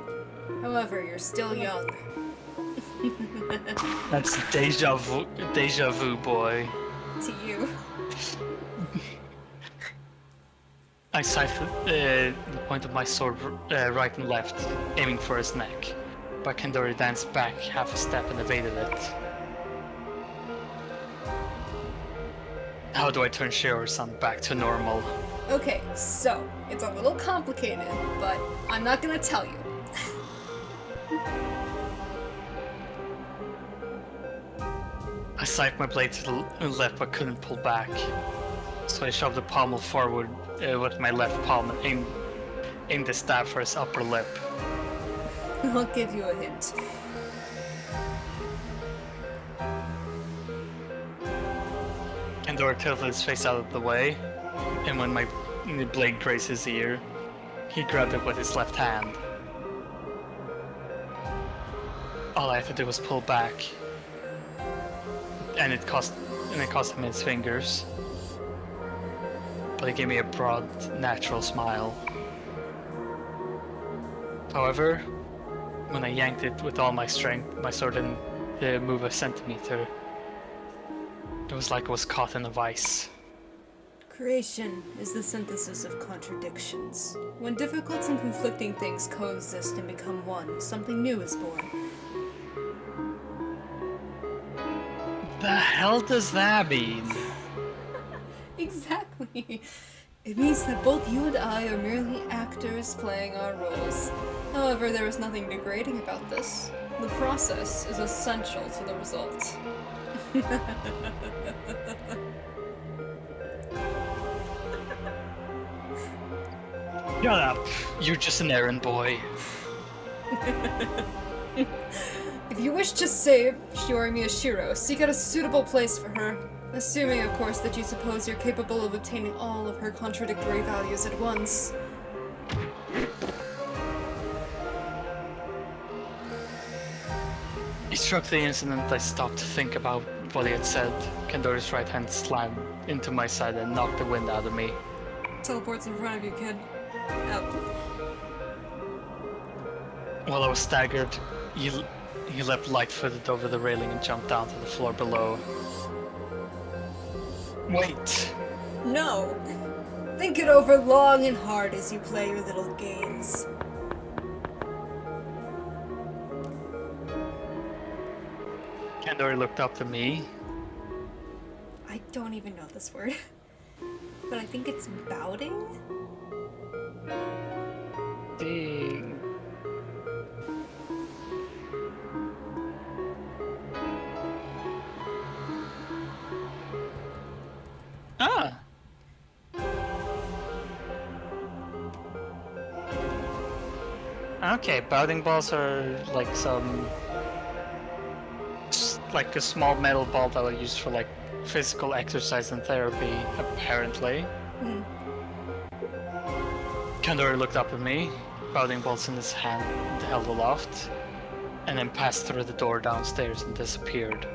However, you're still young. That's deja vu, boy. To you. I sighted the point of my sword right and left, aiming for his neck. But Kandori danced back half a step and evaded it. How do I turn Shiori-san back to normal? Okay, so, it's a little complicated, but I'm not gonna tell you. I siped my blade to the left but couldn't pull back. So I shoved the pommel forward with my left palm and aimed the stab for his upper lip. I'll give you a hint. Kandori tilted his face out of the way, and when my blade grazed his ear, he grabbed it with his left hand. All I had to do was pull back, and it cost him his fingers. But he gave me a broad, natural smile. However, when I yanked it with all my strength, my sword didn't move a centimeter. It was like it was caught in a vice. Creation is the synthesis of contradictions. When difficult and conflicting things coexist and become one, something new is born. The hell does that mean? Exactly. It means that both you and I are merely actors playing our roles. However, there is nothing degrading about this. The process is essential to the result. Shut up. You're just an errand boy. If you wish to save Shiori Miyashiro, seek out a suitable place for her. Assuming, of course, that you suppose you're capable of obtaining all of her contradictory values at once. He struck the instant I stopped to think about what he had said. Kandori's right hand slammed into my side and knocked the wind out of me. Teleports in front of you, kid. Out. While I was staggered, he leapt light-footed over the railing and jumped down to the floor below. Wait! No! Think it over long and hard as you play your little games. Kandori looked up to me. I don't even know this word. But I think it's bouting? Ding. Ah! Okay, bounding balls are like like a small metal ball that are used for like physical exercise and therapy, apparently. Kandori looked up at me, bounding balls in his hand, held aloft, and then passed through the door downstairs and disappeared.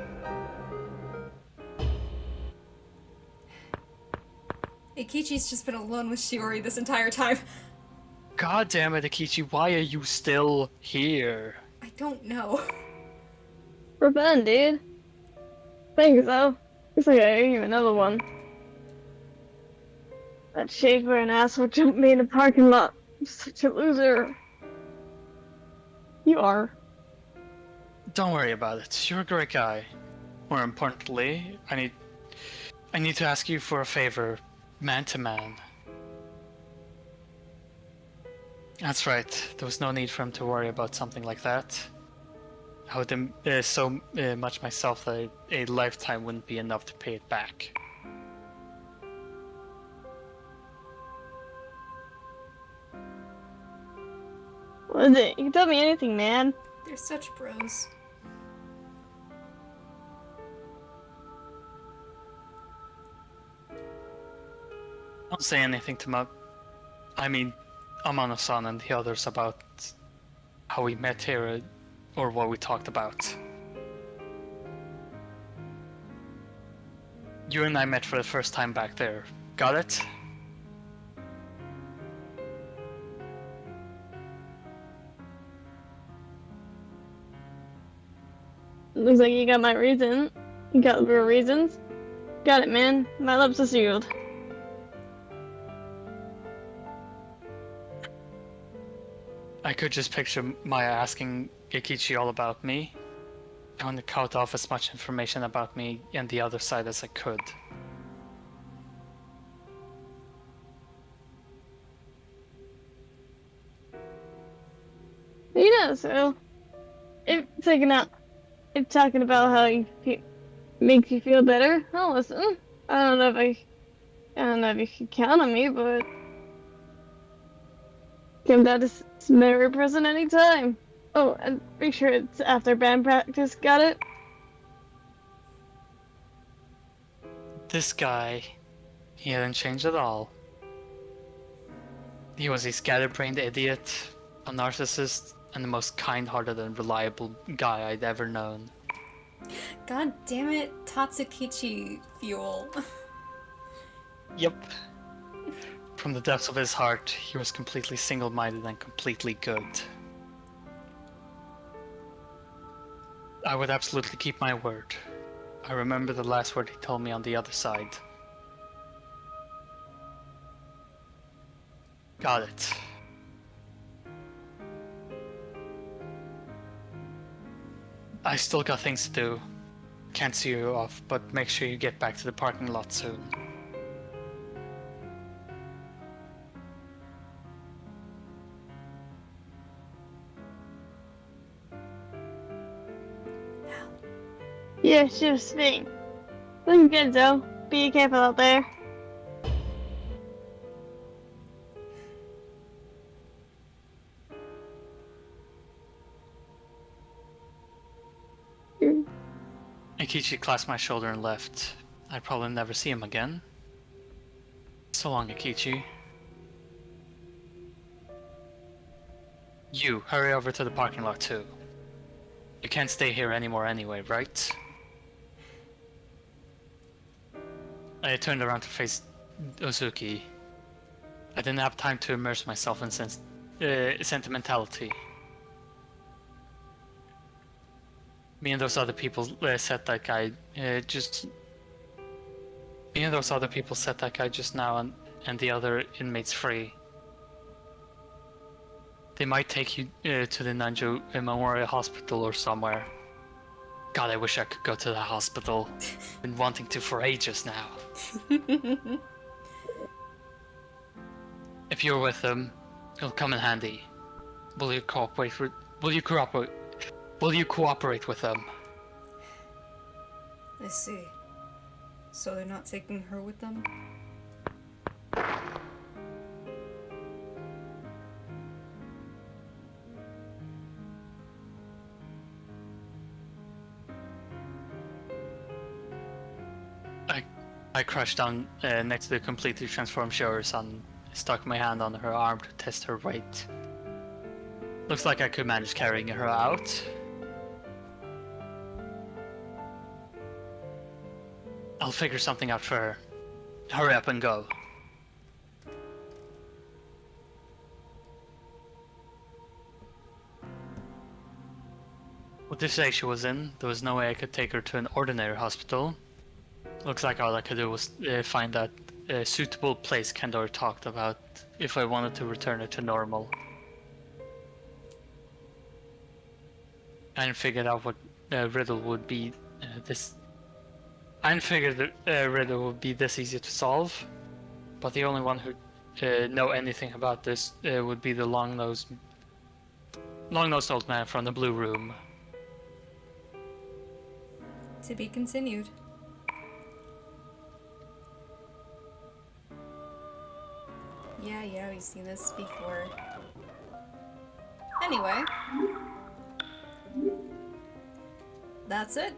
Ikichi's just been alone with Shiori this entire time. God damn it, Akichi, why are you still here? I don't know. For Ben, dude. Think so. Looks like I owe you another one. That shaver and asshole jumped me in the parking lot. I'm such a loser. You are. Don't worry about it. You're a great guy. More importantly, I need to ask you for a favor, man to man. That's right. There was no need for him to worry about something like that. I owed him so much myself that a lifetime wouldn't be enough to pay it back. What is it? You can tell me anything, man. They're such bros. Don't say anything to Amano-san and the others about how we met here or what we talked about. You and I met for the first time back there. Got it? Looks like you got my reason. You got real reasons. Got it, man. My lips are sealed. I could just picture Maya asking Ikichi all about me. I want to cut off as much information about me and the other side as I could. You know, so if talking about how you makes you feel better, I'll listen. I don't know if you can count on me, but come down to Mary present anytime. Oh, and make sure it's after band practice. Got it? This guy, he hadn't changed at all. He was a scatterbrained idiot, a narcissist, and the most kind-hearted and reliable guy I'd ever known. God damn it, Tatsukichi fuel. Yep. From the depths of his heart, he was completely single-minded and completely good. I would absolutely keep my word. I remember the last word he told me on the other side. Got it. I still got things to do. Can't see you off, but make sure you get back to the parking lot soon. Yeah, sure thing. Looking good, though. Be careful out there. Ikichi clasped my shoulder and left. I'd probably never see him again. So long, Ikichi. You, hurry over to the parking lot too. You can't stay here anymore anyway, right? I turned around to face Ozuki. I didn't have time to immerse myself in sentimentality. Me and those other people set that guy Me and those other people set that guy just now and the other inmates free. They might take you to the Nanjo Memorial Hospital or somewhere. God, I wish I could go to the hospital. Been wanting to for ages now. If you're with them, it'll come in handy. Will you cooperate with them? I see. So they're not taking her with them? I crouched down next to the completely transformed Shiori-san and stuck my hand on her arm to test her weight. Looks like I could manage carrying her out. I'll figure something out for her. Hurry up and go. With the state she was in, there was no way I could take her to an ordinary hospital. Looks like all I could do was find that suitable place Kendor talked about if I wanted to return her to normal. I hadn't figured out what riddle would be this. I hadn't figured the riddle would be this easy to solve, but the only one who know anything about this would be the long-nosed old man from the blue room. To be continued. Yeah, we've seen this before. Anyway. That's it.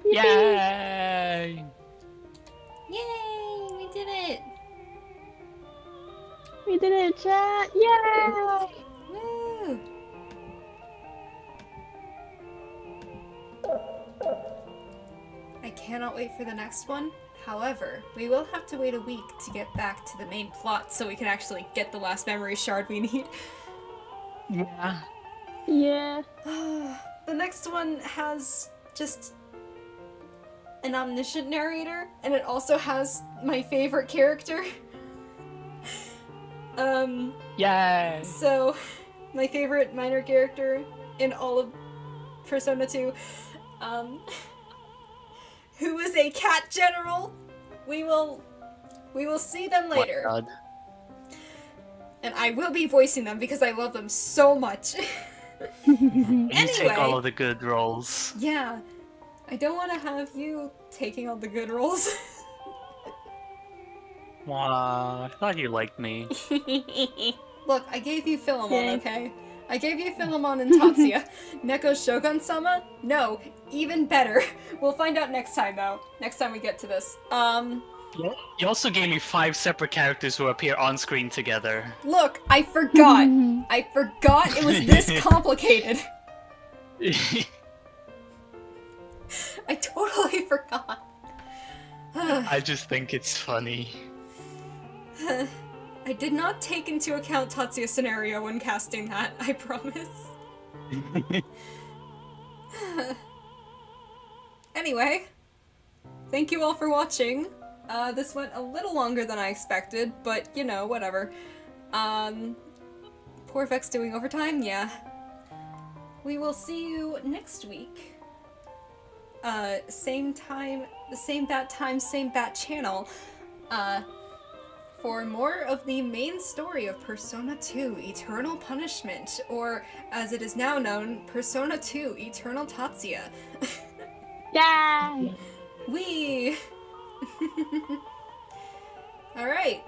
Yay! Yay! We did it! We did it, chat! Yay! Woo! I cannot wait for the next one. However, we will have to wait a week to get back to the main plot so we can actually get the last memory shard we need. Yeah. Yeah. The next one has just an omniscient narrator, and it also has my favorite character. Yay! So, my favorite minor character in all of Persona 2, who is a cat general. We will see them later. Oh my God. And I will be voicing them because I love them so much. You Anyway. take all of the good roles. Yeah. I don't want to have you taking all the good roles. Wow, I thought you liked me. Look, I gave you Philemon, Yay. okay? I gave you Philemon and Tatsuya. Neko Shogun-sama? No, even better. We'll find out next time, though. Next time we get to this. You also gave me 5 separate characters who appear on screen together. Look, I forgot. I forgot it was this complicated. I totally forgot. I just think it's funny. I did not take into account Tatsuya Scenario when casting that, I promise. Anyway, thank you all for watching. This went a little longer than I expected, but you know, whatever. Poor Vex doing overtime? Yeah. We will see you next week. Same time, same bat time, same bat channel. For more of the main story of Persona 2 Eternal Punishment, or as it is now known, Persona 2 Eternal Tatsuya. Yay! Wee! Alright,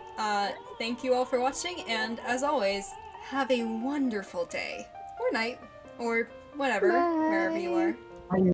thank you all for watching, and as always, have a wonderful day, or night, or whatever, wherever you are.